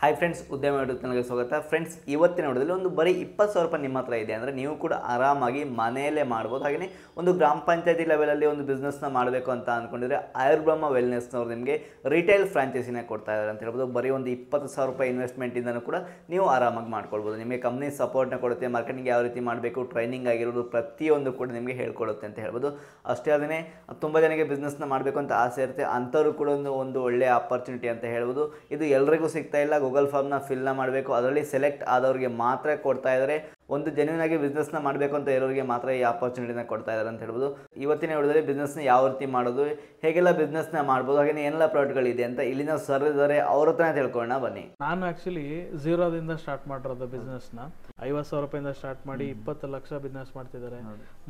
Hi friends, ಉದ್ಯಮ YouTube ಚಾನಲ್ಗೆ ಸ್ವಾಗತ. ಫ್ರೆಂಡ್ಸ್, ಇವತ್ತಿನ ವಿಡಿಯೋದಲ್ಲಿ ಒಂದು ಬರೀ 20,000 ರೂಪಾಯಿ ನಿಮ್ಮ ಹತ್ರ ಇದೆ ಅಂದರೆ ನೀವು ಕೂಡ ಆರಾಮಾಗಿ ಮನೆಯಲ್ಲೇ ಮಾಡ್ಬೋದು. ಹಾಗೆಯೇ ಒಂದು ಗ್ರಾಮ ಪಂಚಾಯತಿ ಲೆವೆಲಲ್ಲಿ ಒಂದು ಬಿಸ್ನೆಸ್ನ ಮಾಡಬೇಕು ಅಂತ ಅಂದ್ಕೊಂಡಿದ್ರೆ ಆಯುರ್ಬ್ರಹ್ಮ ವೆಲ್ನೆಸ್ನವ್ರು ನಿಮಗೆ ರಿಟೇಲ್ ಫ್ರಾಂಚೈಸಿನ ಕೊಡ್ತಾ ಇದ್ದಾರೆ ಅಂತ ಹೇಳ್ಬೋದು. ಬರೀ ಒಂದು 20,000 ರೂಪಾಯಿ ಇನ್ವೆಸ್ಟ್ಮೆಂಟಿಂದನೂ ಕೂಡ ನೀವು ಆರಾಮಾಗಿ ಮಾಡ್ಕೊಳ್ಬೋದು. ನಿಮಗೆ ಕಂಪ್ನಿ ಸಪೋರ್ಟ್ನ ಕೊಡುತ್ತೆ, ಮಾರ್ಕೆಟಿಂಗ್ ಯಾವ ರೀತಿ ಮಾಡಬೇಕು, ಟ್ರೈನಿಂಗ್ ಆಗಿರೋದು ಪ್ರತಿಯೊಂದು ಕೂಡ ನಿಮಗೆ ಹೇಳ್ಕೊಡುತ್ತೆ ಅಂತ ಹೇಳ್ಬೋದು. ಅಷ್ಟೇ ಅಲ್ಲದೆ ತುಂಬ ಜನಕ್ಕೆ ಬಿಸ್ನೆಸ್ನ ಮಾಡಬೇಕು ಅಂತ ಆಸೆ ಇರುತ್ತೆ, ಅಂಥವ್ರು ಕೂಡ ಒಂದು ಒಳ್ಳೆಯ ಆಪರ್ಚುನಿಟಿ ಅಂತ ಹೇಳ್ಬೋದು. ಇದು ಎಲ್ಲರಿಗೂ ಸಿಗ್ತಾ ಇಲ್ಲ. ಗೂಗಲ್ ಫಾರ್ಮ್ನ ಫಿಲ್ನ ಮಾಡಬೇಕು, ಅದರಲ್ಲಿ ಸೆಲೆಕ್ಟ್ ಆದವ್ರಿಗೆ ಮಾತ್ರ ಕೊಡ್ತಾ ಇದ್ದಾರೆ. ಒಂದು ಜೆನ್ಯೂನ್ ಆಗಿ ಬಿಸ್ನೆಸ್ನ ಮಾಡಬೇಕು ಅಂತ ಇರೋರಿಗೆ ಮಾತ್ರ ಈ ಆಪರ್ಚುನಿಟಿನ ಕೊಡ್ತಾ ಇದ್ದಾರೆ ಅಂತ ಹೇಳ್ಬೋದು. ಇವತ್ತಿನ ವಿಡಿಯೋದಲ್ಲಿ ಬಿಸ್ನೆಸ್ನ ಯಾವ ರೀತಿ ಮಾಡೋದು, ಹೇಗೆಲ್ಲ ಬಿಸ್ನೆಸ್ನ ಮಾಡ್ಬೋದು, ಹಾಗೆ ಏನೆಲ್ಲ ಪ್ರಾಡಕ್ಟ್ಗಳಿದೆ ಅಂತ ಇಲ್ಲಿನ ಸರ್ ಇದ್ದಾರೆ, ಅವ್ರ ಹತ್ರನೇ ತಿಳ್ಕೊಳ್ಳೋಣ ಬನ್ನಿ. ನಾನು ಆ್ಯಕ್ಚುಲಿ ಝೀರೋದಿಂದ ಸ್ಟಾರ್ಟ್ ಮಾಡಿರೋದು ಬಿಸ್ನೆಸ್ನ. 50,000 ರೂಪಾಯಿಂದ ಸ್ಟಾರ್ಟ್ ಮಾಡಿ 20 ಲಕ್ಷ ಬಿಸ್ನೆಸ್ ಮಾಡ್ತಿದ್ದಾರೆ,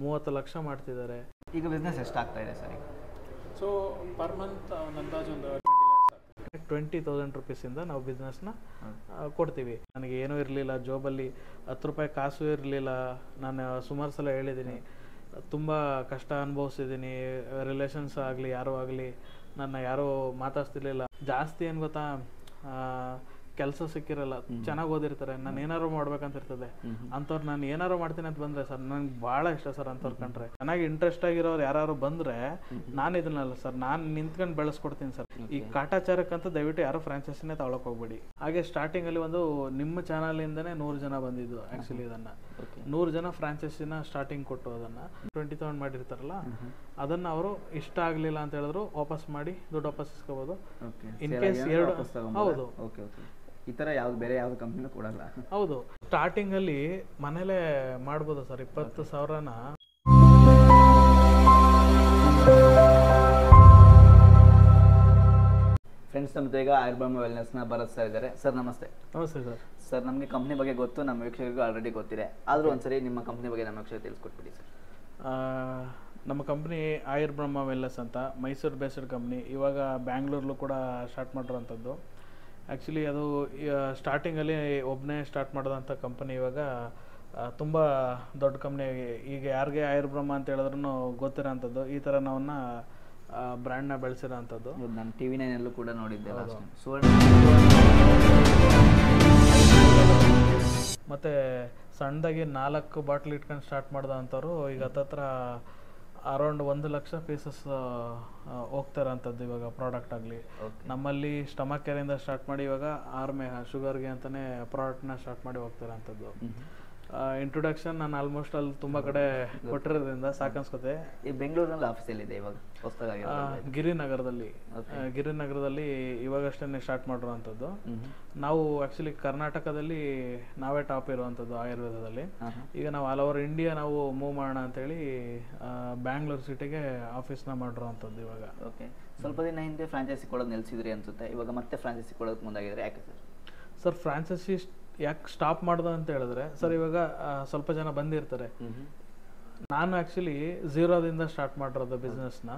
30 ಲಕ್ಷ ಮಾಡ್ತಿದ್ದಾರೆ. ಈಗ ಬಿಸ್ನೆಸ್ ಎಷ್ಟಾಗ್ತಾ ಇದೆ ಸರ್? ಸೊ ಪರ್ ಮಂತ್ ಅಂದಾಜು ಒಂದು 20,000 ರುಪೀಸಿಂದ ನಾವು ಬಿಸ್ನೆಸ್ನ ಕೊಡ್ತೀವಿ. ನನಗೆ ಏನೂ ಇರಲಿಲ್ಲ, ಜೋಬಲ್ಲಿ 10 ರೂಪಾಯಿ ಕಾಸು ಇರಲಿಲ್ಲ. ನಾನು ಸುಮಾರು ಸಲ ಹೇಳಿದ್ದೀನಿ, ತುಂಬ ಕಷ್ಟ ಅನುಭವಿಸಿದ್ದೀನಿ. ರಿಲೇಷನ್ಸ್ ಆಗಲಿ ಯಾರೂ ಆಗಲಿ ನನ್ನ ಯಾರೂ ಮಾತಾಡ್ತಿರ್ಲಿಲ್ಲ. ಜಾಸ್ತಿ ಏನು ಗೊತ್ತಾ, ಕೆಲಸ ಸಿಕ್ಕಿರಲ್ಲ, ಚೆನ್ನಾಗಿ ಓದಿರ್ತಾರೆ, ನಾನು ಏನಾರು ಮಾಡ್ಬೇಕಂತ ಇರ್ತದೆ. ಅಂಥವ್ರು ನಾನು ಏನಾರು ಮಾಡ್ತೀನಿ ಅಂತ ಬಂದರೆ ಸರ್ ನಂಗೆ ಭಾಳ ಇಷ್ಟ ಸರ್. ಅಂಥವ್ರು ಕಂಡ್ರೆ ಚೆನ್ನಾಗಿ ಇಂಟ್ರೆಸ್ಟ್ ಆಗಿರೋರು ಯಾರು ಬಂದರೆ ನಾನು ಇದನ್ನಲ್ಲ ಸರ್, ನಾನು ನಿಂತ್ಕೊಂಡು ಬೆಳೆಸ್ಕೊಡ್ತೀನಿ ಸರ್. ಈ ಕಾಟಾಚಾರಕ್ಕಂತ ದಯವಿಟ್ಟು ಯಾರು ಫ್ರಾಂಚೈಸಿನೇ ತಗೊಳಕ್ ಹೋಗ್ಬೇಡಿ. ಹಾಗೆ ಸ್ಟಾರ್ಟಿಂಗಲ್ಲಿ ಒಂದು ನಿಮ್ಮ ಚಾನಲಿಂದನೇ 100 ಜನ ಬಂದಿದ್ದು. ಆ್ಯಕ್ಚುಲಿ ಇದನ್ನು 100 ಜನ ಫ್ರಾಂಚೈಸಿನ ಸ್ಟಾರ್ಟಿಂಗ್ ಕೊಟ್ಟು ಅದನ್ನು 20,000 ಮಾಡಿರ್ತಾರಲ್ಲ, ಅದನ್ನು ಅವರು ಇಷ್ಟ ಆಗಲಿಲ್ಲ ಅಂತ ಹೇಳಿದ್ರು ವಾಪಸ್ ಮಾಡಿ ದುಡ್ಡು ವಾಪಸ್ ಇಸ್ಕೋಬೋದು. ಇನ್ ಕೇಸ್ ಹೌದು, ಈ ಥರ ಯಾವ್ದು ಬೇರೆ ಯಾವ್ದು ಕಂಪ್ನಿನೂ ಕೊಡಲ್ಲ. ಹೌದು, ಸ್ಟಾರ್ಟಿಂಗಲ್ಲಿ ಮನೇಲೇ ಮಾಡ್ಬೋದು ಸರ್. 20,000ನ ಫ್ರೆಂಡ್ಸ್, ನಮ್ಮ ಈಗ ಆಯುರ್ಬ್ರಹ್ಮ ವೆಲ್ನೆಸ್ನ ಭರತ್ ಸರ್ ಇದ್ದಾರೆ. ಸರ್ ನಮಸ್ತೆ. ನಮಸ್ತೆ ಸರ್. ಸರ್, ನಮಗೆ ಕಂಪ್ನಿ ಬಗ್ಗೆ ಗೊತ್ತು, ನಮ್ಮ ವೀಕ್ಷಕರಿಗೂ ಆಲ್ರೆಡಿ ಗೊತ್ತಿದೆ. ಆದರೂ ಒಂದ್ಸರಿ ನಿಮ್ಮ ಕಂಪ್ನಿ ಬಗ್ಗೆ ನಮ್ಮ ವೀಕ್ಷಕರಿಗೆ ತಿಳಿಸ್ಕೊಟ್ಬಿಡಿ ಸರ್. ನಮ್ಮ ಕಂಪ್ನಿ ಆಯುರ್ಬ್ರಹ್ಮ ವೆಲ್ನೆಸ್ ಅಂತ ಮೈಸೂರು ಬೇಸ್ಡ್ ಕಂಪ್ನಿ. ಇವಾಗ ಬ್ಯಾಂಗ್ಳೂರ್ಲೂ ಕೂಡ ಸ್ಟಾರ್ಟ್ ಮಾಡಿರೋಂಥದ್ದು. ಆ್ಯಕ್ಚುಲಿ ಅದು ಸ್ಟಾರ್ಟಿಂಗಲ್ಲಿ ಒಬ್ಬನೇ ಸ್ಟಾರ್ಟ್ ಮಾಡೋದಂಥ ಕಂಪನಿ ಇವಾಗ ತುಂಬ ದೊಡ್ಡ ಕಂಪ್ನಿ. ಈಗ ಯಾರಿಗೆ ಆಯುರ್ಬ್ರಹ್ಮ ಅಂತ ಹೇಳಿದ್ರೂ ಗೊತ್ತಿರೋಂಥದ್ದು. ಈ ಥರ ನಾವನ್ನ ಬ್ರ್ಯಾಂಡ್ನ ಬೆಳೆಸಿರೋ ಅಂಥದ್ದು. ನಾನು TV 9 ಕೂಡ ನೋಡಿದ್ದೆ. ಮತ್ತು ಸಣ್ಣದಾಗಿ 4 ಬಾಟ್ಲ್ ಇಟ್ಕೊಂಡು ಸ್ಟಾರ್ಟ್ ಮಾಡ್ದ ಅಂಥವ್ರು ಈಗ ಹತ್ತತ್ರ ಅರೌಂಡ್ 1 ಲಕ್ಷ ಪೀಸಸ್ ಹೋಗ್ತಾರಂಥದ್ದು ಇವಾಗ ಪ್ರಾಡಕ್ಟ್ ಆಗಲಿ. ನಮ್ಮಲ್ಲಿ ಸ್ಟಮಕ್ ಕೇರಿಂದ ಸ್ಟಾರ್ಟ್ ಮಾಡಿ ಇವಾಗ ಆರ್ಮೆ ಶುಗರ್ಗೆ ಅಂತಲೇ ಪ್ರಾಡಕ್ಟ್ನ ಸ್ಟಾರ್ಟ್ ಮಾಡಿ ಹೋಗ್ತಾರಂಥದ್ದು. ಇಂಟ್ರೊಡಕ್ಷನ್ ನಾನು ಆಲ್ಮೋಸ್ಟ್ ಅಲ್ಲಿ ತುಂಬ ಕಡೆ ಕೊಟ್ಟಿರೋದ್ರಿಂದ ಸಾಕನ್ಸ್ಕೊತೆ. ಈ ಬೆಂಗಳೂರಿನಲ್ಲಿ ಆಫೀಸಲ್ಲಿ ಇದೆ ಇವಾಗ ಹೊಸದಾಗಿ ಗಿರಿನಗರದಲ್ಲಿ ಇವಾಗಷ್ಟೇ ಸ್ಟಾರ್ಟ್ ಮಾಡಿರುವಂಥದ್ದು. ನಾವು ಆ್ಯಕ್ಚುಲಿ ಕರ್ನಾಟಕದಲ್ಲಿ ನಾವೇ ಟಾಪ್ ಇರುವಂಥದ್ದು ಆಯುರ್ವೇದದಲ್ಲಿ. ಈಗ ನಾವು ಆಲ್ ಓವರ್ ಇಂಡಿಯಾ ನಾವು ಮೂವ್ ಮಾಡೋಣ ಅಂತೇಳಿ ಬ್ಯಾಂಗ್ಳೂರ್ ಸಿಟಿಗೆ ಆಫೀಸ್ನ ಮಾಡಿರುವಂಥದ್ದು ಇವಾಗ. ಓಕೆ, ಸ್ವಲ್ಪ ದಿನ ಹಿಂದೆ ಫ್ರಾಂಚೈಸಿ ಕೊಡೋದು ನಿಲ್ಸಿದ್ರಿ ಅನ್ಸುತ್ತೆ, ಇವಾಗ ಮತ್ತೆ ಫ್ರಾಂಚೈಸಿ ಕೊಡೋದಕ್ಕೆ ಮುಂದಾಗಿದ್ರೆ ಯಾಕೆ ಸರ್? ಸರ್, ಫ್ರಾಂಚೈಸಿ ಯಾಕೆ ಸ್ಟಾಪ್ ಮಾಡ್ದೆ ಅಂತ ಹೇಳಿದ್ರೆ ಸರ್, ಇವಾಗ ಸ್ವಲ್ಪ ಜನ ಬಂದಿರ್ತಾರೆ. ನಾನು ಆ್ಯಕ್ಚುಲಿ ಝೀರೋದಿಂದ ಸ್ಟಾರ್ಟ್ ಮಾಡಿರೋದು ಬಿಸ್ನೆಸ್ನ.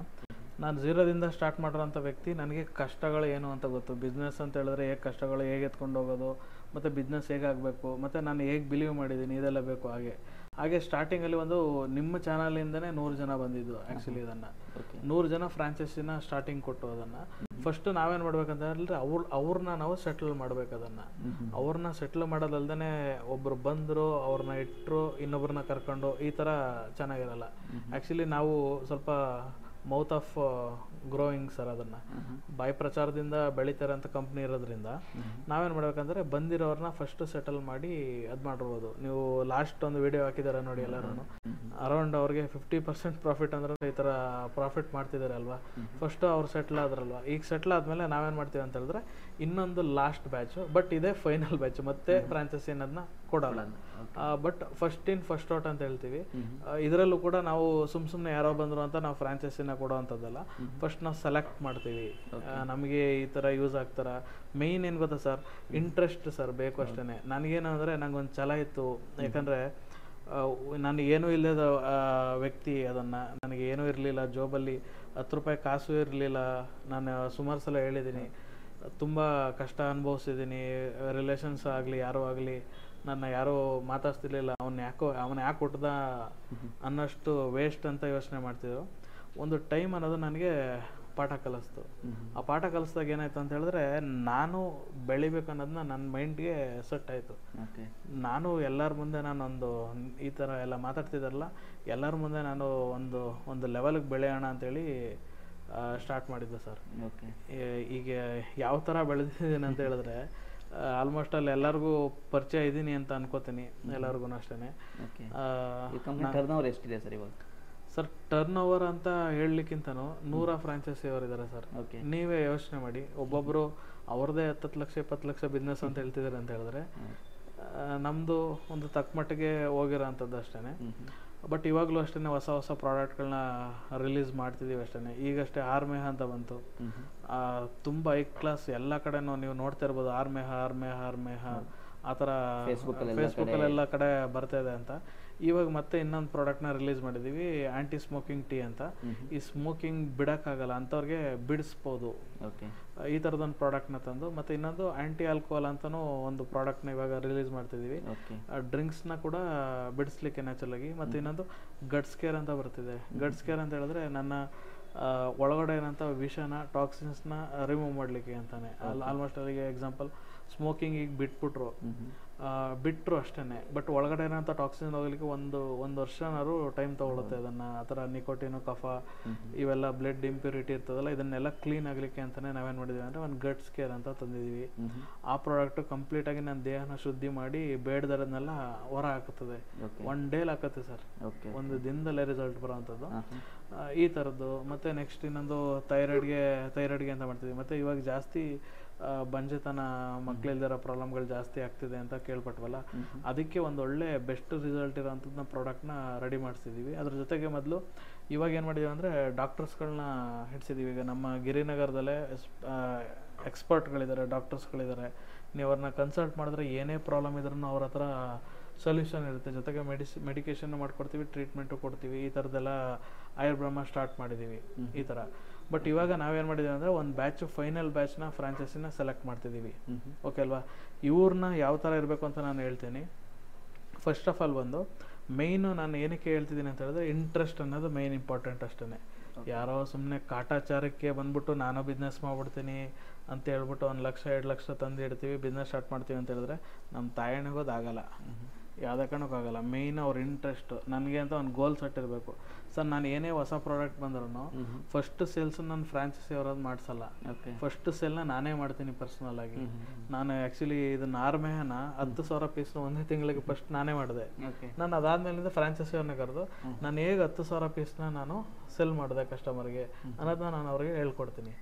ನಾನು ಝೀರೋದಿಂದ ಸ್ಟಾರ್ಟ್ ಮಾಡಿರೋಂಥ ವ್ಯಕ್ತಿ. ನನಗೆ ಕಷ್ಟಗಳು ಏನು ಅಂತ ಗೊತ್ತು. ಬಿಸ್ನೆಸ್ ಅಂತ ಹೇಳಿದ್ರೆ ಹೇಗೆ ಕಷ್ಟಗಳು ಹೇಗೆ ಎತ್ಕೊಂಡು ಹೋಗೋದು, ಮತ್ತು ಬಿಸ್ನೆಸ್ ಹೇಗಾಗಬೇಕು, ಮತ್ತು ನಾನು ಹೇಗೆ ಬಿಲೀವ್ ಮಾಡಿದ್ದೀನಿ ಇದೆಲ್ಲ ಬೇಕು. ಹಾಗೆ ಸ್ಟಾರ್ಟಿಂಗಲ್ಲಿ ಒಂದು ನಿಮ್ಮ ಚಾನಲಿಂದನೇ 100 ಜನ ಬಂದಿದ್ದು. ಆ್ಯಕ್ಚುಲಿ ಇದನ್ನು 100 ಜನ ಫ್ರಾಂಚೈಸಿನ ಸ್ಟಾರ್ಟಿಂಗ್ ಕೊಟ್ಟು ಅದನ್ನು ಫಸ್ಟ್ ನಾವೇನು ಮಾಡ್ಬೇಕಂತ ಹೇಳಿದ್ರೆ ಅವ್ರನ್ನ ನಾವು ಸೆಟ್ಲ್ ಮಾಡ್ಬೇಕು. ಅವ್ರನ್ನ ಸೆಟ್ಲ್ ಮಾಡೋದಲ್ದೇ ಒಬ್ಬರು ಬಂದರು ಅವ್ರನ್ನ ಇಟ್ಟರು ಇನ್ನೊಬ್ರನ್ನ ಕರ್ಕೊಂಡು ಈ ಥರ ಚೆನ್ನಾಗಿರಲ್ಲ. ಆ್ಯಕ್ಚುಲಿ ನಾವು ಸ್ವಲ್ಪ ಮೌತ್ ಆಫ್ ಗ್ರೋಯಿಂಗ್ ಸರ್. ಅದನ್ನು ಬಾಯಿ ಪ್ರಚಾರದಿಂದ ಬೆಳೀತಾರಂಥ ಕಂಪ್ನಿ ಇರೋದ್ರಿಂದ ನಾವೇನು ಮಾಡ್ಬೇಕಂದ್ರೆ ಬಂದಿರೋರನ್ನ ಫಸ್ಟ್ ಸೆಟಲ್ ಮಾಡಿ ಅದು ಮಾಡಿರ್ಬೋದು. ನೀವು ಲಾಸ್ಟ್ ಒಂದು ವಿಡಿಯೋ ಹಾಕಿದ್ದಾರೆ ನೋಡಿ ಎಲ್ಲರೂ, ಅರೌಂಡ್ ಅವ್ರಿಗೆ 50% ಪ್ರಾಫಿಟ್ ಅಂದ್ರೆ ಈ ಥರ ಪ್ರಾಫಿಟ್ ಮಾಡ್ತಿದ್ದಾರೆ ಅಲ್ವಾ. ಫಸ್ಟು ಅವ್ರು ಸೆಟ್ಲ್ ಆದ್ರಲ್ವ. ಈಗ ಸೆಟ್ಲ್ ಆದಮೇಲೆ ನಾವೇನು ಮಾಡ್ತೀವಿ ಅಂತ ಹೇಳಿದ್ರೆ ಇನ್ನೊಂದು ಲಾಸ್ಟ್ ಬ್ಯಾಚು, ಬಟ್ ಇದೇ ಫೈನಲ್ ಬ್ಯಾಚ್. ಮತ್ತೆ ಫ್ರಾಂಚೈಸಿ ಅನ್ನೋದನ್ನ ಕೊಡೋಲ್ಲ, but first in first out ಅಂತ ಹೇಳ್ತೀವಿ. ಇದರಲ್ಲೂ ಕೂಡ ನಾವು ಸುಮ್ಮನೆ ಯಾರೋ ಬಂದರು ಅಂತ ನಾವು ಫ್ರಾಂಚೈಸಿನ ಕೊಡೋವಂಥದ್ದಲ್ಲ. ಫಸ್ಟ್ ನಾವು ಸೆಲೆಕ್ಟ್ ಮಾಡ್ತೀವಿ, ನಮಗೆ ಈ ಥರ ಯೂಸ್ ಆಗ್ತಾರ. ಮೇಯ್ನ್ ಏನು ಗೊತ್ತಾ ಸರ್, ಇಂಟ್ರೆಸ್ಟ್ ಸರ್ ಬೇಕು ಅಷ್ಟೇ. ನನಗೇನು ಅಂದರೆ ನಂಗೊಂದು ಛಲ ಇತ್ತು. ಯಾಕಂದರೆ ನಾನು ಏನೂ ಇಲ್ಲದ ವ್ಯಕ್ತಿ. ಅದನ್ನು ನನಗೆ ಏನೂ ಇರಲಿಲ್ಲ, ಜೋಬಲ್ಲಿ 10 ರೂಪಾಯಿ ಕಾಸು ಇರಲಿಲ್ಲ. ನಾನು ಸುಮಾರು ಸಲ ಹೇಳಿದ್ದೀನಿ, ತುಂಬ ಕಷ್ಟ ಅನುಭವಿಸಿದ್ದೀನಿ. ರಿಲೇಷನ್ಸ್ ಆಗಲಿ ಯಾರೂ ಆಗಲಿ ನನ್ನ ಯಾರೂ ಮಾತಾಡ್ತಿರ್ಲಿಲ್ಲ. ಅವನು ಯಾಕೆ ಹುಟ್ದ ಅನ್ನೋಷ್ಟು ವೇಸ್ಟ್ ಅಂತ ಯೋಚನೆ ಮಾಡ್ತಿದ್ರು. ಒಂದು ಟೈಮ್ ಅನ್ನೋದು ನನಗೆ ಪಾಠ ಕಲಿಸ್ತು. ಆ ಪಾಠ ಕಲಿಸ್ದಾಗ ಏನಾಯ್ತು ಅಂತ ಹೇಳಿದ್ರೆ, ನಾನು ಬೆಳಿಬೇಕು ಅನ್ನೋದನ್ನ ನನ್ನ ಮೈಂಡ್ಗೆ ಸೆಟ್ ಆಯಿತು. ನಾನು ಎಲ್ಲರ ಮುಂದೆ ನಾನೊಂದು ಈ ಥರ ಎಲ್ಲ ಮಾತಾಡ್ತಿದ್ದಾರಲ್ಲ, ಎಲ್ಲರ ಮುಂದೆ ನಾನು ಒಂದು ಲೆವೆಲ್ಗೆ ಬೆಳೆಯೋಣ ಅಂತೇಳಿ ಸ್ಟಾರ್ಟ್ ಮಾಡಿದ್ದೆ ಸರ್. ಈಗ ಯಾವ ಥರ ಬೆಳೆದಿದ್ದೀನಿ ಅಂತ ಹೇಳಿದ್ರೆ, ಆಲ್ಮೋಸ್ಟ್ ಅಲ್ಲಿ ಎಲ್ಲರಿಗೂ ಪರಿಚಯ ಇದ್ದೀನಿ ಅಂತ ಅನ್ಕೋತೀನಿ, ಎಲ್ಲರಿಗೂ ಅಷ್ಟೇ. ಟರ್ನ್ ಎಷ್ಟಿದೆ ಸರ್ ಇವಾಗ? ಸರ್ ಟರ್ನ್ ಓವರ್ ಅಂತ ಹೇಳಲಿಕ್ಕಿಂತನೂ 100 ಫ್ರಾಂಚೈಸಿ ಅವರು ಇದ್ದಾರೆ ಸರ್. ನೀವೇ ಯೋಚನೆ ಮಾಡಿ, ಒಬ್ಬೊಬ್ಬರು ಅವ್ರದ್ದೇ 10 ಲಕ್ಷ 20 ಲಕ್ಷ ಬಿಸ್ನೆಸ್ ಅಂತ ಹೇಳ್ತಿದ್ದಾರೆ ಅಂತ ಹೇಳಿದ್ರೆ, ನಮ್ಮದು ಒಂದು ತಕ್ಕ ಮಟ್ಟಿಗೆ ಹೋಗಿರೋ ಅಂಥದ್ದು ಅಷ್ಟೇ. ಬಟ್ ಇವಾಗಲೂ ಅಷ್ಟೇ ಹೊಸ ಪ್ರಾಡಕ್ಟ್ಗಳನ್ನ ರಿಲೀಸ್ ಮಾಡ್ತಿದ್ದೀವಿ ಅಷ್ಟೇ. ಈಗಷ್ಟೇ ಆರ್ಮೇಹ ಅಂತ ಬಂತು, ತುಂಬ ಹೈ ಕ್ಲಾಸ್, ಎಲ್ಲ ಕಡೆನೂ ನೀವು ನೋಡ್ತಾ ಇರ್ಬೋದು ಆರ್ಮೇಹ ಆ ಥರ ಫೇಸ್ಬುಕ್ಕಲ್ಲೆಲ್ಲ ಕಡೆ ಬರ್ತಾ ಇದೆ ಅಂತ. ಇವಾಗ ಮತ್ತೆ ಇನ್ನೊಂದು ಪ್ರಾಡಕ್ಟ್ನ ರಿಲೀಸ್ ಮಾಡಿದ್ದೀವಿ, ಆ್ಯಂಟಿ ಸ್ಮೋಕಿಂಗ್ ಟೀ ಅಂತ. ಈ ಸ್ಮೋಕಿಂಗ್ ಬಿಡೋಕ್ಕಾಗಲ್ಲ ಅಂಥವ್ರಿಗೆ ಬಿಡಿಸ್ಬೋದು, ಈ ಥರದೊಂದು ಪ್ರಾಡಕ್ಟ್ನ ತಂದು. ಮತ್ತು ಇನ್ನೊಂದು ಆ್ಯಂಟಿ ಆಲ್ಕೋಹಾಲ್ ಅಂತಲೂ ಒಂದು ಪ್ರಾಡಕ್ಟ್ನ ಇವಾಗ ರಿಲೀಸ್ ಮಾಡ್ತಿದ್ದೀವಿ, ಡ್ರಿಂಕ್ಸ್ನ ಕೂಡ ಬಿಡಿಸ್ಲಿಕ್ಕೆ ನ್ಯಾಚುರಲಾಗಿ. ಮತ್ತು ಇನ್ನೊಂದು ಗಟ್ಸ್ ಕೇರ್ ಅಂತ ಬರ್ತಿದೆ. ಗಟ್ಸ್ ಕೇರ್ ಅಂತ ಹೇಳಿದ್ರೆ ನನ್ನ ಒಳಗಡೆ ಏನಂತ ವಿಷನ ಟಾಕ್ಸಿನ್ಸ್ನ ರಿಮೂವ್ ಮಾಡಲಿಕ್ಕೆ ಅಂತಾನೆ. ಆಲ್ಮೋಸ್ಟ್ ಅಲ್ಲಿಗೆ ಎಕ್ಸಾಂಪಲ್, ಸ್ಮೋಕಿಂಗ್ ಈಗ ಬಿಟ್ಟರು ಅಷ್ಟೇ, ಬಟ್ ಒಳಗಡೆ ಏನಂತ ಟಾಕ್ಸಿನ್ ಹೋಗ್ಲಿಕ್ಕೆ ಒಂದು ವರ್ಷನಾದ್ರು ಟೈಮ್ ತೊಗೊಳುತ್ತೆ. ಅದನ್ನು ಆ ಥರ ನಿಕೋಟಿನು, ಕಫ, ಇವೆಲ್ಲ ಬ್ಲಡ್ ಇಂಪ್ಯೂರಿಟಿ ಇರ್ತದಲ್ಲ, ಇದನ್ನೆಲ್ಲ ಕ್ಲೀನ್ ಆಗಲಿಕ್ಕೆ ಅಂತಲೇ ನಾವೇನು ಮಾಡಿದ್ದೀವಿ ಅಂದರೆ ಒಂದು ಗಟ್ಸ್ ಕೇರ್ ಅಂತ ತಂದಿದ್ದೀವಿ. ಆ ಪ್ರಾಡಕ್ಟು ಕಂಪ್ಲೀಟಾಗಿ ನನ್ನ ದೇಹನ ಶುದ್ಧಿ ಮಾಡಿ ಬೇಡದರನ್ನೆಲ್ಲ ಹೊರ ಹಾಕುತ್ತದೆ. 1 ಡೇಲಿ ಹಾಕತ್ತೆ ಸರ್, ಒಂದು ದಿನದಲ್ಲೇ ರಿಸಲ್ಟ್ ಬರೋವಂಥದ್ದು ಈ ಥರದ್ದು. ಮತ್ತು ನೆಕ್ಸ್ಟ್ ಇನ್ನೊಂದು ಥೈರಾಯ್ಡ್ಗೆ ಅಂತ ಮಾಡ್ತಿದ್ವಿ. ಮತ್ತು ಇವಾಗ ಜಾಸ್ತಿ ಬಂಜೆತನ, ಮಕ್ಕಳಿಲ್ದಿರೋ ಪ್ರಾಬ್ಲಮ್ಗಳು ಜಾಸ್ತಿ ಆಗ್ತಿದೆ ಅಂತ ಕೇಳ್ಪಟ್ವಲ್ಲ, ಅದಕ್ಕೆ ಒಂದು ಒಳ್ಳೆ ಬೆಸ್ಟ್ ರಿಸಲ್ಟ್ ಇರೋಂಥದ್ದನ್ನ ಪ್ರಾಡಕ್ಟ್ನ ರೆಡಿ ಮಾಡಿಸಿದ್ದೀವಿ. ಅದ್ರ ಜೊತೆಗೆ ಮೊದಲು ಇವಾಗ ಏನು ಮಾಡಿದ್ದೀವಿ ಅಂದರೆ ಡಾಕ್ಟರ್ಸ್ಗಳನ್ನ ಹಿಡಿಸಿದ್ದೀವಿ. ಈಗ ನಮ್ಮ ಗಿರಿನಗರದಲ್ಲೇ ಎಕ್ಸ್ಪರ್ಟ್ಗಳಿದ್ದಾರೆ, ಡಾಕ್ಟರ್ಸ್ಗಳಿದ್ದಾರೆ. ನೀವು ಅವ್ರನ್ನ ಕನ್ಸಲ್ಟ್ ಮಾಡಿದ್ರೆ ಏನೇ ಪ್ರಾಬ್ಲಮ್ ಇದ್ರೂ ಅವ್ರ ಹತ್ರ ಸೊಲ್ಯೂಷನ್ ಇರುತ್ತೆ. ಜೊತೆಗೆ ಮೆಡಿಕೇಷನ್ ಮಾಡ್ಕೊಡ್ತೀವಿ, ಟ್ರೀಟ್ಮೆಂಟು ಕೊಡ್ತೀವಿ. ಈ ಥರದ್ದೆಲ್ಲ ಆಯುರ್ಬ್ರಹ್ಮ ಸ್ಟಾರ್ಟ್ ಮಾಡಿದ್ದೀವಿ ಈ ಥರ. ಬಟ್ ಇವಾಗ ನಾವೇನು ಮಾಡಿದ್ದೀವಿ ಅಂದರೆ ಒಂದು ಫೈನಲ್ ಬ್ಯಾಚ್ನ ಫ್ರಾಂಚೈಸಿನ ಸೆಲೆಕ್ಟ್ ಮಾಡ್ತಿದ್ದೀವಿ. ಓಕೆ ಅಲ್ವಾ? ಇವ್ರನ್ನ ಯಾವ ಥರ ಇರಬೇಕು ಅಂತ ನಾನು ಹೇಳ್ತೀನಿ. ಫಸ್ಟ್ ಆಫ್ ಆಲ್ ಮೇಯ್ನು ನಾನು ಏನಕ್ಕೆ ಹೇಳ್ತಿದ್ದೀನಿ ಅಂತ ಹೇಳಿದ್ರೆ, ಇಂಟ್ರೆಸ್ಟ್ ಅನ್ನೋದು ಮೇಯ್ನ್ ಇಂಪಾರ್ಟೆಂಟ್ ಅಷ್ಟೇ. ಯಾರೋ ಸುಮ್ಮನೆ ಕಾಟಾಚಾರಕ್ಕೆ ಬಂದ್ಬಿಟ್ಟು ನಾನು ಬಿಸ್ನೆಸ್ ಮಾಡ್ಬಿಡ್ತೀನಿ ಅಂತ ಹೇಳ್ಬಿಟ್ಟು 1 ಲಕ್ಷ 2 ಲಕ್ಷ ತಂದು ಇಡ್ತೀವಿ, ಬಿಸ್ನೆಸ್ ಸ್ಟಾರ್ಟ್ ಮಾಡ್ತೀವಿ ಅಂತ ಹೇಳಿದ್ರೆ ನಮ್ಮ ತಾಯಣಿಗೋದಾಗಲ್ಲ, ಯಾವುದೇ ಕಾರಣಕ್ಕಾಗಲ್ಲ. ಮೇಯ್ನ್ ಅವ್ರ ಇಂಟ್ರೆಸ್ಟು. ನನಗೆ ಅಂತ ಒಂದು ಗೋಲ್ ಸೆಟ್ ಇರಬೇಕು. ಸರ್ ನಾನು ಏನೇ ಹೊಸ ಪ್ರಾಡಕ್ಟ್ ಬಂದ್ರೂ ಫಸ್ಟ್ ಸೇಲ್ಸ್ ನಾನು ಫ್ರಾಂಚೈಸಿ ಅವ್ರದ್ದು ಮಾಡಿಸಲ್ಲ, ಫಸ್ಟ್ ಸೇಲ್ನ ನಾನೇ ಮಾಡ್ತೀನಿ ಪರ್ಸ್ನಲ್ ಆಗಿ. ನಾನು ಆ್ಯಕ್ಚುಲಿ ಇದನ್ನ ಆರ್ಮೇಹನ 10,000 ಪೀಸ್ನ ಒಂದೇ ತಿಂಗಳಿಗೆ ಫಸ್ಟ್ ನಾನೇ ಮಾಡಿದೆ. ನಾನು ಅದಾದ್ಮೇಲಿಂದ ಫ್ರಾಂಚೈಸಿ ಅವ್ರನ್ನ ಕರೆದು ನಾನು ಹೇಗೆ 10,000 ಪೀಸ್ನ ನಾನು ಸೆಲ್ ಮಾಡಿದೆ ಕಸ್ಟಮರ್ಗೆ ಅನ್ನೋದನ್ನ ನಾನು ಅವ್ರಿಗೆ ಹೇಳ್ಕೊಡ್ತೀನಿ.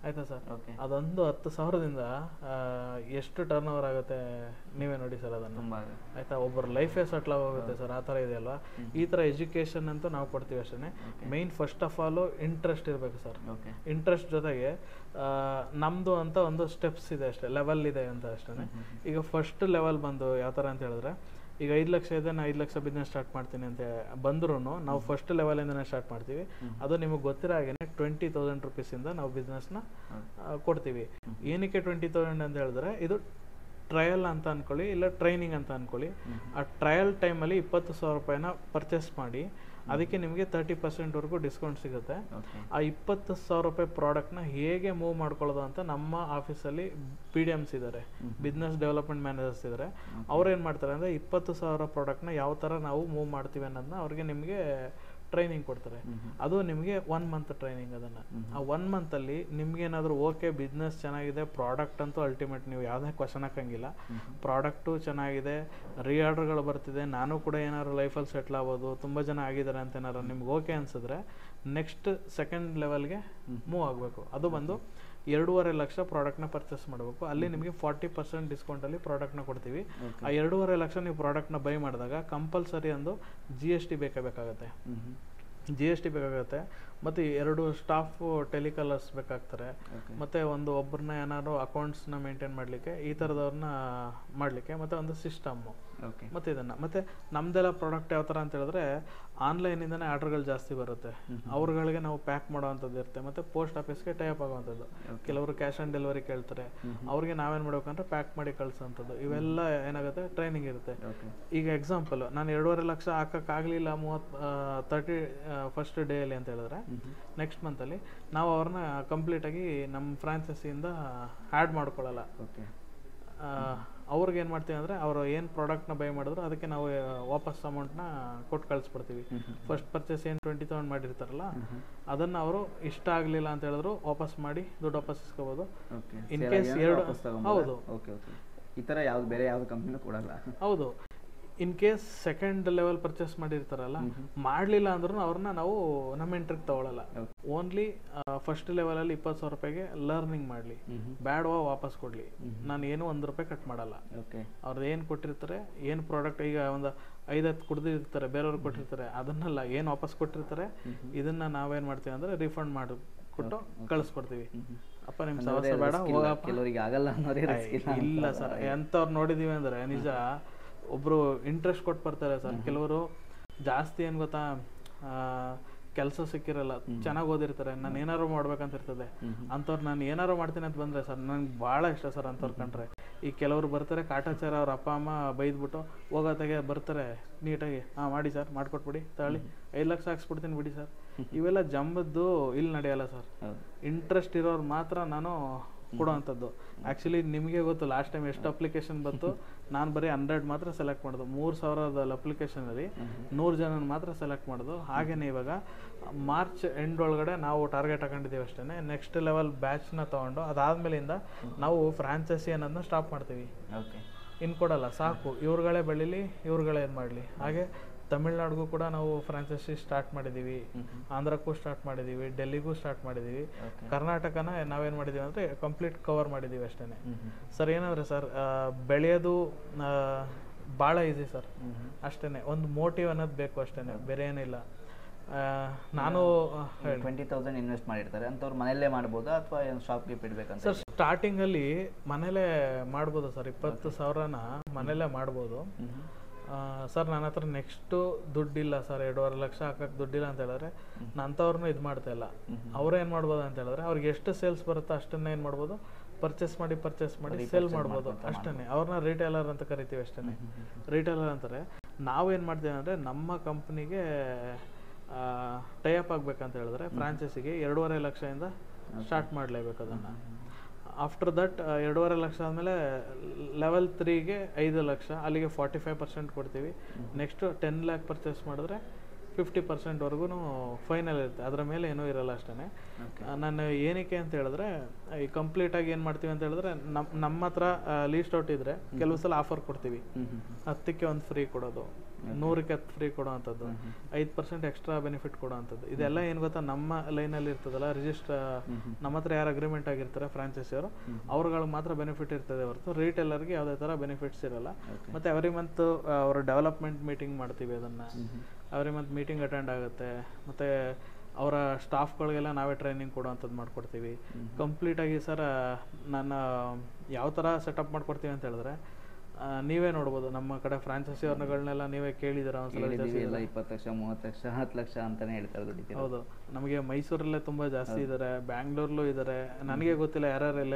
ಆಯ್ತಾ ಸರ್? ಅದೊಂದು 10,000ದಿಂದ ಎಷ್ಟು ಟರ್ನ್ ಓವರ್ ಆಗುತ್ತೆ ನೀವೇ ನೋಡಿ ಸರ್ ಅದನ್ನು. ಆಯ್ತಾ? ಒಬ್ಬರ ಲೈಫೇ ಸೆಟ್ಲ್ ಆಗೋಗುತ್ತೆ ಸರ್, ಆ ಥರ ಇದೆ ಅಲ್ವಾ? ಈ ಥರ ಎಜುಕೇಷನ್ ಅಂತೂ ನಾವು ಕೊಡ್ತೀವಿ ಅಷ್ಟೇ. Main first of all interest ಇರಬೇಕು ಸರ್. ಇಂಟ್ರೆಸ್ಟ್ ಜೊತೆಗೆ ನಮ್ಮದು ಅಂತ ಒಂದು ಸ್ಟೆಪ್ಸ್ ಇದೆ ಅಷ್ಟೇ, ಲೆವೆಲ್ ಇದೆ ಅಂತ ಅಷ್ಟೇ. ಈಗ ಫಸ್ಟ್ ಲೆವೆಲ್ ಬಂದು ಯಾವ ಥರ ಅಂತ ಹೇಳಿದ್ರೆ, ಈಗ 5 ಲಕ್ಷ ಇದೆ, ನಾನು 5 ಲಕ್ಷ ಬಿಸ್ನೆಸ್ ಸ್ಟಾರ್ಟ್ ಮಾಡ್ತೀನಿ ಅಂತ ಬಂದ್ರೂ ನಾವು ಫಸ್ಟ್ ಲೆವೆಲಿಂದನೇ ಸ್ಟಾರ್ಟ್ ಮಾಡ್ತೀವಿ. ಅದು ನಿಮಗೆ ಗೊತ್ತಿರೋ ಹಾಗೆ 20,000 ರುಪೀಸಿಂದ ನಾವು ಬಿಸ್ನೆಸ್ನ ಕೊಡ್ತೀವಿ. ಏನಕ್ಕೆ 20,000 ಅಂತ ಹೇಳಿದ್ರೆ, ಇದು ಟ್ರಯಲ್ ಅಂತ ಅಂದ್ಕೊಳ್ಳಿ, ಇಲ್ಲ ಟ್ರೈನಿಂಗ್ ಅಂತ ಅಂದ್ಕೊಳ್ಳಿ. ಆ ಟ್ರಯಲ್ ಟೈಮಲ್ಲಿ 20,000 ರೂಪಾಯಿನ ಪರ್ಚೇಸ್ ಮಾಡಿ ಅದಕ್ಕೆ ನಿಮಗೆ 30% ಡಿಸ್ಕೌಂಟ್ ಸಿಗುತ್ತೆ. ಆ 20,000 ರೂಪಾಯಿ ಪ್ರಾಡಕ್ಟ್ನ ಹೇಗೆ ಮೂವ್ ಮಾಡ್ಕೊಳ್ಳೋದು ಅಂತ ನಮ್ಮ ಆಫೀಸಲ್ಲಿ BDMs ಇದ್ದಾರೆ, ಬಿಸ್ನೆಸ್ ಡೆವಲಪ್ಮೆಂಟ್ ಮ್ಯಾನೇಜರ್ಸ್ ಇದ್ದಾರೆ. ಅವ್ರು ಏನು ಮಾಡ್ತಾರೆ ಅಂದರೆ 20,000 ಪ್ರಾಡಕ್ಟ್ನ ಯಾವ ಥರ ನಾವು ಮೂವ್ ಮಾಡ್ತೀವಿ ಅನ್ನೋದನ್ನ ಅವ್ರಿಗೆ ನಿಮಗೆ ಟ್ರೈನಿಂಗ್ ಕೊಡ್ತಾರೆ. ಅದು ನಿಮಗೆ 1 ಮಂತ್ ಟ್ರೈನಿಂಗ್. ಅದನ್ನು ಆ 1 ಮಂತಲ್ಲಿ ನಿಮ್ಗೇನಾದರೂ ಓಕೆ ಬಿಸ್ನೆಸ್ ಚೆನ್ನಾಗಿದೆ, ಪ್ರಾಡಕ್ಟ್ ಅಂತೂ ಅಲ್ಟಿಮೇಟ್, ನೀವು ಯಾವುದೇ ಕ್ವಶನ್ ಹಾಕಂಗಿಲ್ಲ, ಪ್ರಾಡಕ್ಟು ಚೆನ್ನಾಗಿದೆ, ರೀಆರ್ಡರ್ಗಳು ಬರ್ತಿದೆ, ನಾನು ಕೂಡ ಏನಾದ್ರು ಲೈಫಲ್ಲಿ ಸೆಟ್ಲ್ ಆಗ್ಬೋದು, ತುಂಬ ಜನ ಆಗಿದ್ದಾರೆ ಅಂತ ಏನಾದ್ರು ನಿಮ್ಗೆ ಓಕೆ ಅನಿಸಿದ್ರೆ ನೆಕ್ಸ್ಟ್ ಸೆಕೆಂಡ್ ಲೆವೆಲ್ಗೆ ಮೂವ್ ಆಗಬೇಕು. ಅದು ಬಂದು 2.5 ಲಕ್ಷ ಪ್ರಾಡಕ್ಟ್ನ ಪರ್ಚೇಸ್ ಮಾಡಬೇಕು. ಅಲ್ಲಿ ನಿಮಗೆ 40% ಡಿಸ್ಕೌಂಟಲ್ಲಿ ಪ್ರಾಡಕ್ಟ್ನ ಕೊಡ್ತೀವಿ. ಆ 2.5 ಲಕ್ಷ ನೀವು ಪ್ರಾಡಕ್ಟ್ನ ಬೈ ಮಾಡಿದಾಗ ಕಂಪಲ್ಸರಿ ಒಂದು GST ಬೇಕಾಗುತ್ತೆ. GST ಬೇಕಾಗುತ್ತೆ. ಮತ್ತು 2 ಸ್ಟಾಫ್ ಟೆಲಿಕಾಲರ್ಸ್ ಬೇಕಾಗ್ತಾರೆ. ಮತ್ತು ಒಬ್ಬರನ್ನ ಏನಾದ್ರು ಅಕೌಂಟ್ಸ್ನ ಮೇಂಟೈನ್ ಮಾಡಲಿಕ್ಕೆ, ಈ ಥರದವ್ರನ್ನ ಮಾಡಲಿಕ್ಕೆ, ಮತ್ತು ಒಂದು ಸಿಸ್ಟಮ್ಮು. ಮತ್ತು ಇದನ್ನು ಮತ್ತು ನಮ್ಮದೆಲ್ಲ ಪ್ರಾಡಕ್ಟ್ ಯಾವ ಥರ ಅಂತ ಹೇಳಿದ್ರೆ, ಆನ್ಲೈನಿಂದನೇ ಆರ್ಡರ್ಗಳು ಜಾಸ್ತಿ ಬರುತ್ತೆ. ಅವ್ರುಗಳಿಗೆ ನಾವು ಪ್ಯಾಕ್ ಮಾಡೋವಂಥದ್ದು ಇರುತ್ತೆ. ಮತ್ತು ಪೋಸ್ಟ್ ಆಫೀಸ್ಗೆ ಟೈಪ್ ಆಗುವಂಥದ್ದು. ಕೆಲವರು ಕ್ಯಾಶ್ ಆನ್ ಡೆಲಿವರಿ ಕೇಳ್ತಾರೆ, ಅವ್ರಿಗೆ ನಾವೇನು ಮಾಡ್ಬೇಕಂದ್ರೆ ಪ್ಯಾಕ್ ಮಾಡಿ ಕಳಿಸೋವಂಥದ್ದು. ಇವೆಲ್ಲ ಏನಾಗುತ್ತೆ, ಟ್ರೈನಿಂಗ್ ಇರುತ್ತೆ. ಈಗ ಎಕ್ಸಾಂಪಲ್, ನಾನು 2.5 ಲಕ್ಷ ಹಾಕೋಕ್ಕಾಗಲಿಲ್ಲ 30 ಫಸ್ಟ್ ಡೇಯಲ್ಲಿ ಅಂತ ಹೇಳಿದ್ರೆ, ನೆಕ್ಸ್ಟ್ ಮಂತಲ್ಲಿ ನಾವು ಅವ್ರನ್ನ ಕಂಪ್ಲೀಟಾಗಿ ನಮ್ಮ ಫ್ರಾಂಚೈಸಿಯಿಂದ ಆ್ಯಡ್ ಮಾಡ್ಕೊಳ್ಳಲ್ಲ. ಓಕೆ. ಅವ್ರಿಗೆ ಏನು ಮಾಡ್ತೀವಿ ಅಂದರೆ ಅವರು ಏನು ಪ್ರಾಡಕ್ಟ್ನ ಬೈ ಮಾಡಿದ್ರು ಅದಕ್ಕೆ ನಾವು ವಾಪಸ್ ಅಮೌಂಟ್ನ ಕೊಟ್ಟು ಕಳಿಸ್ಬಿಡ್ತೀವಿ. ಫಸ್ಟ್ ಪರ್ಚೇಸ್ ಏನು 20,000 ಮಾಡಿರ್ತಾರಲ್ಲ ಅದನ್ನು ಅವರು ಇಷ್ಟ ಆಗಲಿಲ್ಲ ಅಂತ ಹೇಳಿದ್ರು ವಾಪಸ್ ಮಾಡಿ ದುಡ್ಡು ವಾಪಸ್ ಇಸ್ಕೋಬೋದು. ಇನ್ ಕೇಸ್ ಹೌದು. Okay okay. ಈ ಥರ ಯಾವ್ದು ಬೇರೆ ಯಾವ ಕಂಪ್ನಿನೂ ಕೊಡಲ್ಲ. ಹೌದು. In case second level purchase ಮಾಡಿರ್ತಾರಲ್ಲ ಮಾಡಲಿಲ್ಲ ಅಂದ್ರೂ ಅವ್ರನ್ನ ನಾವು ನಮ್ಮ ಎಂಟ್ರಿಗೆ ತಗೊಳ್ಳಲ್ಲ. ಓನ್ಲಿ ಫಸ್ಟ್ ಲೆವೆಲಲ್ಲಿ 20,000 ರೂಪಾಯಿಗೆ ಲರ್ನಿಂಗ್ ಮಾಡಲಿ, ಬ್ಯಾಡವಾ ವಾಪಸ್ ಕೊಡಲಿ, ನಾನು ಏನು 1 ರೂಪಾಯಿ ಕಟ್ ಮಾಡಲ್ಲ. ಅವ್ರದ್ದು ಏನು ಕೊಟ್ಟಿರ್ತಾರೆ, ಏನು ಪ್ರಾಡಕ್ಟ್ ಈಗ ಒಂದು 5-10 ಕುಡ್ದಿರ್ತಾರೆ ಬೇರೆಯವ್ರು ಕೊಟ್ಟಿರ್ತಾರೆ ಅದನ್ನೆಲ್ಲ ಏನು ವಾಪಸ್ ಕೊಟ್ಟಿರ್ತಾರೆ ಇದನ್ನ ನಾವೇನು ಮಾಡ್ತೀವಿ ಅಂದರೆ ರೀಫಂಡ್ ಮಾಡಿಕೊಟ್ಟು ಕಳಿಸ್ಕೊಡ್ತೀವಿ. ಅಪ್ಪ ನಿಮ್ಮ ಸಮಸ್ಯೆ ಬೇಡ ಹೋಗಪ್ಪ. ಇಲ್ಲ ಸರ್, ಎಂಥವ್ರು ನೋಡಿದ್ದೀವಿ ಅಂದರೆ ನಿಜ ಒಬ್ಬರು ಇಂಟ್ರೆಸ್ಟ್ ಕೊಟ್ಟು ಬರ್ತಾರೆ ಸರ್. ಕೆಲವರು ಜಾಸ್ತಿ ಏನು ಗೊತ್ತಾ, ಕೆಲಸ ಸಿಕ್ಕಿರಲ್ಲ, ಚೆನ್ನಾಗಿ ಓದಿರ್ತಾರೆ, ನಾನು ಏನಾರು ಮಾಡ್ಬೇಕಂತ ಇರ್ತದೆ ಅಂಥವ್ರು ನಾನು ಏನಾರು ಮಾಡ್ತೀನಿ ಅಂತ ಬಂದರೆ ಸರ್ ನಂಗೆ ಭಾಳ ಇಷ್ಟ ಸರ್ ಅಂಥವ್ರು ಕಂಡ್ರೆ. ಈ ಕೆಲವರು ಬರ್ತಾರೆ ಕಾಟಾಚಾರ, ಅವ್ರ ಅಪ್ಪ ಅಮ್ಮ ಬೈದ್ಬಿಟ್ಟು ಹೋಗೋತ್ತಾಗೆ ಬರ್ತಾರೆ ನೀಟಾಗಿ, ಮಾಡಿ ಸರ್ ಮಾಡಿಕೊಟ್ಬಿಡಿ ತಗೊಳ್ಳಿ 5 ಲಕ್ಷ ಹಾಕ್ಸ್ಬಿಡ್ತೀನಿ ಬಿಡಿ ಸರ್. ಇವೆಲ್ಲ ಜಂಬದ್ದು ಇಲ್ಲಿ ನಡೆಯಲ್ಲ ಸರ್. ಇಂಟ್ರೆಸ್ಟ್ ಇರೋರು ಮಾತ್ರ ನಾನು ಕೊಡೋವಂಥದ್ದು. ಆ್ಯಕ್ಚುಲಿ ನಿಮಗೆ ಗೊತ್ತು ಲಾಸ್ಟ್ ಟೈಮ್ ಎಷ್ಟು ಅಪ್ಲಿಕೇಶನ್ ಬಂತು, ನಾನು ಬರೀ 100 ಮಾತ್ರ ಸೆಲೆಕ್ಟ್ ಮಾಡೋದು. 3,000 ಅಪ್ಲಿಕೇಶನಲ್ಲಿ 100 ಜನ ಮಾತ್ರ ಸೆಲೆಕ್ಟ್ ಮಾಡೋದು. ಹಾಗೆಯೇ ಇವಾಗ ಮಾರ್ಚ್ ಎಂಡ್ ಒಳಗಡೆ ನಾವು ಟಾರ್ಗೆಟ್ ಹಾಕೊಂಡಿದ್ದೀವಿ ಅಷ್ಟೇ. ನೆಕ್ಸ್ಟ್ ಲೆವೆಲ್ ಬ್ಯಾಚ್ನ ತೊಗೊಂಡು ಅದಾದಮೇಲಿಂದ ನಾವು ಫ್ರಾಂಚೈಸಿ ಅನ್ನೋದನ್ನ ಸ್ಟಾಪ್ ಮಾಡ್ತೀವಿ. ಇನ್ನು ಕೊಡಲ್ಲ, ಸಾಕು ಇವ್ರುಗಳೇ ಬೆಳೀಲಿ, ಇವ್ರುಗಳೇ ಏನು ಮಾಡಲಿ. ಹಾಗೆ ತಮಿಳ್ನಾಡಿಗೂ ಕೂಡ ನಾವು ಫ್ರಾಂಚೈಸಿ ಸ್ಟಾರ್ಟ್ ಮಾಡಿದ್ದೀವಿ, ಆಂಧ್ರಕ್ಕೂ ಸ್ಟಾರ್ಟ್ ಮಾಡಿದ್ದೀವಿ, ಡೆಲ್ಲಿಗೂ ಸ್ಟಾರ್ಟ್ ಮಾಡಿದ್ದೀವಿ. ಕರ್ನಾಟಕನ ನಾವೇನು ಮಾಡಿದ್ದೀವಿ ಅಂದರೆ ಕಂಪ್ಲೀಟ್ ಕವರ್ ಮಾಡಿದ್ದೀವಿ ಅಷ್ಟೇ. ಸರ್ ಏನಂದರೆ ಸರ್ ಬೆಳೆಯೋದು ಭಾಳ ಈಸಿ ಸರ್, ಅಷ್ಟೇ. ಒಂದು ಮೋಟಿವ್ ಅನ್ನೋದು ಬೇಕು ಅಷ್ಟೇ, ಬೇರೆ ಏನಿಲ್ಲ. ನಾನು 20,000 ಇನ್ವೆಸ್ಟ್ ಮಾಡಿರ್ತಾರೆ ಅಂಥವ್ರು ಮನೆಯಲ್ಲೇ ಮಾಡ್ಬೋದಾ ಅಥವಾ ಶಾಪ್ಗೆ ಇಡಬೇಕಂತ? ಸರ್ ಸ್ಟಾರ್ಟಿಂಗಲ್ಲಿ ಮನೇಲೇ ಮಾಡ್ಬೋದು ಸರ್. 20,000ನ ಮನೇಲೇ ಮಾಡ್ಬೋದು ಸರ್. ನನ್ನ ಹತ್ರ ನೆಕ್ಸ್ಟು ದುಡ್ಡಿಲ್ಲ ಸರ್, 2.5 ಲಕ್ಷ ಹಾಕಕ್ಕೆ ದುಡ್ಡಿಲ್ಲ ಅಂತ ಹೇಳಿದ್ರೆ ನಾನು ಅಂಥವ್ರನ್ನೂ ಇದು ಮಾಡ್ತಾ ಇಲ್ಲ. ಅವ್ರು ಏನು ಮಾಡ್ಬೋದು ಅಂತ ಹೇಳಿದ್ರೆ ಅವ್ರಿಗೆ ಎಷ್ಟು ಸೇಲ್ಸ್ ಬರುತ್ತೋ ಅಷ್ಟನ್ನೇ ಏನು ಮಾಡ್ಬೋದು, ಪರ್ಚೇಸ್ ಮಾಡಿ ಸೇಲ್ ಮಾಡ್ಬೋದು ಅಷ್ಟೇ. ಅವ್ರನ್ನ ರಿಟೇಲರ್ ಅಂತ ಕರಿತೀವಿ ಅಷ್ಟೇ. ರಿಟೇಲರ್ ಅಂತಾರೆ. ನಾವೇನು ಮಾಡ್ತೀವಿ ಅಂದರೆ ನಮ್ಮ ಕಂಪ್ನಿಗೆ ಟೈಅಪ್ ಆಗಬೇಕಂತ ಹೇಳಿದ್ರೆ ಫ್ರಾಂಚೈಸಿಗೆ 2.5 ಲಕ್ಷದಿಂದ ಸ್ಟಾರ್ಟ್ ಮಾಡಲೇಬೇಕು ಅದನ್ನು. ಆಫ್ಟರ್ ದಟ್ 2.5 ಲಕ್ಷ ಆದಮೇಲೆ ಲೆವೆಲ್ 3ಗೆ 5 ಲಕ್ಷ, ಅಲ್ಲಿಗೆ 45% ಕೊಡ್ತೀವಿ. ನೆಕ್ಸ್ಟು 10 ಲ್ಯಾಕ್ ಪರ್ಚೇಸ್ ಮಾಡಿದ್ರೆ 50%ವರೆಗೂ ಫೈನಲ್ ಇರುತ್ತೆ, ಅದರ ಮೇಲೆ ಏನೂ ಇರಲ್ಲ ಅಷ್ಟೇ. ನಾನು ಏನಕ್ಕೆ ಅಂತ ಹೇಳಿದ್ರೆ ಈ ಕಂಪ್ಲೀಟಾಗಿ ಏನು ಮಾಡ್ತೀವಿ ಅಂತ ಹೇಳಿದ್ರೆ ನಮ್ಮ ಹತ್ರ ಲೀಸ್ಟ್ ಔಟ್ ಇದ್ದರೆ ಕೆಲವು ಸಲ ಆಫರ್ ಕೊಡ್ತೀವಿ. 10ಕ್ಕೆ 1 ಫ್ರೀ ಕೊಡೋದು, 100ಕ್ಕೆ 10 ಫ್ರೀ ಕೊಡೋ ಅಂಥದ್ದು, 5% ಎಕ್ಸ್ಟ್ರಾ ಬೆನಿಫಿಟ್ ಕೊಡೋ ಅಂಥದ್ದು. ಇದೆಲ್ಲ ಏನು ಗೊತ್ತಾ, ನಮ್ಮ ಲೈನಲ್ಲಿ ಇರ್ತದಲ್ಲ ನಮ್ಮ ಹತ್ರ ಯಾರು ಅಗ್ರಿಮೆಂಟ್ ಆಗಿರ್ತಾರೆ ಫ್ರಾಂಚೈಸಿಯವರು ಅವ್ರುಗಳಿಗೆ ಮಾತ್ರ ಬೆನಿಫಿಟ್ ಇರ್ತದೆ ಹೊರತು ರಿಟೇಲರ್ಗೆ ಯಾವುದೇ ಥರ ಬೆನಿಫಿಟ್ಸ್ ಇರಲ್ಲ. ಮತ್ತು ಎವ್ರಿ ಮಂತ್ ಅವರು ಡೆವಲಪ್ಮೆಂಟ್ ಮೀಟಿಂಗ್ ಮಾಡ್ತೀವಿ, ಅದನ್ನು ಎವ್ರಿ ಮಂತ್ ಮೀಟಿಂಗ್ ಅಟೆಂಡ್ ಆಗುತ್ತೆ. ಮತ್ತು ಅವರ ಸ್ಟಾಫ್ಗಳಿಗೆಲ್ಲ ನಾವೇ ಟ್ರೈನಿಂಗ್ ಕೊಡೋವಂಥದ್ದು ಮಾಡ್ಕೊಡ್ತೀವಿ ಕಂಪ್ಲೀಟಾಗಿ. ಸರ್ ನಾನು ಯಾವ ಥರ ಸೆಟಪ್ ಮಾಡ್ಕೊಡ್ತೀವಿ ಅಂತ ಹೇಳಿದ್ರೆ ನೀವೇ ನೋಡ್ಬೋದು, ನಮ್ಮ ಕಡೆ ಫ್ರಾಂಚೈಸಿ ಅವ್ರಗಳನ್ನೆಲ್ಲ ನೀವೇ ಕೇಳಿದ್ದೀರಾ ಒಂದ್ಸಲ. 20 ಲಕ್ಷ 30 ಲಕ್ಷ 10 ಲಕ್ಷ ಅಂತಾನೆ ಹೇಳ್ತಾರೆ ದುಡ್ಡು. ಹೌದು, ನಮಗೆ ಮೈಸೂರಲ್ಲೇ ತುಂಬ ಜಾಸ್ತಿ ಇದ್ದಾರೆ, ಬ್ಯಾಂಗ್ಳೂರ್ಲೂ ಇದ್ದಾರೆ, ನನಗೆ ಗೊತ್ತಿಲ್ಲ ಯಾರ್ಯಾರೆಲ್ಲ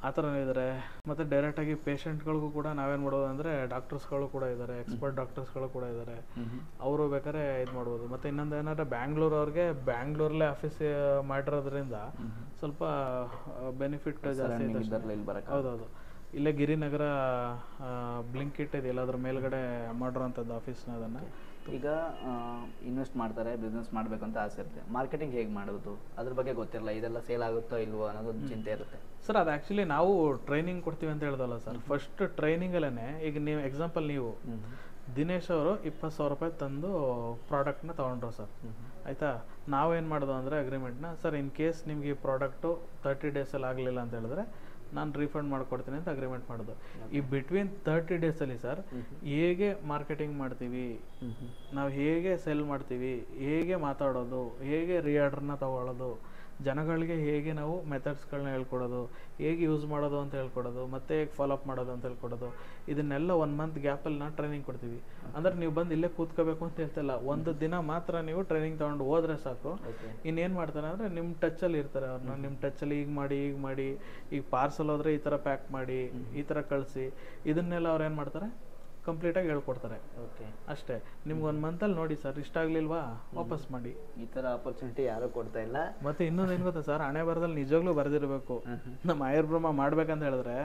ಆ ಥರನೂ ಇದ್ದಾರೆ. ಮತ್ತು ಡೈರೆಕ್ಟಾಗಿ ಪೇಷಂಟ್ಗಳಿಗೂ ಕೂಡ ನಾವೇನು ಮಾಡೋದು ಅಂದರೆ ಡಾಕ್ಟರ್ಸ್ಗಳು ಕೂಡ ಇದ್ದಾರೆ, ಎಕ್ಸ್ಪರ್ಟ್ ಡಾಕ್ಟರ್ಸ್ಗಳು ಕೂಡ ಇದ್ದಾರೆ, ಅವರು ಬೇಕಾದ್ರೆ ಇದು ಮಾಡ್ಬೋದು. ಮತ್ತು ಇನ್ನೊಂದು ಏನಾದ್ರೆ ಬ್ಯಾಂಗ್ಳೂರವ್ರಿಗೆ ಬ್ಯಾಂಗ್ಳೂರಲ್ಲೇ ಆಫೀಸ್ ಮಾಡಿರೋದ್ರಿಂದ ಸ್ವಲ್ಪ ಬೆನಿಫಿಟ್ ಜಾಸ್ತಿ ಇದೆ. ಹೌದೌದು, ಇಲ್ಲೇ ಗಿರಿನಗರ ಬ್ಲಿಂಕಿಟ್ ಇದೆಯಲ್ಲ ಅದ್ರ ಮೇಲ್ಗಡೆ ಮಾಡಿರೋಂಥದ್ದು ಆಫೀಸ್ನ. ಅದನ್ನು ಈಗ ಇನ್ವೆಸ್ಟ್ ಮಾಡ್ತಾರೆ, ಬಿಸ್ನೆಸ್ ಮಾಡಬೇಕಂತ ಆಸೆ ಇರುತ್ತೆ, ಮಾರ್ಕೆಟಿಂಗ್ ಹೇಗೆ ಮಾಡೋದು ಅದ್ರ ಬಗ್ಗೆ ಗೊತ್ತಿರಲ್ಲ, ಇದೆಲ್ಲ ಸೇಲ್ ಆಗುತ್ತೋ ಇಲ್ವೋ ಅನ್ನೋದೊಂದು ಚಿಂತೆ ಇರುತ್ತೆ ಸರ್. ಅದು ಆ್ಯಕ್ಚುಲಿ ನಾವು ಟ್ರೈನಿಂಗ್ ಕೊಡ್ತೀವಿ ಅಂತ ಹೇಳ್ದಲ್ಲ ಸರ್, ಫಸ್ಟ್ ಟ್ರೈನಿಂಗಲ್ಲೇ ಈಗ ನೀವು ಎಕ್ಸಾಂಪಲ್ ನೀವು ದಿನೇಶ್ ಅವರು 20,000 ರೂಪಾಯಿ ತಂದು ಪ್ರಾಡಕ್ಟ್ನ ತೊಗೊಂಡ್ರು ಸರ್, ಆಯಿತಾ. ನಾವೇನು ಮಾಡೋದು ಅಂದರೆ ಅಗ್ರಿಮೆಂಟ್ನ, ಸರ್ ಇನ್ ಕೇಸ್ ನಿಮಗೆ ಈ ಪ್ರಾಡಕ್ಟು 30 ಡೇಸಲ್ಲಿ ಆಗಲಿಲ್ಲ ಅಂತ ಹೇಳಿದ್ರೆ ನಾನು ರೀಫಂಡ್ ಮಾಡಿಕೊಡ್ತೀನಿ ಅಂತ ಅಗ್ರಿಮೆಂಟ್ ಮಾಡೋದು. ಈ ಬಿಟ್ವೀನ್ 30 ಡೇಸಲ್ಲಿ ಸರ್ ಹೇಗೆ ಮಾರ್ಕೆಟಿಂಗ್ ಮಾಡ್ತೀವಿ, ನಾವು ಹೇಗೆ ಸೆಲ್ ಮಾಡ್ತೀವಿ, ಹೇಗೆ ಮಾತಾಡೋದು, ಹೇಗೆ ರಿಆರ್ಡ್ರನ್ನ ತಗೊಳ್ಳೋದು, ಜನಗಳಿಗೆ ಹೇಗೆ ನಾವು ಮೆಥಡ್ಸ್ಗಳನ್ನ ಹೇಳ್ಕೊಡೋದು, ಹೇಗೆ ಯೂಸ್ ಮಾಡೋದು ಅಂತ ಹೇಳ್ಕೊಡೋದು, ಮತ್ತು ಹೇಗೆ ಫಾಲೋಅಪ್ ಮಾಡೋದು ಅಂತ ಹೇಳ್ಕೊಡೋದು, ಇದನ್ನೆಲ್ಲ 1 ಮಂತ್ ಗ್ಯಾಪಲ್ಲಿ ನಾವು ಟ್ರೈನಿಂಗ್ ಕೊಡ್ತೀವಿ. ಅಂದರೆ ನೀವು ಬಂದು ಇಲ್ಲೇ ಕೂತ್ಕೋಬೇಕು ಅಂತ ಹೇಳ್ತಿಲ್ಲ, ಒಂದು ದಿನ ಮಾತ್ರ ನೀವು ಟ್ರೈನಿಂಗ್ ತೊಗೊಂಡು ಹೋದ್ರೆ ಸಾಕು. ಇನ್ನೇನು ಮಾಡ್ತಾರೆ ಅಂದರೆ ನಿಮ್ಮ ಟಚ್ಚಲ್ಲಿ ಇರ್ತಾರೆ ಅವ್ರನ್ನ, ನಿಮ್ಮ ಟಚ್ಚಲ್ಲಿ ಈಗ ಮಾಡಿ ಈಗ ಪಾರ್ಸಲ್ ಹೋದರೆ ಈ ಥರ ಪ್ಯಾಕ್ ಮಾಡಿ, ಈ ಥರ ಕಳಿಸಿ, ಇದನ್ನೆಲ್ಲ ಅವ್ರು ಏನು ಮಾಡ್ತಾರೆ ಕಂಪ್ಲೀಟಾಗಿ ಹೇಳ್ಕೊಡ್ತಾರೆ. ಓಕೆ, ಅಷ್ಟೇ. ನಿಮ್ಗೆ 1 ಮಂತಲ್ಲಿ ನೋಡಿ ಸರ್ ಇಷ್ಟ ಆಗಲಿಲ್ವಾ ವಾಪಸ್ ಮಾಡಿ. ಈ ಥರ ಆಪರ್ಚುನಿಟಿ ಯಾರೂ ಕೊಡ್ತಾ ಇಲ್ಲ. ಮತ್ತೆ ಇನ್ನೊಂದು ಏನು ಗೊತ್ತಾ ಸರ್, ಹಣೆ ಬರದಲ್ಲಿ ನಿಜವಾಗ್ಲೂ ಬರೆದಿರಬೇಕು. ನಮ್ಮ ಆಯುರ್ಬ್ರಹ್ಮ ಮಾಡ್ಬೇಕಂತ ಹೇಳಿದ್ರೆ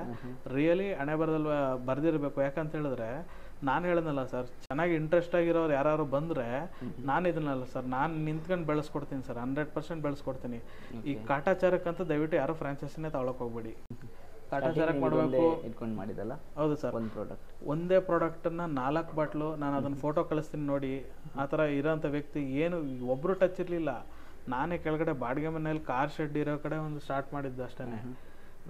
ರಿಯಲಿ ಹಣೆ ಬರದಲ್ಲಿ ಬರೆದಿರಬೇಕು. ಯಾಕಂತ ಹೇಳಿದ್ರೆ ನಾನು ಹೇಳಿದ್ನಲ್ಲ ಸರ್, ಚೆನ್ನಾಗಿ ಇಂಟ್ರೆಸ್ಟ್ ಆಗಿರೋರು ಯಾರು ಬಂದರೆ ನಾನು ಇದನ್ನಲ್ಲ ಸರ್, ನಾನು ನಿಂತ್ಕೊಂಡು ಬೆಳೆಸ್ಕೊಡ್ತೀನಿ ಸರ್, 100% ಬೆಳೆಸ್ಕೊಡ್ತೀನಿ. ಈ ಕಾಟಾಚಾರಕ್ಕಂತ ದಯವಿಟ್ಟು ಯಾರು ಫ್ರಾಂಚೈಸಿನೇ ತಗೊಳಕ್ ಹೋಗ್ಬೇಡಿ. ಕಾಟಾಚಾರಕ್ಕೆ ಮಾಡಬೇಕು ಇಟ್ಕೊಂಡು ಮಾಡಿದಲ್ಲ. ಹೌದು ಸರ್, ಒಂದು ಪ್ರಾಡಕ್ಟ್, ಒಂದೇ ಪ್ರಾಡಕ್ಟನ್ನು 4 ಬಾಟ್ಲು ನಾನು ಅದನ್ನು ಫೋಟೋ ಕಳಿಸ್ತೀನಿ ನೋಡಿ. ಆ ಥರ ಇರೋಂಥ ವ್ಯಕ್ತಿ ಏನು ಒಬ್ಬರು ಟಚ್ ಇರಲಿಲ್ಲ. ನಾನೇ ಕೆಳಗಡೆ ಬಾಡಿಗೆ ಮನೇಲಿ ಕಾರ್ ಶೆಡ್ ಇರೋ ಕಡೆ ಒಂದು ಸ್ಟಾರ್ಟ್ ಮಾಡಿದ್ದು ಅಷ್ಟೇ.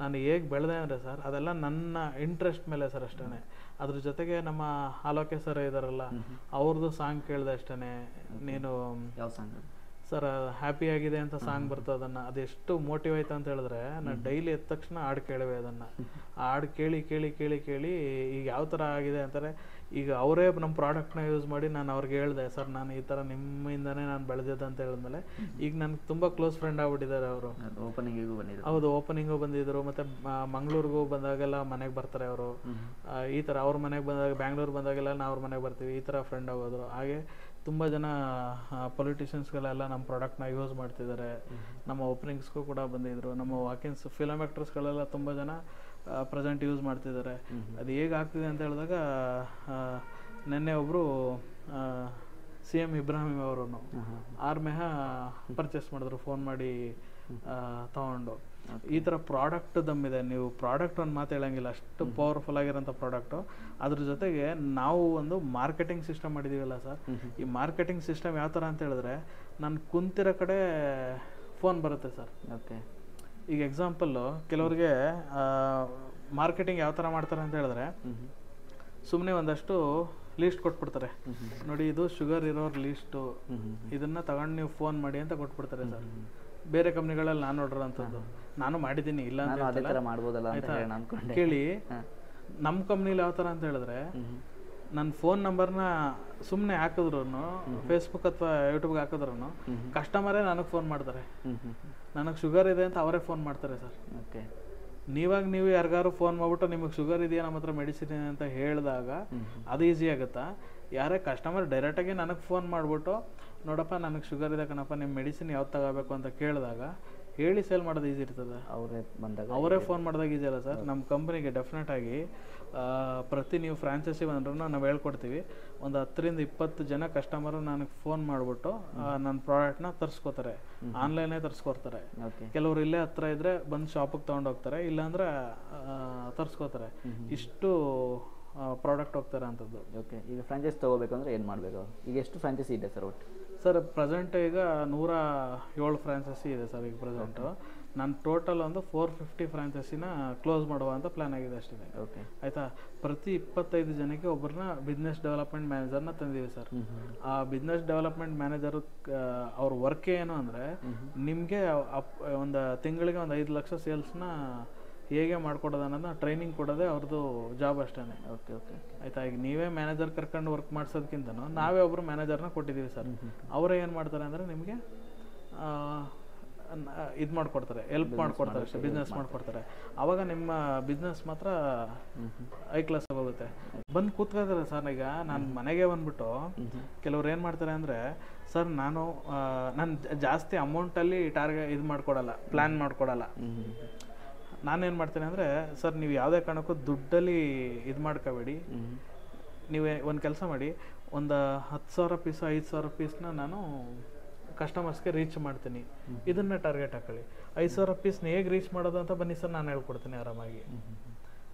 ನಾನು ಹೇಗೆ ಬೆಳೆದೆ ಅಂದರೆ ಸರ್, ಅದೆಲ್ಲ ನನ್ನ ಇಂಟ್ರೆಸ್ಟ್ ಮೇಲೆ ಸರ್ ಅಷ್ಟೇ. ಅದ್ರ ಜೊತೆಗೆ ನಮ್ಮ ಆಲೋಕೆ ಸರ್ ಇದಾರಲ್ಲ, ಅವ್ರದ್ದು ಸಾಂಗ್ ಕೇಳಿದೆ ಅಷ್ಟೇ. ನೀನು ಯಾವ ಸಾಂಗ್ ಸರ್ ಹ್ಯಾಪಿ ಆಗಿದೆ ಅಂತ ಸಾಂಗ್ ಬರ್ತದೆ, ಅದನ್ನು ಅದೆಷ್ಟು ಮೋಟಿವ್ ಆಯ್ತು ಅಂತ ಹೇಳಿದ್ರೆ ನಾನು ಡೈಲಿ ಎದ್ದ ತಕ್ಷಣ ಹಾಡು ಕೇಳುವೆ. ಅದನ್ನು ಹಾಡು ಕೇಳಿ ಕೇಳಿ ಕೇಳಿ ಕೇಳಿ ಈಗ ಯಾವ ಥರ ಆಗಿದೆ ಅಂತಾರೆ. ಈಗ ಅವರೇ ನಮ್ಮ ಪ್ರಾಡಕ್ಟ್ನ ಯೂಸ್ ಮಾಡಿ ನಾನು ಅವ್ರಿಗೆ ಹೇಳಿದೆ, ಸರ್ ನಾನು ಈ ಥರ ನಿಮ್ಮಿಂದನೇ ನಾನು ಬೆಳೆದಿದ್ದೆ ಅಂತ ಹೇಳಿದ್ಮೇಲೆ ಈಗ ನನಗೆ ತುಂಬ ಕ್ಲೋಸ್ ಫ್ರೆಂಡ್ ಆಗ್ಬಿಟ್ಟಿದ್ದಾರೆ ಅವರು. ಓಪನಿಂಗಿಗೂ ಬಂದಿದ್ರು. ಹೌದು, ಓಪನಿಂಗು ಬಂದಿದ್ದರು. ಮತ್ತು ಮಂಗಳೂರಿಗೂ ಬಂದಾಗೆಲ್ಲ ಮನೆಗೆ ಬರ್ತಾರೆ ಅವರು. ಈ ಥರ ಅವ್ರ ಮನೆಗೆ ಬಂದಾಗ, ಬ್ಯಾಂಗ್ಳೂರು ಬಂದಾಗೆಲ್ಲ ನಾವು ಅವ್ರ ಮನೆಗೆ ಬರ್ತೀವಿ. ಈ ಥರ ಫ್ರೆಂಡ್ ಆಗೋದ್ರು. ಹಾಗೆ ತುಂಬ ಜನ ಪೊಲಿಟಿಷಿಯನ್ಸ್ಗಳೆಲ್ಲ ನಮ್ಮ ಪ್ರಾಡಕ್ಟ್ನ ಯೂಸ್ ಮಾಡ್ತಿದ್ದಾರೆ. ನಮ್ಮ ಓಪನಿಂಗ್ಸ್ಗೂ ಕೂಡ ಬಂದಿದ್ದರು. ನಮ್ಮ ವಾಕಿನ್ಸ್ ಫಿಲಮ್ ಆ್ಯಕ್ಟರ್ಸ್ಗಳೆಲ್ಲ ತುಂಬ ಜನ ಪ್ರೆಸೆಂಟ್ ಯೂಸ್ ಮಾಡ್ತಿದ್ದಾರೆ. ಅದು ಹೇಗೆ ಆಗ್ತಿದೆ ಅಂತ ಹೇಳಿದಾಗ ನೆನ್ನೆ ಒಬ್ಬರು CM ಇಬ್ರಾಹಿಂ ಅವರು ಆರ್ಮೆಹ ಪರ್ಚೇಸ್ ಮಾಡಿದ್ರು ಫೋನ್ ಮಾಡಿ ತಗೊಂಡು. ಈ ಥರ ಪ್ರಾಡಕ್ಟ್ ದಮ್ಮಿದೆ. ನೀವು ಪ್ರಾಡಕ್ಟ್ ಒಂದು ಮಾತು ಹೇಳಂಗಿಲ್ಲ, ಅಷ್ಟು ಪವರ್ಫುಲ್ ಆಗಿರೋಂಥ ಪ್ರಾಡಕ್ಟು. ಅದ್ರ ಜೊತೆಗೆ ನಾವು ಒಂದು ಮಾರ್ಕೆಟಿಂಗ್ ಸಿಸ್ಟಮ್ ಮಾಡಿದ್ದೀವಲ್ಲ ಸರ್, ಈ ಮಾರ್ಕೆಟಿಂಗ್ ಸಿಸ್ಟಮ್ ಯಾವ ಥರ ಅಂತ ಹೇಳಿದ್ರೆ ನಾನು ಕುಂತಿರೋ ಕಡೆ ಫೋನ್ ಬರುತ್ತೆ ಸರ್. ಓಕೆ, ಈಗ ಎಕ್ಸಾಂಪಲ್ಲು ಕೆಲವ್ರಿಗೆ ಮಾರ್ಕೆಟಿಂಗ್ ಯಾವ ಥರ ಮಾಡ್ತಾರೆ ಅಂತ ಹೇಳಿದ್ರೆ ಸುಮ್ಮನೆ ಒಂದಷ್ಟು ಲೀಸ್ಟ್ ಕೊಟ್ಬಿಡ್ತಾರೆ. ನೋಡಿ ಇದು ಶುಗರ್ ಇರೋರ್ ಲೀಸ್ಟು, ಇದನ್ನು ತಗೊಂಡು ನೀವು ಫೋನ್ ಮಾಡಿ ಅಂತ ಕೊಟ್ಬಿಡ್ತಾರೆ ಸರ್. ಬೇರೆ ಕಂಪ್ನಿಗಳಲ್ಲಿ ನಾನು ನೋಡಿರೋಂಥದ್ದು, ನಾನು ಮಾಡಿದ್ದೀನಿ, ಇಲ್ಲ ಅಂತ ಕೇಳಿ. ನಮ್ಮ ಕಂಪ್ನಿಲಿ ಯಾವ ಥರ ಅಂತ ಹೇಳಿದ್ರೆ ನನ್ನ ಫೋನ್ ನಂಬರ್ನ ಸುಮ್ಮನೆ ಹಾಕಿದ್ರು, ಫೇಸ್ಬುಕ್ ಅಥವಾ ಯೂಟ್ಯೂಬ್ಗೆ ಹಾಕಿದ್ರು ಕಸ್ಟಮರೇ ನನಗೆ ಫೋನ್ ಮಾಡ್ತಾರೆ. ನನಗೆ ಶುಗರ್ ಇದೆ ಅಂತ ಅವರೇ ಫೋನ್ ಮಾಡ್ತಾರೆ ಸರ್. ಓಕೆ, ನೀವು ಯಾರಿಗಾರು ಫೋನ್ ಮಾಡ್ಬಿಟ್ಟು ನಿಮಗೆ ಶುಗರ್ ಇದೆಯಾ ನಮ್ಮ ಹತ್ರ ಮೆಡಿಸಿನ್ ಅಂತ ಹೇಳಿದಾಗ ಅದು ಈಸಿ ಆಗುತ್ತಾ? ಯಾರೇ ಕಸ್ಟಮರ್ ಡೈರೆಕ್ಟಾಗಿ ನನಗೆ ಫೋನ್ ಮಾಡಿಬಿಟ್ಟು ನೋಡಪ್ಪ ನನಗೆ ಶುಗರ್ ಇದೆ ಕಣಪ್ಪ, ನಿಮ್ಮ ಮೆಡಿಸಿನ್ ಯಾವ್ದು ತಗೋಬೇಕು ಅಂತ ಕೇಳಿದಾಗ ಹೇಳಿ ಸೇಲ್ ಮಾಡೋದು ಈಸಿ ಇರ್ತದೆ. ಅವರೇ ಫೋನ್ ಮಾಡಿದಾಗ ಈಸಿ ಅಲ್ಲ ಸರ್. ನಮ್ಮ ಕಂಪ್ನಿಗೆ ಡೆಫಿನೆಟ್ ಆಗಿ ಪ್ರತಿ ನೀವು ಫ್ರಾಂಚೈಸಿ ಬಂದ್ರೂ ನಾವು ಹೇಳ್ಕೊಡ್ತೀವಿ. ಒಂದು 10ರಿಂದ 20 ಜನ ಕಸ್ಟಮರು ನನಗೆ ಫೋನ್ ಮಾಡಿಬಿಟ್ಟು ನನ್ನ ಪ್ರಾಡಕ್ಟ್ನ ತರಿಸ್ಕೋತಾರೆ, ಆನ್ಲೈನೇ ತರಿಸ್ಕೊಡ್ತಾರೆ. ಕೆಲವರು ಇಲ್ಲೇ ಹತ್ರ ಇದ್ದರೆ ಬಂದು ಶಾಪಿಗೆ ತೊಗೊಂಡೋಗ್ತಾರೆ, ಇಲ್ಲಾಂದ್ರೆ ತರಿಸ್ಕೋತಾರೆ. ಇಷ್ಟು ಪ್ರಾಡಕ್ಟ್ ಹೋಗ್ತಾರೆ ಅಂಥದ್ದು. ಓಕೆ, ಈಗ ಫ್ರಾಂಚೈಸ್ ತೊಗೋಬೇಕಂದ್ರೆ ಏನು ಮಾಡಬೇಕು? ಈಗ ಎಷ್ಟು ಫ್ರಾಂಚೈಸಿ ಇದೆ ಸರ್ ಒಟ್ಟು? ಸರ್ ಪ್ರೆಸೆಂಟ್ ಈಗ 107 ಫ್ರಾಂಚೈಸಿ ಇದೆ ಸರ್ ಈಗ ಪ್ರೆಸೆಂಟು. ನಾನು ಟೋಟಲ್ ಒಂದು 450 ಫ್ರಾಂಚೈಸಿನ ಕ್ಲೋಸ್ ಮಾಡುವ ಅಂತ ಪ್ಲ್ಯಾನ್ ಆಗಿದೆ ಅಷ್ಟೇ. ಓಕೆ, ಆಯಿತಾ. ಪ್ರತಿ 25 ಜನಕ್ಕೆ ಒಬ್ಬರನ್ನ ಬಿಸ್ನೆಸ್ ಡೆವಲಪ್ಮೆಂಟ್ ಮ್ಯಾನೇಜರ್ನ ತಂದೀವಿ ಸರ್. ಆ ಬಿಸ್ನೆಸ್ ಡೆವಲಪ್ಮೆಂಟ್ ಮ್ಯಾನೇಜರು ಅವ್ರ ವರ್ಕ್ ಏನು ಅಂದರೆ ನಿಮಗೆ ಒಂದು ತಿಂಗಳಿಗೆ ಒಂದು 5 ಲಕ್ಷ ಸೇಲ್ಸ್ನ ಹೇಗೆ ಮಾಡ್ಕೊಡೋದು ಅನ್ನೋದನ್ನ ಟ್ರೈನಿಂಗ್ ಕೊಡೋದೇ ಅವ್ರದ್ದು ಜಾಬ್ ಅಷ್ಟೇ. ಓಕೆ ಓಕೆ, ಆಯಿತಾ. ಈಗ ನೀವೇ ಮ್ಯಾನೇಜರ್ ಕರ್ಕೊಂಡು ವರ್ಕ್ ಮಾಡಿಸೋದಕ್ಕಿಂತನೂ ನಾವೇ ಒಬ್ಬರು ಮ್ಯಾನೇಜರ್ನ ಕೊಟ್ಟಿದ್ದೀವಿ ಸರ್. ಅವರೇ ಏನು ಮಾಡ್ತಾರೆ ಅಂದರೆ ನಿಮಗೆ ಇದು ಮಾಡಿಕೊಡ್ತಾರೆ, ಹೆಲ್ಪ್ ಮಾಡಿಕೊಡ್ತಾರೆ ಅಷ್ಟೇ, ಬಿಸ್ನೆಸ್ ಮಾಡಿಕೊಡ್ತಾರೆ. ಆವಾಗ ನಿಮ್ಮ ಬಿಸ್ನೆಸ್ ಮಾತ್ರ ಹೈ ಕ್ಲಾಸ್ ಹೋಗುತ್ತೆ. ಬಂದು ಕೂತ್ಕೊಳ್ತಾರೆ ಸರ್. ಈಗ ನಾನು ಮನೆಗೆ ಬಂದ್ಬಿಟ್ಟು ಕೆಲವ್ರು ಏನು ಮಾಡ್ತಾರೆ ಅಂದರೆ, ಸರ್ ನಾನು ಜಾಸ್ತಿ ಅಮೌಂಟಲ್ಲಿ ಇದು ಮಾಡಿಕೊಡಲ್ಲ, ಪ್ಲ್ಯಾನ್ ಮಾಡಿಕೊಡಲ್ಲ. ನಾನೇನು ಮಾಡ್ತೇನೆ ಅಂದರೆ, ಸರ್ ನೀವು ಯಾವುದೇ ಕಾರಣಕ್ಕೂ ದುಡ್ಡಲ್ಲಿ ಇದು ಮಾಡ್ಕೋಬೇಡಿ, ನೀವೇ ಒಂದು ಕೆಲಸ ಮಾಡಿ, ಒಂದು 10,000 ಪೀಸು 5,000 ಪೀಸ್ನ ನಾನು ಕಸ್ಟಮರ್ಸ್ಗೆ ರೀಚ್ ಮಾಡ್ತೀನಿ, ಇದನ್ನೇ ಟಾರ್ಗೆಟ್ ಹಾಕೊಳ್ಳಿ. 5,000 ಪೀಸ್ನ ಹೇಗೆ ರೀಚ್ ಮಾಡೋದು ಅಂತ ಬನ್ನಿ ಸರ್, ನಾನು ಹೇಳ್ಕೊಡ್ತೀನಿ ಆರಾಮಾಗಿ.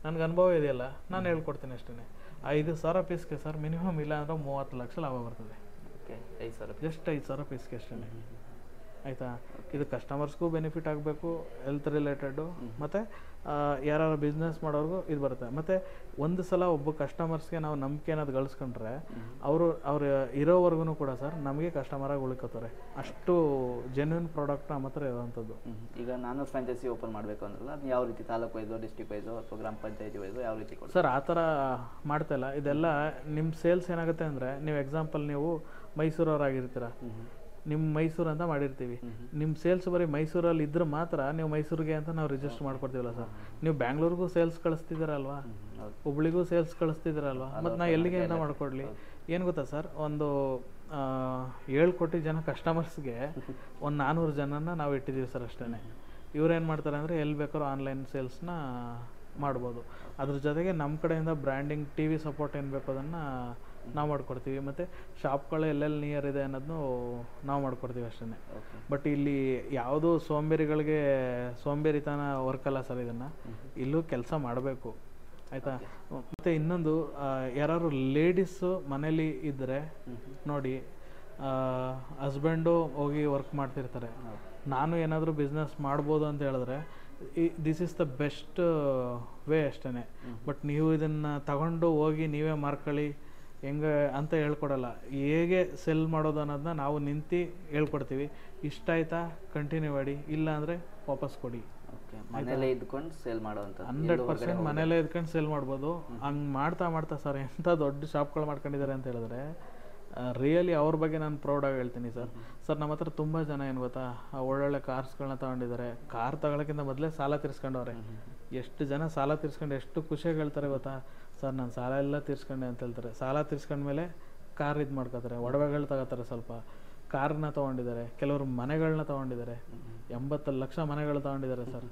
ನನಗೆ ಅನುಭವ ಇದೆಯಲ್ಲ, ನಾನು ಹೇಳ್ಕೊಡ್ತೀನಿ ಅಷ್ಟೇ. 5,000 ಪೀಸ್ಗೆ ಸರ್ ಮಿನಿಮಮ್ ಇಲ್ಲ ಅಂದರೆ 30 ಲಕ್ಷ ಲಾಭ ಬರ್ತದೆ. ಓಕೆ, 5,000 ಜಸ್ಟ್ 5,000 ಪೀಸ್ಗೆ ಅಷ್ಟೇ. ಆಯಿತಾ. ಇದು ಕಸ್ಟಮರ್ಸ್ಗೂ ಬೆನಿಫಿಟ್ ಆಗಬೇಕು, ಹೆಲ್ತ್ ರಿಲೇಟೆಡು, ಮತ್ತು ಯಾರು ಬಿಸ್ನೆಸ್ ಮಾಡೋರ್ಗೂ ಇದು ಬರುತ್ತೆ. ಮತ್ತು ಒಂದು ಸಲ ಒಬ್ಬ ಕಸ್ಟಮರ್ಸ್ಗೆ ನಾವು ನಂಬಿಕೆ ಅನ್ನೋದು ಗಳಿಸ್ಕೊಂಡ್ರೆ ಅವ್ರು ಇರೋವರೆಗೂ ಕೂಡ ಸರ್ ನಮಗೆ ಕಸ್ಟಮರಾಗಿ ಉಳ್ಕೋತಾರೆ. ಅಷ್ಟು ಜೆನ್ಯೂನ್ ಪ್ರಾಡಕ್ಟ್ ನಮ್ಮ ಹತ್ರ ಇರೋವಂಥದ್ದು. ಈಗ ನಾನು ಫ್ರಾಂಚೈಸಿ ಓಪನ್ ಮಾಡಬೇಕು ಅಂದ್ರಲ್ಲ, ಅದು ಯಾವ ರೀತಿ ತಾಲೂಕು ವೈಸು, ಡಿಸ್ಟ್ರಿಕ್ಟ್ ವೈಸು ಅಥವಾ ಗ್ರಾಮ ಪಂಚಾಯತಿ ವೈಸು ಯಾವ ರೀತಿ ಸರ್? ಆ ಥರ ಮಾಡ್ತಾಯಿಲ್ಲ. ಇದೆಲ್ಲ ನಿಮ್ಮ ಸೇಲ್ಸ್ ಏನಾಗುತ್ತೆ ಅಂದರೆ, ನೀವು ಎಕ್ಸಾಂಪಲ್ ನೀವು ಮೈಸೂರವರಾಗಿರ್ತೀರ, ನಿಮ್ಮ ಮೈಸೂರು ಅಂತ ಮಾಡಿರ್ತೀವಿ, ನಿಮ್ಮ ಸೇಲ್ಸ್ ಬರೀ ಮೈಸೂರಲ್ಲಿ ಇದ್ರೆ ಮಾತ್ರ ನೀವು ಮೈಸೂರಿಗೆ ಅಂತ ನಾವು ರಿಜಿಸ್ಟರ್ ಮಾಡ್ಕೊಡ್ತೀವಲ್ಲ ಸರ್. ನೀವು ಬ್ಯಾಂಗ್ಳೂರಿಗೂ ಸೇಲ್ಸ್ ಕಳಿಸ್ತಿದ್ದೀರಲ್ವಾ, ಹುಬ್ಳಿಗೂ ಸೇಲ್ಸ್ ಕಳಿಸ್ತಿದ್ರಲ್ವಾ, ಮತ್ತು ನಾ ಎಲ್ಲಿಗೆ ಅಂತ ಮಾಡ್ಕೊಡ್ಲಿ? ಏನು ಗೊತ್ತಾ ಸರ್, ಒಂದು 7 ಕೋಟಿ ಜನ ಕಸ್ಟಮರ್ಸ್ಗೆ ಒಂದು 400 ಜನನ ನಾವು ಇಟ್ಟಿದ್ದೀವಿ ಸರ್ ಅಷ್ಟೇ. ಇವ್ರೇನು ಮಾಡ್ತಾರೆ ಅಂದರೆ ಎಲ್ಲಿ ಬೇಕಾದ್ರೂ ಆನ್ಲೈನ್ ಸೇಲ್ಸ್ನ ಮಾಡ್ಬೋದು. ಅದ್ರ ಜೊತೆಗೆ ನಮ್ಮ ಕಡೆಯಿಂದ ಬ್ರ್ಯಾಂಡಿಂಗ್, ಟಿ ವಿ ಸಪೋರ್ಟ್ ಏನು ಬೇಕು ಅದನ್ನು ನಾವು ಮಾಡ್ಕೊಡ್ತೀವಿ, ಮತ್ತು ಶಾಪ್ಗಳು ಎಲ್ಲೆಲ್ಲಿ ನಿಯರ್ ಇದೆ ಅನ್ನೋದನ್ನು ನಾವು ಮಾಡ್ಕೊಡ್ತೀವಿ ಅಷ್ಟೇ. ಬಟ್ ಇಲ್ಲಿ ಯಾವುದೂ ಸೋಂಬೇರಿಗಳಿಗೆ ಸೋಂಬೇರಿತನ ವರ್ಕಲ್ಲ ಸರ್. ಇದನ್ನು ಇಲ್ಲೂ ಕೆಲಸ ಮಾಡಬೇಕು, ಆಯಿತಾ? ಮತ್ತು ಇನ್ನೊಂದು, ಯಾರು ಲೇಡೀಸು ಮನೇಲಿ ಇದ್ದರೆ ನೋಡಿ, ಹಸ್ಬೆಂಡು ಹೋಗಿ ವರ್ಕ್ ಮಾಡ್ತಿರ್ತಾರೆ, ನಾನು ಏನಾದರೂ ಬಿಸ್ನೆಸ್ ಮಾಡ್ಬೋದು ಅಂತ ಹೇಳಿದ್ರೆ this is the best way ಅಷ್ಟೇ. ಬಟ್ ನೀವು ಇದನ್ನು ತಗೊಂಡು ಹೋಗಿ ನೀವೇ ಮಾರ್ಕೊಳ್ಳಿ ಹೆಂಗೆ ಅಂತ ಹೇಳ್ಕೊಡಲ್ಲ. ಹೇಗೆ ಸೆಲ್ ಮಾಡೋದು ಅನ್ನೋದನ್ನ ನಾವು ನಿಂತು ಹೇಳ್ಕೊಡ್ತೀವಿ. ಇಷ್ಟ ಆಯ್ತಾ ಕಂಟಿನ್ಯೂ ಮಾಡಿ, ಇಲ್ಲ ಅಂದರೆ ವಾಪಸ್ ಕೊಡಿ. ಮನೇಲೇ ಇದ್ಕೊಂಡು ಸೇಲ್ ಮಾಡೋಂಥ 100% ಮನೇಲೇ ಇದ್ಕೊಂಡು ಸೇಲ್ ಮಾಡ್ಬೋದು. ಹಂಗೆ ಮಾಡ್ತಾ ಮಾಡ್ತಾ ಸರ್ ಎಂಥ ದೊಡ್ಡ ಶಾಪ್ಗಳು ಮಾಡ್ಕೊಂಡಿದ್ದಾರೆ ಅಂತ ಹೇಳಿದ್ರೆ ರಿಯಲಿ ಅವ್ರ ಬಗ್ಗೆ ನಾನು ಪ್ರೌಡಾಗಿ ಹೇಳ್ತೀನಿ ಸರ್. ನಮ್ಮ ಹತ್ರ ತುಂಬ ಜನ ಏನು ಗೊತ್ತಾ, ಒಳ್ಳೊಳ್ಳೆ ಕಾರ್ಸ್ಗಳನ್ನ ತೊಗೊಂಡಿದ್ದಾರೆ. ಕಾರ್ ತಗೊಳ್ಳೋಕ್ಕಿಂತ ಮೊದಲೇ ಸಾಲ ತೀರ್ಸ್ಕೊಂಡವ್ರೆ. ಎಷ್ಟು ಜನ ಸಾಲ ತೀರ್ಸ್ಕೊಂಡು ಎಷ್ಟು ಖುಷಿಯಾಗಿ ಹೇಳ್ತಾರೆ ಗೊತ್ತಾ, ಸರ್ ನಾನು ಸಾಲ ಎಲ್ಲ ತೀರ್ಸ್ಕೊಂಡೆ ಅಂತ ಹೇಳ್ತಾರೆ. ಸಾಲ ತೀರ್ಸ್ಕೊಂಡ್ಮೇಲೆ ಕಾರ್ ಇದು ಮಾಡ್ಕೋತಾರೆ, ಒಡವೆಗಳು ತಗೋತಾರೆ, ಸ್ವಲ್ಪ ಕಾರ್ನ ತೊಗೊಂಡಿದ್ದಾರೆ. ಕೆಲವರು ಮನೆಗಳನ್ನ ತೊಗೊಂಡಿದ್ದಾರೆ, 80 ಲಕ್ಷ ಮನೆಗಳು ತೊಗೊಂಡಿದ್ದಾರೆ ಸರ್.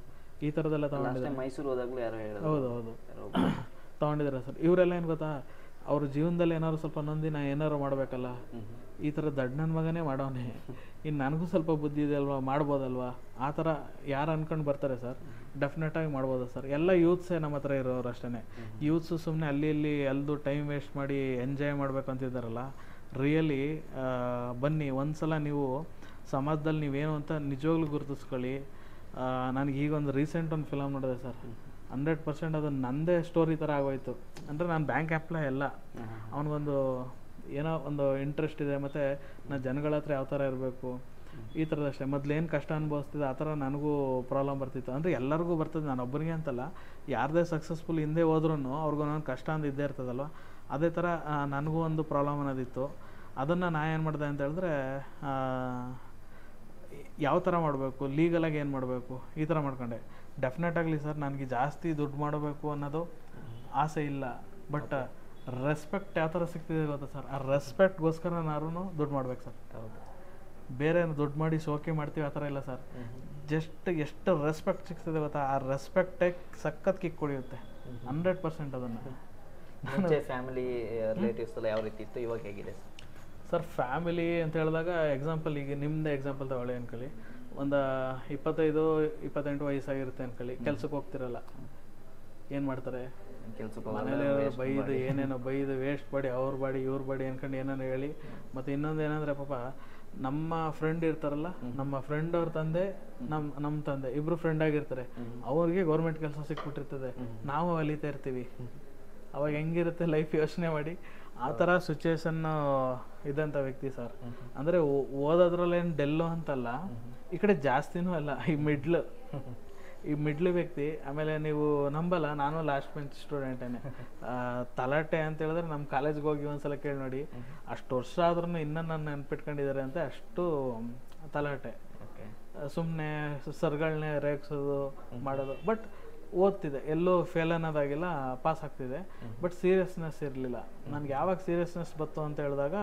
ಈ ಥರದ್ದೆಲ್ಲ ತೊಗೊಂಡಿದ್ದಾರೆ. ಮೈಸೂರು ಹೋದಾಗಲೂ ಯಾರೋ ಹೌದು ತೊಗೊಂಡಿದ್ದಾರೆ ಸರ್. ಇವರೆಲ್ಲ ಏನು ಗೊತ್ತಾ, ಅವ್ರ ಜೀವನದಲ್ಲಿ ಏನಾದ್ರು ಸ್ವಲ್ಪ ನೊಂದಿನ ಏನಾರು ಮಾಡಬೇಕಲ್ಲ, ಈ ಥರ ದಡ್ಡ ನನ್ನ ಮಗನೇ ಮಾಡೋನೆ, ಇನ್ನು ನನಗೂ ಸ್ವಲ್ಪ ಬುದ್ಧಿ ಇದೆ ಅಲ್ವಾ, ಮಾಡ್ಬೋದಲ್ವಾ, ಆ ಥರ ಯಾರು ಅನ್ಕೊಂಡು ಬರ್ತಾರೆ ಸರ್, ಡೆಫಿನೆಟಾಗಿ ಮಾಡ್ಬೋದು ಸರ್. ಎಲ್ಲ ಯೂತ್ಸೇ ನಮ್ಮ ಹತ್ರ ಇರೋರು ಅಷ್ಟೇ. ಯೂತ್ಸು ಸುಮ್ಮನೆ ಅಲ್ಲಿ ಇಲ್ಲಿ ಎಲ್ದು ಟೈಮ್ ವೇಸ್ಟ್ ಮಾಡಿ ಎಂಜಾಯ್ ಮಾಡಬೇಕು ಅಂತಿದ್ದಾರಲ್ಲ, ರಿಯಲಿ ಬನ್ನಿ ಒಂದ್ಸಲ ನೀವು ಸಮಾಜದಲ್ಲಿ ನೀವೇನು ಅಂತ ನಿಜವಾಗ್ಲೂ ಗುರುತಿಸ್ಕೊಳ್ಳಿ. ನನಗೆ ಈಗ ಒಂದು ರೀಸೆಂಟ್ ಒಂದು ಫಿಲಮ್ ನೋಡಿದೆ ಸರ್, 100% ಅದು ನನ್ನದೇ ಸ್ಟೋರಿ ಥರ ಆಗೋಯ್ತು. ಅಂದರೆ ನಾನು ಬ್ಯಾಂಕ್ ಎಂಪ್ಲಾಯ್ ಅಲ್ಲ, ಅವನಿಗೊಂದು ಏನೋ ಒಂದು ಇಂಟ್ರೆಸ್ಟ್ ಇದೆ, ಮತ್ತು ನಾನು ಜನಗಳ ಹತ್ರ ಯಾವ ಥರ ಇರಬೇಕು ಈ ಥರದಷ್ಟೇ. ಮೊದಲೇನು ಕಷ್ಟ ಅನುಭವಿಸ್ತಿದ್ದೆ ಆ ಥರ ನನಗೂ ಪ್ರಾಬ್ಲಮ್ ಬರ್ತಿತ್ತು. ಅಂದರೆ ಎಲ್ಲರಿಗೂ ಬರ್ತದೆ, ನಾನು ಒಬ್ಬರಿಗೆ ಅಂತಲ್ಲ, ಯಾರದೇ ಸಕ್ಸಸ್ಫುಲ್ ಹಿಂದೆ ಹೋದ್ರೂ ಅವ್ರಿಗೂ ನಾನು ಕಷ್ಟ ಅಂತ ಇದ್ದೇ ಇರ್ತದಲ್ವ, ಅದೇ ಥರ ನನಗೂ ಒಂದು ಪ್ರಾಬ್ಲಮ್ ಅನ್ನೋದಿತ್ತು. ಅದನ್ನು ನಾ ಏನು ಮಾಡಿದೆ ಅಂತ ಹೇಳಿದ್ರೆ, ಯಾವ ಥರ ಮಾಡಬೇಕು, ಲೀಗಲಾಗಿ ಏನು ಮಾಡಬೇಕು ಈ ಥರ ಮಾಡ್ಕೊಂಡೆ. ಡೆಫಿನೆಟಾಗಲಿ ಸರ್ ನನಗೆ ಜಾಸ್ತಿ ದುಡ್ಡು ಮಾಡಬೇಕು ಅನ್ನೋದು ಆಸೆ ಇಲ್ಲ, ಬಟ್ ರೆಸ್ಪೆಕ್ಟ್ ಯಾವ ಥರ ಸಿಗ್ತಿದೆ ಗೊತ್ತಾ ಸರ್, ಆ ರೆಸ್ಪೆಕ್ಟ್ಗೋಸ್ಕರ ನಾನು ದುಡ್ಡು ಮಾಡ್ಬೇಕು ಸರ್. ಬೇರೆ ದುಡ್ಡು ಮಾಡಿ ಶೋಕಿ ಮಾಡ್ತೀವಿ ಆ ಥರ ಇಲ್ಲ ಸರ್. ಜಸ್ಟ್ ಎಷ್ಟು ರೆಸ್ಪೆಕ್ಟ್ ಸಿಗ್ತದೆ ಗೊತ್ತಾ, ಆ ರೆಸ್ಪೆಕ್ಟೇ ಸಖತ್ ಕಿಕ್ ಕೊಡಿಯುತ್ತೆ 100% ಅದನ್ನು. ಫ್ಯಾಮಿಲಿ ರಿಲೇಟಿವ್ಸ್ ಎಲ್ಲ ಯಾವ ರೀತಿ ಇತ್ತು, ಇವಾಗ ಹೇಗಿದೆ ಸರ್? ಫ್ಯಾಮಿಲಿ ಅಂತ ಹೇಳಿದಾಗ ಎಕ್ಸಾಂಪಲ್, ಈಗ ನಿಮ್ಮದೇ ಎಕ್ಸಾಂಪಲ್ ತಗೊಳ್ಳಿ ಅನ್ಕೊಳ್ಳಿ. ಒಂದು 25-28 ವಯಸ್ಸಾಗಿರುತ್ತೆ ಅನ್ಕೊಳ್ಳಿ, ಕೆಲ್ಸಕ್ಕೆ ಹೋಗ್ತಿರಲ್ಲ, ಏನು ಮಾಡ್ತಾರೆ, ಮನೇಲಿ ಬೈದು ಏನೇನೋ ಬೈದು ವೇಸ್ಟ್ ಬಾಡಿ, ಅವ್ರ ಬಾಡಿ ಇವ್ರ ಬಾಡಿ ಅನ್ಕೊಂಡು ಏನೇನೋ ಹೇಳಿ. ಮತ್ತು ಇನ್ನೊಂದು ಏನಂದರೆ ಪಾಪ ನಮ್ಮ ಫ್ರೆಂಡ್ ಇರ್ತಾರಲ್ಲ, ನಮ್ಮ ಫ್ರೆಂಡ್ ಅವ್ರ ತಂದೆ ನಮ್ಮ ತಂದೆ ಇಬ್ಬರು ಫ್ರೆಂಡ್ ಆಗಿರ್ತಾರೆ, ಅವ್ರಿಗೆ ಗೌರ್ಮೆಂಟ್ ಕೆಲಸ ಸಿಕ್ಬಿಟ್ಟಿರ್ತದೆ, ನಾವು ಅಲಿತಾ ಇರ್ತೀವಿ. ಅವಾಗ ಹೆಂಗಿರುತ್ತೆ ಲೈಫ್ ಯೋಚನೆ ಮಾಡಿ. ಆ ಥರ ಸಿಚುವೇಶನ್ನು ಇದ್ದಂಥ ವ್ಯಕ್ತಿ ಸರ್. ಅಂದರೆ ಓದೋದ್ರಲ್ಲೇನು ಡೆಲ್ಲು ಅಂತಲ್ಲ, ಈ ಕಡೆ ಜಾಸ್ತಿನೂ ಅಲ್ಲ, ಈ ಮಿಡ್ಲ್ ವ್ಯಕ್ತಿ. ಆಮೇಲೆ ನೀವು ನಂಬಲ್ಲ, ನಾನು ಲಾಸ್ಟ್ ಬೆಂಚ್ ಸ್ಟೂಡೆಂಟೇನೆ. ತಲಾಟೆ ಅಂತ ಹೇಳಿದ್ರೆ ನಮ್ಮ ಕಾಲೇಜ್ಗೆ ಹೋಗಿ ಒಂದ್ಸಲ ಕೇಳಿ ನೋಡಿ, ಅಷ್ಟು ವರ್ಷ ಆದ್ರೂ ಇನ್ನೂ ನನ್ನ ನೆನ್ಪಿಟ್ಕೊಂಡಿದ್ದಾರೆ ಅಂತ, ಅಷ್ಟು ತಲಾಟೆ. ಸುಮ್ಮನೆ ಸರ್ಗಳನ್ನೇ ರೇಗಿಸೋದು ಮಾಡೋದು. ಬಟ್ ಓದ್ತಿದೆ, ಎಲ್ಲೂ ಫೇಲ್ ಅನ್ನೋದಾಗಿಲ್ಲ, ಪಾಸ್ ಆಗ್ತಿದೆ. ಬಟ್ ಸೀರಿಯಸ್ನೆಸ್ ಇರಲಿಲ್ಲ. ನನಗೆ ಯಾವಾಗ ಸೀರಿಯಸ್ನೆಸ್ ಬಂತು ಅಂತ ಹೇಳಿದಾಗ,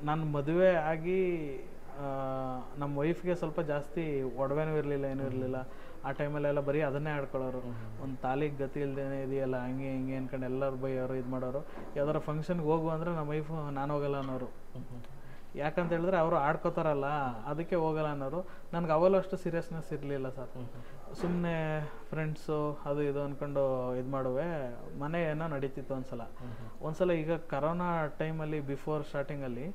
ನಾನು ಮದುವೆ ಆಗಿ ನಮ್ಮ ವೈಫ್ಗೆ ಸ್ವಲ್ಪ ಜಾಸ್ತಿ ಒಡವೆನೂ ಇರಲಿಲ್ಲ, ಏನೂ ಇರಲಿಲ್ಲ. ಆ ಟೈಮಲ್ಲೆಲ್ಲ ಬರೀ ಅದನ್ನೇ ಆಡ್ಕೊಳ್ಳೋರು. ಒಂದು ತಾಲಿಗೆ ಗತಿ ಇಲ್ದೇನೆ ಇದೆಯಲ್ಲ, ಹಂಗೆ ಹಿಂಗೆ ಅನ್ಕೊಂಡು ಎಲ್ಲರೂ ಬೈಯೋರು, ಇದು ಮಾಡೋರು. ಯಾವ್ದಾರ ಫಂಕ್ಷನ್ಗೆ ಹೋಗು ಅಂದರೆ ನಮ್ಮ ವೈಫು ನಾನು ಹೋಗಲ್ಲ ಅನ್ನೋರು. ಯಾಕಂತ ಹೇಳಿದ್ರೆ ಅವರು ಆಡ್ಕೋತಾರಲ್ಲ, ಅದಕ್ಕೆ ಹೋಗಲ್ಲ ಅನ್ನೋರು. ನನಗೆ ಅವಲ್ಲೂ ಅಷ್ಟು ಸೀರಿಯಸ್ನೆಸ್ ಇರಲಿಲ್ಲ ಸರ್. ಸುಮ್ಮನೆ ಫ್ರೆಂಡ್ಸು ಅದು ಇದು ಅಂದ್ಕೊಂಡು ಇದು ಮಾಡುವೆ, ಮನೆ ಏನೋ ನಡೀತಿತ್ತು ಒಂದ್ಸಲ. ಈಗ ಕರೋನಾ ಟೈಮಲ್ಲಿ ಬಿಫೋರ್ ಸ್ಟಾರ್ಟಿಂಗಲ್ಲಿ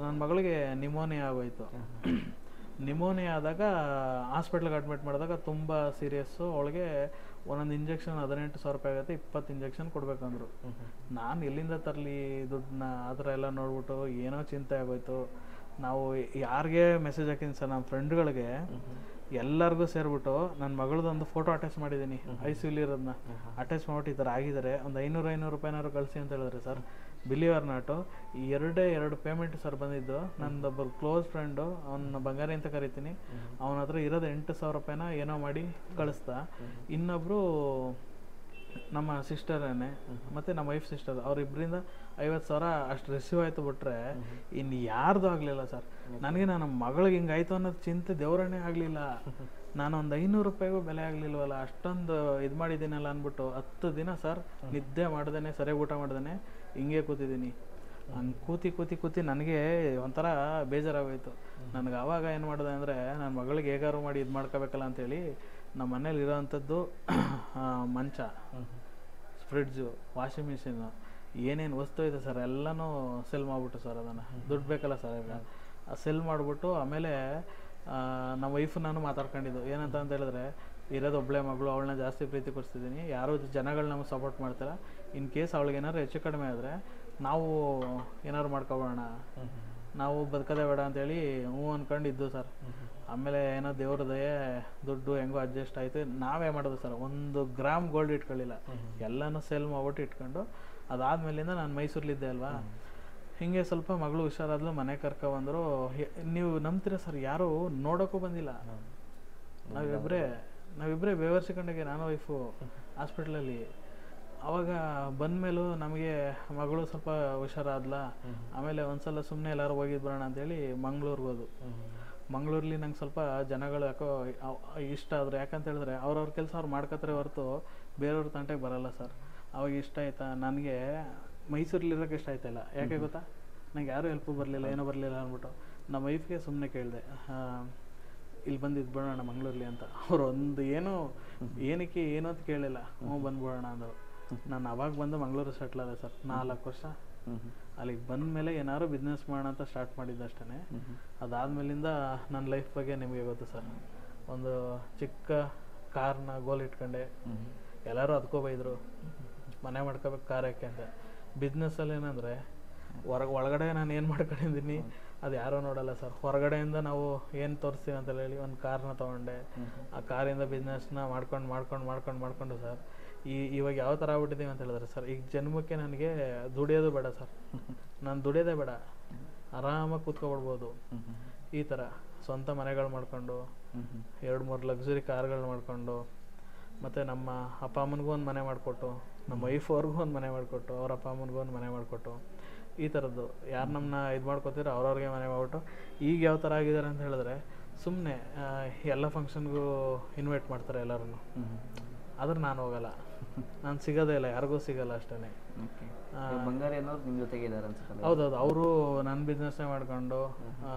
ನನ್ನ ಮಗಳಿಗೆ ನಿಮೋನಿಯಾ ಆಗೋಯ್ತು. ನಿಮೋನಿಯಾ ಆದಾಗ ಹಾಸ್ಪಿಟ್ಲಿಗೆ ಅಡ್ಮಿಟ್ ಮಾಡಿದಾಗ ತುಂಬ ಸೀರಿಯಸ್ಸು. ಅವಳಿಗೆ ಒಂದೊಂದು ಇಂಜೆಕ್ಷನ್ 18,000 ರೂಪಾಯಿ ಆಗುತ್ತೆ, 20 ಇಂಜೆಕ್ಷನ್ ಕೊಡ್ಬೇಕಂದ್ರು. ನಾನು ಎಲ್ಲಿಂದ ತರಲಿ ದುಡ್ಡನ್ನ, ಆ ಥರ ಎಲ್ಲ ನೋಡ್ಬಿಟ್ಟು ಏನೋ ಚಿಂತೆ ಆಗೋಯ್ತು. ನಾವು ಯಾರಿಗೆ ಮೆಸೇಜ್ ಹಾಕಿದ್ದೀನಿ ಸರ್, ನಮ್ಮ ಫ್ರೆಂಡ್ಗಳಿಗೆ ಎಲ್ಲರಿಗೂ ಸೇರಿಬಿಟ್ಟು ನನ್ನ ಮಗಳದೊಂದು ಫೋಟೋ ಅಟ್ಯಾಚ್ ಮಾಡಿದ್ದೀನಿ, ICU ಇರೋದನ್ನ ಅಟ್ಯಾಚ್ ಮಾಡ್ಬಿಟ್ಟು ಈ ಥರ ಆಗಿದ್ದಾರೆ, ಒಂದು 500 ರೂಪಾಯಿನಾದ್ರು ಕಳಿಸಿ ಅಂತ ಹೇಳಿದ್ರೆ sir, believe or not 2 payment sir ಬಂದಿದ್ದು. ನನ್ನದೊಬ್ಬರು ಕ್ಲೋಸ್ ಫ್ರೆಂಡು, ಅವನ್ನ ಬಂಗಾರಿ ಅಂತ ಕರಿತೀನಿ, ಅವನ ಹತ್ರ ಇರೋದು 8,000 ರೂಪಾಯಿನ ಏನೋ ಮಾಡಿ ಕಳಿಸ್ದ. ಇನ್ನೊಬ್ಬರು ನಮ್ಮ ಸಿಸ್ಟರೇನೆ ಮತ್ತು ನಮ್ಮ ವೈಫ್ ಸಿಸ್ಟರ್ ಅವರಿಬ್ಬರಿಂದ 50,000 ಅಷ್ಟು ರಿಸೀವ್ ಆಯಿತು ಬಿಟ್ರೆ ಇನ್ನು ಯಾರ್ದು ಆಗಲಿಲ್ಲ ಸರ್. ನನಗೆ ನನ್ನ ಮಗಳಿಗೆ ಹಿಂಗಾಯ್ತು ಅನ್ನೋದು ಚಿಂತೆ ದೇವರನ್ನೇ ಆಗಲಿಲ್ಲ. ನಾನು ಒಂದು 500 ರೂಪಾಯಿಗೂ ಬೆಲೆ ಆಗಲಿಲ್ವಲ್ಲ, ಅಷ್ಟೊಂದು ಇದು ಮಾಡಿದ್ದೀನಲ್ಲ ಅಂದ್ಬಿಟ್ಟು 10 ದಿನ ಸರ್ ನಿದ್ದೆ ಮಾಡ್ದೇ ಸರಿಯಾಗಿ ಊಟ ಮಾಡ್ದೇ ಹಿಂಗೆ ಕೂತಿದ್ದೀನಿ. ಹಂಗೆ ಕೂತಿ ನನಗೆ ಒಂಥರ ಬೇಜಾರಾಗೋಯ್ತು. ನನಗೆ ಆವಾಗ ಏನು ಮಾಡಿದೆ ಅಂದರೆ ನನ್ನ ಮಗಳಿಗೆ ಹೇಗಾರು ಮಾಡಿ ಇದು ಮಾಡ್ಕೋಬೇಕಲ್ಲ ಅಂತೇಳಿ ನಮ್ಮ ಮನೇಲಿ ಇರೋವಂಥದ್ದು ಮಂಚ, ಫ್ರಿಡ್ಜು, ವಾಷಿಂಗ್ ಮಿಷಿನು, ಏನೇನು ವಸ್ತು ಇದೆ ಸರ್ ಎಲ್ಲನೂ ಸೆಲ್ ಮಾಡಿಬಿಟ್ಟು ಸರ್, ಅದನ್ನು ದುಡ್ಡು ಬೇಕಲ್ಲ ಸರ್ ಈಗ ಸೆಲ್ ಮಾಡಿಬಿಟ್ಟು ಆಮೇಲೆ ನಮ್ಮ ವೈಫು ನಾನು ಮಾತಾಡ್ಕೊಂಡಿದ್ದು ಏನಂತ ಅಂತ ಹೇಳಿದ್ರೆ, ಇರೋದು ಒಬ್ಬಳೆ ಮಗಳು, ಅವಳನ್ನ ಜಾಸ್ತಿ ಪ್ರೀತಿ ಪಡಿಸ್ತಿದ್ದೀನಿ, ಯಾರೋ ಜನಗಳು ನಮಗೆ ಸಪೋರ್ಟ್ ಮಾಡ್ತಾರೆ, ಇನ್ ಕೇಸ್ ಅವಳಿಗೆ ಏನಾದ್ರು ಹೆಚ್ಚು ಕಡಿಮೆ ಆದರೆ ನಾವು ಏನಾದ್ರು ಮಾಡ್ಕೊಬೋಣ, ನಾವು ಬದುಕೋದೇ ಬೇಡ ಅಂತೇಳಿ ಅಂದ್ಕೊಂಡಿದ್ದು ಸರ್. ಆಮೇಲೆ ಏನೋ ದೇವ್ರ ದಯೆ ದುಡ್ಡು ಹೆಂಗೋ ಅಡ್ಜಸ್ಟ್ ಆಯಿತು. ನಾವೇ ಮಾಡೋದು ಸರ್, 1 ಗ್ರಾಮ್ ಗೋಲ್ಡ್ ಇಟ್ಕೊಳ್ಳಿಲ್ಲ, ಎಲ್ಲನೂ ಸೇಲ್ ಮಾಡ್ಬಿಟ್ಟು ಇಟ್ಕೊಂಡು ಅದಾದಮೇಲಿಂದ ನಾನು ಮೈಸೂರಲ್ಲಿದ್ದೆ ಅಲ್ವಾ, ಹೀಗೆ ಸ್ವಲ್ಪ ಮಗಳು ಹುಷಾರಾದ್ಲು, ಮನೆ ಕರ್ಕೊಬಂದರು. ನೀವು ನಂಬ್ತೀರ ಸರ್, ಯಾರೂ ನೋಡೋಕ್ಕೂ ಬಂದಿಲ್ಲ. ನಾವಿಬ್ಬರೇ ಬೇವರ್ಸಿಕೊಂಡಾಗೆ ನಾನು ವೈಫು ಹಾಸ್ಪಿಟ್ಲಲ್ಲಿ. ಅವಾಗ ಬಂದಮೇಲೂ ನಮಗೆ ಮಗಳು ಸ್ವಲ್ಪ ಹುಷಾರಾದ್ಲ. ಆಮೇಲೆ ಒಂದ್ಸಲ ಸುಮ್ಮನೆ ಎಲ್ಲರೂ ಹೋಗಿದ್ದು ಬರೋಣ ಅಂತೇಳಿ ಮಂಗ್ಳೂರ್ಗೆ ಹೋದು. ಮಂಗ್ಳೂರಲ್ಲಿ ನಂಗೆ ಸ್ವಲ್ಪ ಜನಗಳು ಯಾಕೋ ಇಷ್ಟ ಆದರು. ಯಾಕಂತ ಹೇಳಿದ್ರೆ ಅವ್ರವ್ರ ಕೆಲಸ ಅವ್ರು ಮಾಡ್ಕೋತಾರೆ ಹೊರತು ಬೇರೆಯವ್ರ ತಂಟೆಗೆ ಬರೋಲ್ಲ ಸರ್. ಅವಾಗ ಇಷ್ಟ ಆಯ್ತಾ ನನಗೆ, ಮೈಸೂರಲ್ಲಿರೋಕ್ಕೆ ಇಷ್ಟ ಆಯ್ತಾಯಿಲ್ಲ. ಯಾಕೆ ಗೊತ್ತಾ, ನಂಗೆ ಯಾರೂ ಹೆಲ್ಪು ಬರಲಿಲ್ಲ, ಏನೂ ಬರಲಿಲ್ಲ ಅಂದ್ಬಿಟ್ಟು ನಮ್ಮ ವೈಫ್ಗೆ ಸುಮ್ಮನೆ ಕೇಳಿದೆ, ಇಲ್ಲಿ ಬಂದಿದ್ದು ಬಿಡೋಣ ಮಂಗ್ಳೂರ್ಲಿ ಅಂತ. ಅವ್ರು ಒಂದು ಏನಕ್ಕೆ ಏನು ಅಂತ ಕೇಳಿಲ್ಲ, ಬಂದ್ಬಿಡೋಣ ಅಂದರು. ನಾನು ಅವಾಗ ಬಂದು ಮಂಗ್ಳೂರು ಸೆಟ್ಲ್ ಆದೆ ಸರ್, 4 ವರ್ಷ. ಅಲ್ಲಿಗೆ ಬಂದ ಮೇಲೆ ಏನಾದ್ರು ಬಿಸ್ನೆಸ್ ಮಾಡೋಣ ಅಂತ ಸ್ಟಾರ್ಟ್ ಮಾಡಿದ್ದು ಅಷ್ಟೇ. ಅದಾದಮೇಲಿಂದ ನನ್ನ ಲೈಫ್ ಬಗ್ಗೆ ನಿಮಗೆ ಗೊತ್ತು ಸರ್, ಒಂದು ಚಿಕ್ಕ ಕಾರ್ನ ಗೋಲ್ ಇಟ್ಕೊಂಡೆ. ಎಲ್ಲರೂ ಅದಕ್ಕೂ ಬೈದರು, ಮನೆ ಮಾಡ್ಕೋಬೇಕು ಕಾರ್ ಯಾಕೆ ಅಂತ. ಬಿಸ್ನೆಸ್ಸಲ್ಲಿ ಏನಂದರೆ ಒಳಗಡೆ ನಾನು ಏನು ಮಾಡ್ಕೊಂಡಿದ್ದೀನಿ ಅದು ಯಾರೂ ನೋಡಲ್ಲ ಸರ್. ಹೊರಗಡೆಯಿಂದ ನಾವು ಏನು ತೋರಿಸ್ತೀವಿ ಅಂತ ಹೇಳಿ ಒಂದು ಕಾರ್ನ ತೊಗೊಂಡೆ. ಆ ಕಾರಿಂದ ಬಿಸ್ನೆಸ್ನ ಮಾಡ್ಕೊಂಡು ಸರ್ ಇವಾಗ ಯಾವ ಥರ ಆಗ್ಬಿಟ್ಟಿದ್ದೀವಿ ಅಂತ ಹೇಳಿದ್ರೆ ಸರ್, ಈಗ ಜನ್ಮಕ್ಕೆ ನನಗೆ ದುಡಿಯೋದು ಬೇಡ ಸರ್, ನಾನು ದುಡಿಯೋದೇ ಬೇಡ, ಆರಾಮಾಗಿ ಕೂತ್ಕೊಬಿಡ್ಬೋದು. ಈ ಥರ ಸ್ವಂತ ಮನೆಗಳು ಮಾಡ್ಕೊಂಡು 2-3 ಲಕ್ಸುರಿ ಕಾರ್ಗಳು ಮಾಡ್ಕೊಂಡು, ಮತ್ತು ನಮ್ಮ ಅಪ್ಪ ಅಮ್ಮನಿಗೂ ಒಂದು ಮನೆ ಮಾಡಿಕೊಟ್ಟು, ನಮ್ಮ ವೈಫ್ ಅವ್ರಿಗೂ ಒಂದು ಮನೆ ಮಾಡಿಕೊಟ್ಟು, ಅವ್ರ ಅಪ್ಪ ಅಮ್ಮನಿಗೂ ಒಂದು ಮನೆ ಮಾಡಿಕೊಟ್ಟು, ಈ ಥರದ್ದು ಯಾರು ನಮ್ಮನ್ನ ಇದು ಮಾಡ್ಕೊತೀರೋ ಅವ್ರವ್ರಿಗೆ ಮನೆ ಮಾಡ್ಬಿಟ್ಟು. ಈಗ ಯಾವ ಥರ ಆಗಿದ್ದಾರೆ ಅಂತ ಹೇಳಿದ್ರೆ, ಸುಮ್ಮನೆ ಎಲ್ಲ ಫಂಕ್ಷನ್ಗೂ ಇನ್ವೈಟ್ ಮಾಡ್ತಾರೆ ಎಲ್ಲರೂ, ಆದ್ರೆ ನಾನು ಹೋಗಲ್ಲ, ನಾನು ಸಿಗೋದೇ ಇಲ್ಲ, ಯಾರಿಗೂ ಸಿಗಲ್ಲ ಅಷ್ಟೇ. ಬಂಗಾರ ಏನೋರು ನಿಮ್ಮ ಜೊತೆಗೆ ಇದ್ದಾರೆ ಅನ್ಸುತ್ತಲ್ಲ? ಹೌದೌದು, ಅವರು ನನ್ನ ಬಿಸ್ನೆಸ್ನೇ ಮಾಡ್ಕೊಂಡು,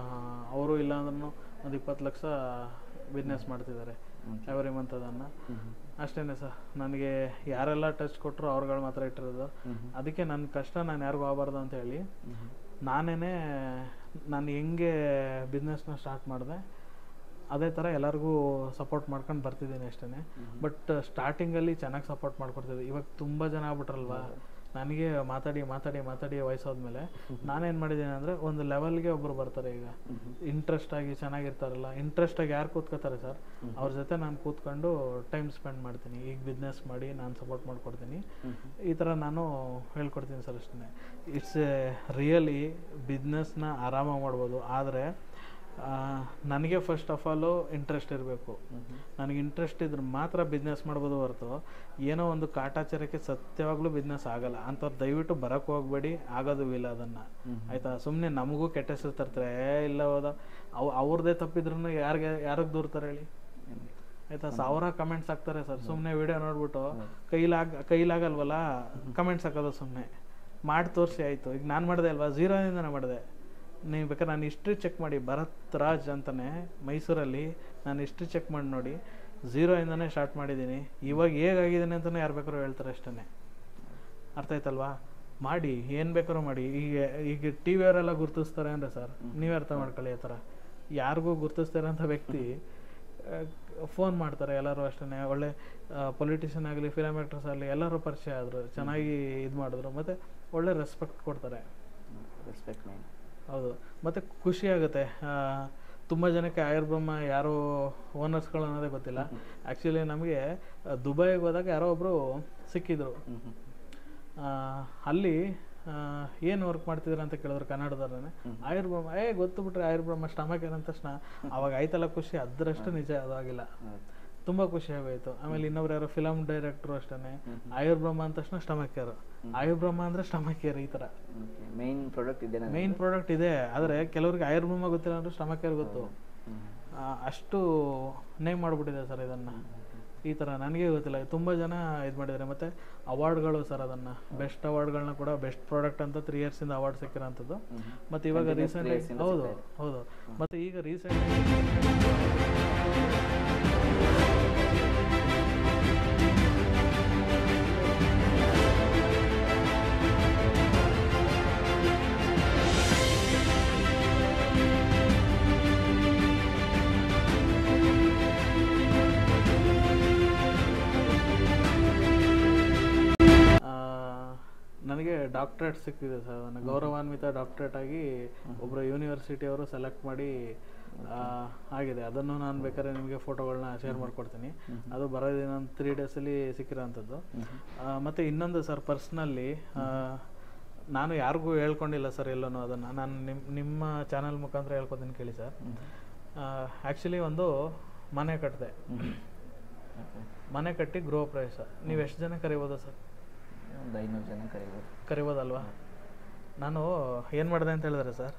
ಅವರು ಇಲ್ಲ ಅಂದ್ರೂ ಒಂದು 20 ಲಕ್ಷ ಬಿಸ್ನೆಸ್ ಮಾಡ್ತಿದ್ದಾರೆ ಎವ್ರಿ ಮಂತ್. ಅದನ್ನು ಅಷ್ಟೇ ಸರ್, ನನಗೆ ಯಾರೆಲ್ಲ ಟಚ್ ಕೊಟ್ಟರು ಅವ್ರುಗಳು ಮಾತ್ರ ಇಟ್ಟಿರೋದು. ಅದಕ್ಕೆ ನನ್ನ ಕಷ್ಟ ನಾನು ಯಾರಿಗೂ ಆಗಬಾರ್ದು ಅಂತ ಹೇಳಿ ನಾನು ಹೆಂಗೆ ಬಿಸ್ನೆಸ್ನ ಸ್ಟಾರ್ಟ್ ಮಾಡಿದೆ ಅದೇ ಥರ ಎಲ್ಲರಿಗೂ ಸಪೋರ್ಟ್ ಮಾಡ್ಕೊಂಡು ಬರ್ತಿದ್ದೀನಿ ಅಷ್ಟೇ. ಬಟ್ ಸ್ಟಾರ್ಟಿಂಗಲ್ಲಿ ಚೆನ್ನಾಗಿ ಸಪೋರ್ಟ್ ಮಾಡ್ಕೊಡ್ತಿದ್ದೆ. ಇವಾಗ ತುಂಬ ಜನ ಆಗ್ಬಿಟ್ರಲ್ವ, ನನಗೆ ಮಾತಾಡಿ ವಯಸ್ಸಾದ್ಮೇಲೆ ನಾನೇನು ಮಾಡಿದ್ದೀನಿ ಅಂದರೆ, ಒಂದು ಲೆವೆಲ್ಗೆ ಒಬ್ಬರು ಬರ್ತಾರೆ ಈಗ ಇಂಟ್ರೆಸ್ಟಾಗಿ ಚೆನ್ನಾಗಿರ್ತಾರಲ್ಲ, ಇಂಟ್ರೆಸ್ಟಾಗಿ ಯಾರು ಕೂತ್ಕೋತಾರೆ ಸರ್, ಅವ್ರ ಜೊತೆ ನಾನು ಕೂತ್ಕೊಂಡು ಟೈಮ್ ಸ್ಪೆಂಡ್ ಮಾಡ್ತೀನಿ. ಈಗ ಬಿಸ್ನೆಸ್ ಮಾಡಿ ನಾನು ಸಪೋರ್ಟ್ ಮಾಡ್ಕೊಡ್ತೀನಿ, ಈ ಥರ ನಾನು ಹೇಳ್ಕೊಡ್ತೀನಿ ಸರ್ ಅಷ್ಟೇ. ಇಟ್ಸ್ ರಿಯಲಿ ಬಿಸ್ನೆಸ್ನ ಆರಾಮಾಗಿ ಮಾಡ್ಬೋದು, ಆದರೆ ನನಗೆ ಫಸ್ಟ್ ಆಫ್ ಆಲು ಇಂಟ್ರೆಸ್ಟ್ ಇರಬೇಕು. ನನಗೆ ಇಂಟ್ರೆಸ್ಟ್ ಇದ್ರೆ ಮಾತ್ರ ಬಿಸ್ನೆಸ್ ಮಾಡ್ಬೋದು ಹೊರತು ಏನೋ ಒಂದು ಕಾಟಾಚಾರಕ್ಕೆ ಸತ್ಯವಾಗ್ಲೂ ಬಿಸ್ನೆಸ್ ಆಗಲ್ಲ. ಅಂಥವ್ರು ದಯವಿಟ್ಟು ಬರೋಕ್ಕೆ ಹೋಗಬೇಡಿ, ಆಗೋದು ಇಲ್ಲ ಅದನ್ನು, ಆಯಿತಾ. ಸುಮ್ಮನೆ ನಮಗೂ ಕೆಟ್ಟ ಹೆಸರು ತರ್ತಾರೆ, ಇಲ್ಲ ಹೋದ ಅವ್ರದ್ದೇ ತಪ್ಪಿದ್ರು ಯಾರಿಗೆ ದೂರ್ತಾರೆ ಹೇಳಿ, ಆಯಿತಾ. 1000 ಕಮೆಂಟ್ಸ್ ಹಾಕ್ತಾರೆ ಸರ್, ಸುಮ್ಮನೆ ವಿಡಿಯೋ ನೋಡ್ಬಿಟ್ಟು ಕೈಲಾಗಲ್ವಲ್ಲ ಕಮೆಂಟ್ಸ್ ಹಾಕೋದು, ಸುಮ್ಮನೆ ಮಾಡಿ ತೋರಿಸಿ ಆಯಿತು. ಈಗ ನಾನು ಮಾಡಿದೆ ಅಲ್ವಾ, 0ಇಂದನೇ ಮಾಡಿದೆ. ನೀವು ಬೇಕಾದ್ರೆ ನಾನು ಹಿಸ್ಟ್ರಿ ಚೆಕ್ ಮಾಡಿ, ಭರತ್ ರಾಜ್ ಅಂತಲೇ ಮೈಸೂರಲ್ಲಿ ನಾನು ಹಿಸ್ಟ್ರಿ ಚೆಕ್ ಮಾಡಿ ನೋಡಿ, 0ಇಂದನೇ ಸ್ಟಾರ್ಟ್ ಮಾಡಿದ್ದೀನಿ. ಇವಾಗ ಹೇಗಾಗಿದ್ದೀನಿ ಅಂತಲೇ ಯಾರು ಬೇಕಾದ್ರೂ ಹೇಳ್ತಾರೆ ಅಷ್ಟೇ, ಅರ್ಥ ಆಯ್ತಲ್ವಾ. ಮಾಡಿ, ಏನು ಬೇಕಾದ್ರೂ ಮಾಡಿ. ಈಗ ಟಿ ವಿಯವರೆಲ್ಲ ಗುರ್ತಿಸ್ತಾರೆ ಅಂದರೆ ಸರ್, ನೀವೇ ಅರ್ಥ ಮಾಡ್ಕೊಳ್ಳಿ. ಆ ಥರ ಯಾರಿಗೂ ಗುರ್ತಿಸ್ತಾರಂಥ ವ್ಯಕ್ತಿ ಫೋನ್ ಮಾಡ್ತಾರೆ ಎಲ್ಲರೂ ಅಷ್ಟೇ. ಒಳ್ಳೆ ಪೊಲಿಟಿಷಿಯನ್ ಆಗಲಿ, ಫಿಲಮ್ ಆ್ಯಕ್ಟರ್ಸ್ ಆಗಲಿ, ಎಲ್ಲರೂ ಪರಿಚಯ ಆದರು, ಚೆನ್ನಾಗಿ ಇದು ಮಾಡಿದ್ರು, ಮತ್ತು ಒಳ್ಳೆ ರೆಸ್ಪೆಕ್ಟ್ ಕೊಡ್ತಾರೆ. ರೆಸ್ಪೆಕ್ಟ್ ಹೌದು, ಮತ್ತು ಖುಷಿ ಆಗುತ್ತೆ. ತುಂಬ ಜನಕ್ಕೆ ಆಯುರ್ಬ್ರಹ್ಮ ಯಾರೋ ಓನರ್ಸ್ಗಳು ಅನ್ನೋದೇ ಗೊತ್ತಿಲ್ಲ. ಆ್ಯಕ್ಚುಲಿ ನಮಗೆ ದುಬೈಗೆ ಹೋದಾಗ ಯಾರೋ ಒಬ್ಬರು ಸಿಕ್ಕಿದ್ರು. ಅಲ್ಲಿ ಏನು ವರ್ಕ್ ಮಾಡ್ತಿದ್ರು ಅಂತ ಕೇಳಿದ್ರು, ಕನ್ನಡದವ್ರನ್ನೇ. ಆಯುರ್ಬ್ರಹ್ಮ ಗೊತ್ತು ಬಿಟ್ರೆ ಆಯುರ್ಬ್ರಹ್ಮ ಸ್ಟಮಕ್ ಏನಂದ ತಕ್ಷಣ ಅವಾಗ ಆಯ್ತಲ್ಲ ಖುಷಿ, ಅದರಷ್ಟು ನಿಜ ಅದಾಗಿಲ್ಲ. ತುಂಬ ಖುಷಿ ಆಗೋಯ್ತು. ಆಮೇಲೆ ಇನ್ನೊಬ್ರು ಯಾರೋ ಫಿಲಮ್ ಡೈರೆಕ್ಟ್ರು ಅಷ್ಟೇ, ಆಯುರ್ಬ್ರಹ್ಮ ಅಂದ ತಕ್ಷಣ ಸ್ಟಮಕ್ ಕೇರ್, ಆಯುರ್ಬ್ರಹ್ಮ ಅಂದರೆ ಸ್ಟಮಕ್ ಕೇರ್, ಈ ಥರ ಮೇನ್ ಪ್ರಾಡಕ್ಟ್ ಇದೆ. ಆದರೆ ಕೆಲವ್ರಿಗೆ ಆಯುರ್ಬ್ರಹ್ಮ ಗೊತ್ತಿಲ್ಲ ಅಂದ್ರೆ ಸ್ಟಮಕ್ ಕೇರ್ ಗೊತ್ತು. ಅಷ್ಟು ನೇಮ್ ಮಾಡಿಬಿಟ್ಟಿದೆ ಸರ್ ಇದನ್ನು. ಈ ಥರ ನನಗೆ ಗೊತ್ತಿಲ್ಲ, ತುಂಬ ಜನ ಇದು ಮಾಡಿದ್ದಾರೆ. ಮತ್ತು ಅವಾರ್ಡ್ಗಳು ಸರ್, ಅದನ್ನು ಬೆಸ್ಟ್ ಅವಾರ್ಡ್ಗಳನ್ನ ಕೂಡ ಬೆಸ್ಟ್ ಪ್ರಾಡಕ್ಟ್ ಅಂತ 3 ಇಯರ್ಸಿಂದ ಅವಾರ್ಡ್ ಸಿಕ್ಕಿರೋಂಥದ್ದು. ಮತ್ತು ಇವಾಗ ರೀಸೆಂಟಾಗಿ ಹೌದು ಮತ್ತು ಈಗ ನನಗೆ ಡಾಕ್ಟ್ರೇಟ್ ಸಿಕ್ಕಿದೆ ಸರ್. ನನ್ನ ಗೌರವಾನ್ವಿತ ಡಾಕ್ಟ್ರೇಟ್ ಆಗಿ ಒಬ್ಬರು ಯೂನಿವರ್ಸಿಟಿಯವರು ಸೆಲೆಕ್ಟ್ ಮಾಡಿ ಆಗಿದೆ. ಅದನ್ನು ನಾನು ಬೇಕಾದ್ರೆ ನಿಮಗೆ ಫೋಟೋಗಳನ್ನ ಶೇರ್ ಮಾಡಿಕೊಡ್ತೀನಿ. ಅದು ಬರೋದಿನ 3 ಡೇಸಲ್ಲಿ ಸಿಕ್ಕಿರೋಂಥದ್ದು. ಮತ್ತು ಇನ್ನೊಂದು ಸರ್, ಪರ್ಸ್ನಲ್ಲಿ ನಾನು ಯಾರಿಗೂ ಹೇಳ್ಕೊಂಡಿಲ್ಲ ಸರ್ ಎಲ್ಲನೂ. ಅದನ್ನು ನಾನು ನಿಮ್ಮ ಚಾನಲ್ ಮುಖಾಂತರ ಹೇಳ್ಕೊತೀನಿ ಕೇಳಿ ಸರ್. ಆ್ಯಕ್ಚುಲಿ ಒಂದು ಮನೆ ಕಟ್ಟಿದೆ. ಮನೆ ಕಟ್ಟಿ ಗೃಹ ಪ್ರವೇಶ ನೀವು ಎಷ್ಟು ಜನ ಕರಿಬೋದಾ ಸರ್? ಒಂದು 500 ಜನ ಕರಿಬೋದಲ್ವಾ? ನಾನು ಏನು ಮಾಡಿದೆ ಅಂತ ಹೇಳಿದ್ರೆ ಸರ್,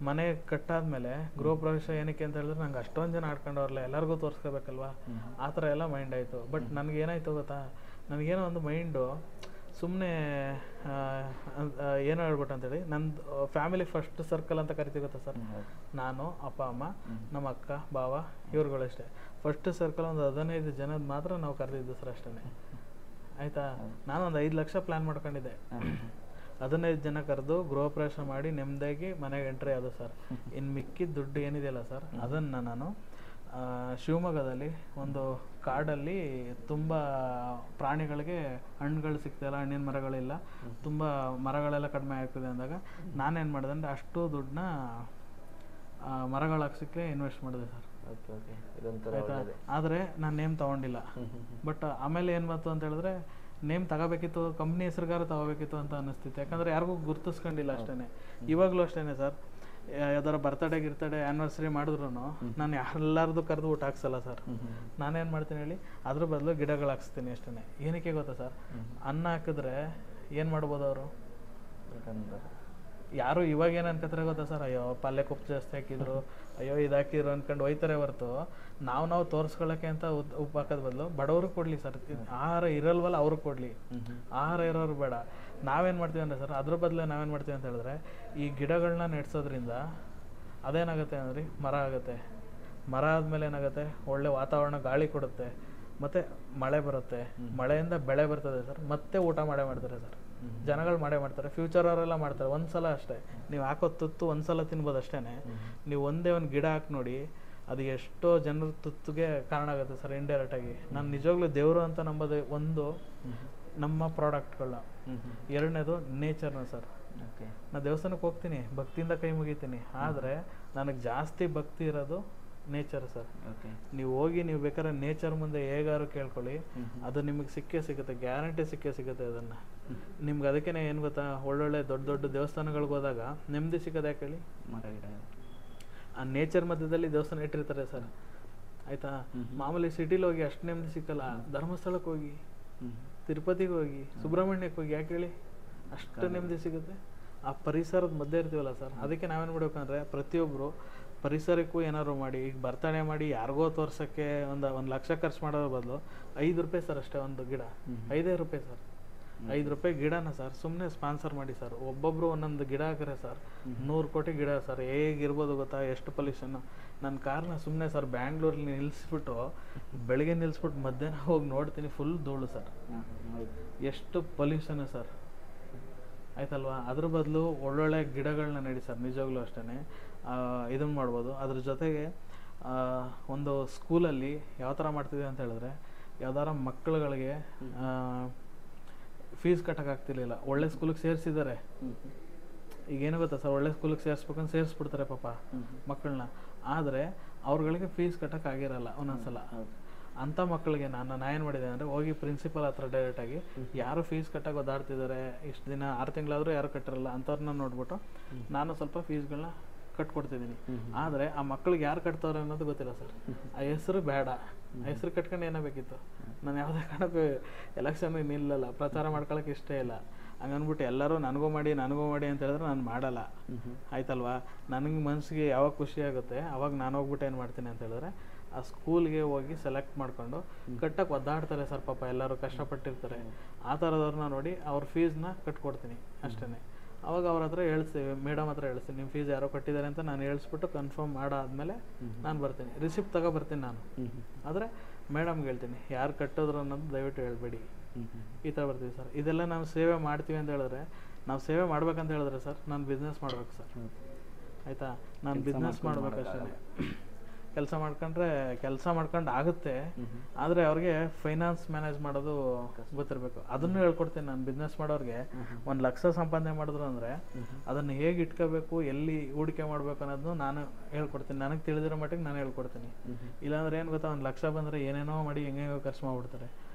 ಮನೆ ಕಟ್ಟಾದ್ಮೇಲೆ ಗೃಹ ಪ್ರವೇಶ ಏನಕ್ಕೆ ಅಂತ ಹೇಳಿದ್ರೆ ನಂಗೆ ಅಷ್ಟೊಂದು ಜನ ಆಡ್ಕೊಂಡವ್ರಲ್ಲ, ಎಲ್ಲರಿಗೂ ತೋರಿಸ್ಕೋಬೇಕಲ್ವಾ, ಆ ಥರ ಎಲ್ಲ ಮೈಂಡ್ ಆಯಿತು. ಬಟ್ ನನಗೇನಾಯಿತು ಗೊತ್ತಾ, ನನಗೇನೋ ಒಂದು ಮೈಂಡು ಸುಮ್ಮನೆ ಏನು ಹೇಳ್ಬಿಟ್ಟು ಅಂತೇಳಿ, ನಂದು ಫ್ಯಾಮಿಲಿ ಫಸ್ಟ್ ಸರ್ಕಲ್ ಅಂತ ಕರಿತೀವಿ ಗೊತ್ತಾ ಸರ್, ನಾನು, ಅಪ್ಪ ಅಮ್ಮ, ನಮ್ಮ ಅಕ್ಕ ಬಾವ ಇವ್ರುಗಳಷ್ಟೇ. ಫಸ್ಟ್ ಸರ್ಕಲ್ ಒಂದು 15 ಜನದ ಮಾತ್ರ ನಾವು ಕರೆದಿದ್ದು ಸರ್, ಅಷ್ಟೇ ಆಯಿತಾ. ನಾನು ಒಂದು 5 ಲಕ್ಷ ಪ್ಲ್ಯಾನ್ ಮಾಡ್ಕೊಂಡಿದ್ದೆ. 15 ಜನ ಕರೆದು ಗೃಹ ಪ್ರವೇಶ ಮಾಡಿ ನೆಮ್ಮದಿಯಾಗಿ ಮನೆಗೆ ಎಂಟ್ರಿ ಆದ ಸರ್. ಇನ್ನು ಮಿಕ್ಕಿದ ದುಡ್ಡು ಏನಿದೆಯಲ್ಲ ಸರ್, ಅದನ್ನು ನಾನು ಶಿವಮೊಗ್ಗದಲ್ಲಿ ಒಂದು ಕಾಡಲ್ಲಿ ತುಂಬ ಪ್ರಾಣಿಗಳಿಗೆ ಹಣ್ಣುಗಳು ಸಿಗ್ತಾಯಿಲ್ಲ, ಹಣ್ಣಿನ ಮರಗಳಿಲ್ಲ, ತುಂಬ ಮರಗಳೆಲ್ಲ ಕಡಿಮೆ ಆಗ್ತದೆ ಅಂದಾಗ ನಾನೇನು ಮಾಡಿದೆ ಅಂದರೆ ಅಷ್ಟು ದುಡ್ಡನ್ನ ಮರಗಳು ಹಾಕ್ಸೋಕ್ಕೆ ಇನ್ವೆಸ್ಟ್ ಮಾಡಿದೆ ಸರ್. ಆಯಿತಾ. ಆದರೆ ನಾನು ನೇಮ್ ತೊಗೊಂಡಿಲ್ಲ. ಬಟ್ ಆಮೇಲೆ ಏನು ಬಂತು ಅಂತ ಹೇಳಿದ್ರೆ, ನೇಮ್ ತಗೋಬೇಕಿತ್ತು, ಕಂಪ್ನಿ ಹೆಸರುಗಾರ ತಗೋಬೇಕಿತ್ತು ಅಂತ ಅನ್ನಿಸ್ತಿತ್ತು. ಯಾಕಂದರೆ ಯಾರಿಗೂ ಗುರುತಿಸ್ಕೊಂಡಿಲ್ಲ ಅಷ್ಟೇ. ಇವಾಗಲೂ ಅಷ್ಟೇ ಸರ್, ಯಾವ್ದಾರ ಬರ್ತಡೇ ಆ್ಯನಿವರ್ಸರಿ ಮಾಡಿದ್ರು ನಾನು ಎಲ್ಲರದು ಕರೆದು ಊಟ ಹಾಕ್ಸಲ್ಲ ಸರ್. ನಾನೇನು ಮಾಡ್ತೀನಿ ಹೇಳಿ, ಅದ್ರ ಬದಲು ಗಿಡಗಳು ಹಾಕ್ಸ್ತೀನಿ ಅಷ್ಟೇ. ಏನಕ್ಕೆ ಗೊತ್ತಾ ಸರ್, ಅನ್ನ ಹಾಕಿದ್ರೆ ಏನು ಮಾಡ್ಬೋದು ಅವರು? ಯಾರು ಇವಾಗ ಏನು ಅನ್ಕೋತಾರೆ ಗೊತ್ತಾ ಸರ್, ಅಯ್ಯೋ ಪಲ್ಯ ಕೊಪ್ಪು ಜಾಸ್ತಿ ಹಾಕಿದ್ರು, ಅಯ್ಯೋ ಇದು ಹಾಕಿದ್ರು ಅಂದ್ಕೊಂಡು ಒಯ್ತಾರೆ ಹೊರತು, ನಾವು ತೋರಿಸ್ಕೊಳ್ಳೋಕ್ಕೆ ಅಂತ ಉಪ್ಪು ಹಾಕೋದ್ ಬದಲು ಬಡವ್ರಿಗೆ ಕೊಡಲಿ ಸರ್. ಆಹಾರ ಇರಲ್ವಲ್ಲ ಅವ್ರಿಗೆ ಕೊಡಲಿ, ಆಹಾರ ಇರೋರು ಬೇಡ. ನಾವೇನು ಮಾಡ್ತೀವಿ ಅಂದರೆ ಸರ್, ಅದ್ರ ಬದಲು ನಾವೇನು ಮಾಡ್ತೀವಿ ಅಂತ ಹೇಳಿದ್ರೆ, ಈ ಗಿಡಗಳನ್ನ ನೆಡ್ಸೋದ್ರಿಂದ ಅದೇನಾಗುತ್ತೆ ಅಂದರೆ ಮರ ಆಗುತ್ತೆ. ಮರ ಆದಮೇಲೆ ಏನಾಗುತ್ತೆ, ಒಳ್ಳೆ ವಾತಾವರಣ, ಗಾಳಿ ಕೊಡುತ್ತೆ, ಮತ್ತು ಮಳೆ ಬರುತ್ತೆ. ಮಳೆಯಿಂದ ಬೆಳೆ ಬರ್ತದೆ ಸರ್, ಮತ್ತೆ ಊಟ ಮಾಡ್ತಾರೆ ಸರ್. ಜನಗಳು ಮಾಡ್ತಾರೆ, ಫ್ಯೂಚರ್ ಅವರೆಲ್ಲ ಮಾಡ್ತಾರೆ. ಒಂದ್ಸಲ ಅಷ್ಟೇ ನೀವು ಹಾಕೋ ತುತ್ತು ಒಂದ್ಸಲ ತಿನ್ಬೋದು ಅಷ್ಟೇ. ನೀವು ಒಂದೇ ಒಂದು ಗಿಡ ಹಾಕಿ ನೋಡಿ, ಅದು ಎಷ್ಟೋ ಜನರ ತುತ್ತಿಗೆ ಕಾರಣ ಆಗುತ್ತೆ ಸರ್, ಇಂಡೈರೆಕ್ಟಾಗಿ. ನಾನು ನಿಜವಾಗ್ಲೂ ದೇವರು ಅಂತ ನಂಬೋದು ಒಂದು ನಮ್ಮ ಪ್ರಾಡಕ್ಟ್ಗಳನ್ನ. ಎರಡನೇದು ನೇಚರ್ನ ಸರ್. ನಾನು ದೇವಸ್ಥಾನಕ್ಕೆ ಹೋಗ್ತೀನಿ, ಭಕ್ತಿಯಿಂದ ಕೈ ಮುಗಿತೀನಿ, ಆದರೆ ನನಗೆ ಜಾಸ್ತಿ ಭಕ್ತಿ ಇರೋದು ನೇಚರ್ ಸರ್. ನೀವು ಹೋಗಿ ನೀವು ಬೇಕಾದ್ರೆ ನೇಚರ್ ಮುಂದೆ ಹೇಗಾರು ಕೇಳ್ಕೊಳ್ಳಿ, ಅದು ನಿಮಗೆ ಸಿಗುತ್ತೆ, ಗ್ಯಾರಂಟಿ ಸಿಗುತ್ತೆ. ಅದನ್ನು ನಿಮ್ಗೆ ಅದಕ್ಕೇ ಏನು ಗೊತ್ತಾ, ಒಳ್ಳೊಳ್ಳೆ ದೊಡ್ಡ ದೇವಸ್ಥಾನಗಳಿಗೆ ಹೋದಾಗ ನೆಮ್ಮದಿ ಸಿಗೋದು ಯಾಕೆ ಹೇಳಿ? ಆ ನೇಚರ್ ಮಧ್ಯದಲ್ಲಿ ದೇವಸ್ಥಾನ ಇಟ್ಟಿರ್ತಾರೆ ಸರ್, ಆಯಿತಾ. ಮಾಮೂಲಿ ಸಿಟಿಲಿ ಹೋಗಿ ಅಷ್ಟು ನೆಮ್ಮದಿ ಸಿಕ್ಕಲ್ಲ. ಧರ್ಮಸ್ಥಳಕ್ಕೆ ಹೋಗಿ, ತಿರುಪತಿಗೆ ಹೋಗಿ, ಸುಬ್ರಹ್ಮಣ್ಯಕ್ಕೆ ಹೋಗಿ ಯಾಕೆ ಹೇಳಿ ಅಷ್ಟು ನೆಮ್ಮದಿ ಸಿಗುತ್ತೆ? ಆ ಪರಿಸರದ ಮಧ್ಯೆ ಇರ್ತೀವಲ್ಲ ಸರ್. ಅದಕ್ಕೆ ನಾವೇನು ಮಾಡ್ಬೇಕಂದ್ರೆ, ಪ್ರತಿಯೊಬ್ಬರು ಪರಿಸರಕ್ಕೂ ಏನಾದ್ರು ಮಾಡಿ, ಈಗ ಬರ್ತಡೇ ಮಾಡಿ ಯಾರಿಗೋ ತೋರ್ಸೋಕ್ಕೆ ಒಂದು 1 ಲಕ್ಷ ಖರ್ಚು ಮಾಡೋದ್ರ ಬದಲು 5 ರೂಪಾಯಿ ಸರ್ ಅಷ್ಟೇ ಒಂದು ಗಿಡ. 5 ರೂಪಾಯಿ ಸರ್, 5 ರೂಪಾಯಿ ಗಿಡನ ಸರ್ ಸುಮ್ಮನೆ ಸ್ಪಾನ್ಸರ್ ಮಾಡಿ ಸರ್. ಒಬ್ಬೊಬ್ರು ಒಂದೊಂದು ಗಿಡ ಹಾಕಿದ್ರೆ ಸರ್ 100 ಕೋಟಿ ಗಿಡ ಸರ್. ಹೇಗಿರ್ಬೋದು ಗೊತ್ತಾ, ಎಷ್ಟು ಪೊಲ್ಯೂಷನ್ನು. ನನ್ನ ಕಾರ್ನ ಸುಮ್ಮನೆ ಸರ್ ಬ್ಯಾಂಗ್ಳೂರಲ್ಲಿ ನಿಲ್ಲಿಸ್ಬಿಟ್ಟು, ಬೆಳಗ್ಗೆ ನಿಲ್ಲಿಸ್ಬಿಟ್ಟು ಮಧ್ಯಾಹ್ನ ಹೋಗಿ ನೋಡ್ತೀನಿ, ಫುಲ್ ಧೂಳು ಸರ್. ಎಷ್ಟು ಪೊಲ್ಯೂಷನ್ ಸರ್, ಆಯ್ತಲ್ವಾ. ಅದ್ರ ಬದಲು ಒಳ್ಳೊಳ್ಳೆ ಗಿಡಗಳನ್ನ ನೆಡಿ ಸರ್, ನಿಜವಾಗ್ಲೂ ಅಷ್ಟೇ. ಇದನ್ನು ಮಾಡ್ಬೋದು. ಅದ್ರ ಜೊತೆಗೆ ಒಂದು ಸ್ಕೂಲಲ್ಲಿ ಯಾವ ಥರ ಮಾಡ್ತಿದ್ವಿ ಅಂತ ಹೇಳಿದ್ರೆ, ಯಾವ್ದಾರ ಮಕ್ಕಳುಗಳಿಗೆ ಫೀಸ್ ಕಟ್ಟೋಕ್ಕಾಗ್ತಿರ್ಲಿಲ್ಲ, ಒಳ್ಳೆ ಸ್ಕೂಲಿಗೆ ಸೇರಿಸಿದ್ದಾರೆ. ಈಗೇನು ಗೊತ್ತಾ ಸರ್, ಒಳ್ಳೆ ಸ್ಕೂಲಿಗೆ ಸೇರಿಸ್ಬೇಕಂತ ಸೇರಿಸ್ಬಿಡ್ತಾರೆ ಪಾಪ ಮಕ್ಕಳನ್ನ. ಆದರೆ ಅವ್ರುಗಳಿಗೆ ಫೀಸ್ ಕಟ್ಟೋಕ್ಕಾಗಿರಲ್ಲ ಒಂದೊಂದ್ಸಲ. ಅಂಥ ಮಕ್ಕಳಿಗೆ ನಾನು ಏನು ಮಾಡಿದೆ ಅಂದರೆ, ಹೋಗಿ ಪ್ರಿನ್ಸಿಪಲ್ ಹತ್ರ ಡೈರೆಕ್ಟಾಗಿ, ಯಾರು ಫೀಸ್ ಕಟ್ಟೋಕೆ ಒದ್ದಾಡ್ತಿದ್ದಾರೆ, ಇಷ್ಟು ದಿನ 6 ತಿಂಗಳಾದರೂ ಯಾರು ಕಟ್ಟಿರಲ್ಲ ಅಂಥವ್ರನ್ನ ನೋಡ್ಬಿಟ್ಟು ನಾನು ಸ್ವಲ್ಪ ಫೀಸ್ಗಳನ್ನ ಕಟ್ಕೊಡ್ತಿದ್ದೀನಿ. ಆದರೆ ಆ ಮಕ್ಳಿಗೆ ಯಾರು ಕಟ್ತವ್ರೆ ಅನ್ನೋದು ಗೊತ್ತಿಲ್ಲ ಸರ್. ಆ ಹೆಸರು ಬೇಡ, ಹೆಸರು ಕಟ್ಕೊಂಡು ಏನೋ ಬೇಕಿತ್ತು. ನಾನು ಯಾವುದೇ ಕಾರಣಕ್ಕೂ ಎಲೆಕ್ಷನ್ಗೆ ನಿಲ್ಲಲ್ಲ, ಪ್ರಚಾರ ಮಾಡ್ಕೊಳಕ್ಕೆ ಇಷ್ಟ ಇಲ್ಲ. ಹಂಗನ್ಬಿಟ್ಟು ಎಲ್ಲರೂ ನನಗೂ ಮಾಡಿ ಅಂತ ಹೇಳಿದ್ರೆ ನಾನು ಮಾಡಲ್ಲ. ಆಯ್ತಲ್ವಾ? ನನಗೆ ಮನಸ್ಸಿಗೆ ಯಾವಾಗ ಖುಷಿ ಆಗುತ್ತೆ ಅವಾಗ ನಾನು ಹೋಗ್ಬಿಟ್ಟು ಏನು ಮಾಡ್ತೀನಿ ಅಂತ ಹೇಳಿದ್ರೆ, ಆ ಸ್ಕೂಲ್ಗೆ ಹೋಗಿ ಸೆಲೆಕ್ಟ್ ಮಾಡ್ಕೊಂಡು ಕಟ್ಟಕ್ಕೆ ಒದ್ದಾಡ್ತಾರೆ ಸರ್, ಪಾಪ ಎಲ್ಲರೂ ಕಷ್ಟಪಟ್ಟಿರ್ತಾರೆ. ಆ ಥರದವ್ರನ್ನ ನೋಡಿ ಅವ್ರ ಫೀಸ್ನ ಕಟ್ಕೊಡ್ತೀನಿ ಅಷ್ಟೇ. ಅವಾಗ ಅವ್ರ ಹತ್ರ ಹೇಳ್ತೀವಿ, ಮೇಡಮ್ ಹತ್ರ ಹೇಳ್ತೀನಿ, ನಿಮ್ಮ ಫೀಸ್ ಯಾರೋ ಕಟ್ಟಿದ್ದಾರೆ ಅಂತ ನಾನು ಹೇಳಿಸ್ಬಿಟ್ಟು ಕನ್ಫರ್ಮ್ ಮಾಡಾದ್ಮೇಲೆ ನಾನು ಬರ್ತೀನಿ, ರಿಸಿಪ್ಟ್ ತಗೊಬರ್ತೀನಿ ನಾನು. ಆದರೆ ಮೇಡಮ್ಗೆ ಹೇಳ್ತೀನಿ, ಯಾರು ಕಟ್ಟಿದ್ರು ಅನ್ನೋದು ದಯವಿಟ್ಟು ಹೇಳ್ಬೇಡಿ, ಈ ಥರ ಬರ್ತೀವಿ ಸರ್. ಇದೆಲ್ಲ ನಾವು ಸೇವೆ ಮಾಡ್ತೀವಿ ಅಂತ ಹೇಳಿದ್ರೆ, ನಾವು ಸೇವೆ ಮಾಡ್ಬೇಕಂತ ಹೇಳಿದ್ರೆ ಸರ್, ನಾನು ಬಿಸ್ನೆಸ್ ಮಾಡ್ಬೇಕು ಸರ್. ಆಯಿತಾ? ನಾನು ಬಿಸ್ನೆಸ್ ಮಾಡ್ಬೇಕು ಅಷ್ಟೇ. ಕೆಲಸ ಮಾಡ್ಕೊಂಡು ಆಗುತ್ತೆ, ಆದರೆ ಅವ್ರಿಗೆ ಫೈನಾನ್ಸ್ ಮ್ಯಾನೇಜ್ ಮಾಡೋದು ಗೊತ್ತಿರಬೇಕು. ಅದನ್ನು ಹೇಳ್ಕೊಡ್ತೀನಿ ನಾನು. ಬಿಸ್ನೆಸ್ ಮಾಡೋರಿಗೆ 1 ಲಕ್ಷ ಸಂಪಾದನೆ ಮಾಡಿದ್ರು ಅಂದರೆ ಅದನ್ನು ಹೇಗೆ ಇಟ್ಕೋಬೇಕು, ಎಲ್ಲಿ ಹೂಡಿಕೆ ಮಾಡಬೇಕು ಅನ್ನೋದನ್ನು ನಾನು ಹೇಳ್ಕೊಡ್ತೀನಿ. ನನಗೆ ತಿಳಿದಿರೋ ಮಟ್ಟಿಗೆ ನಾನು ಹೇಳ್ಕೊಡ್ತೀನಿ. ಇಲ್ಲಾಂದ್ರೆ ಏನು ಗೊತ್ತಾ, 1 ಲಕ್ಷ ಬಂದರೆ ಏನೇನೋ ಮಾಡಿ ಹೆಂಗೆಂಗೋ ಖರ್ಚು ಮಾಡಿಬಿಡ್ತಾರೆ.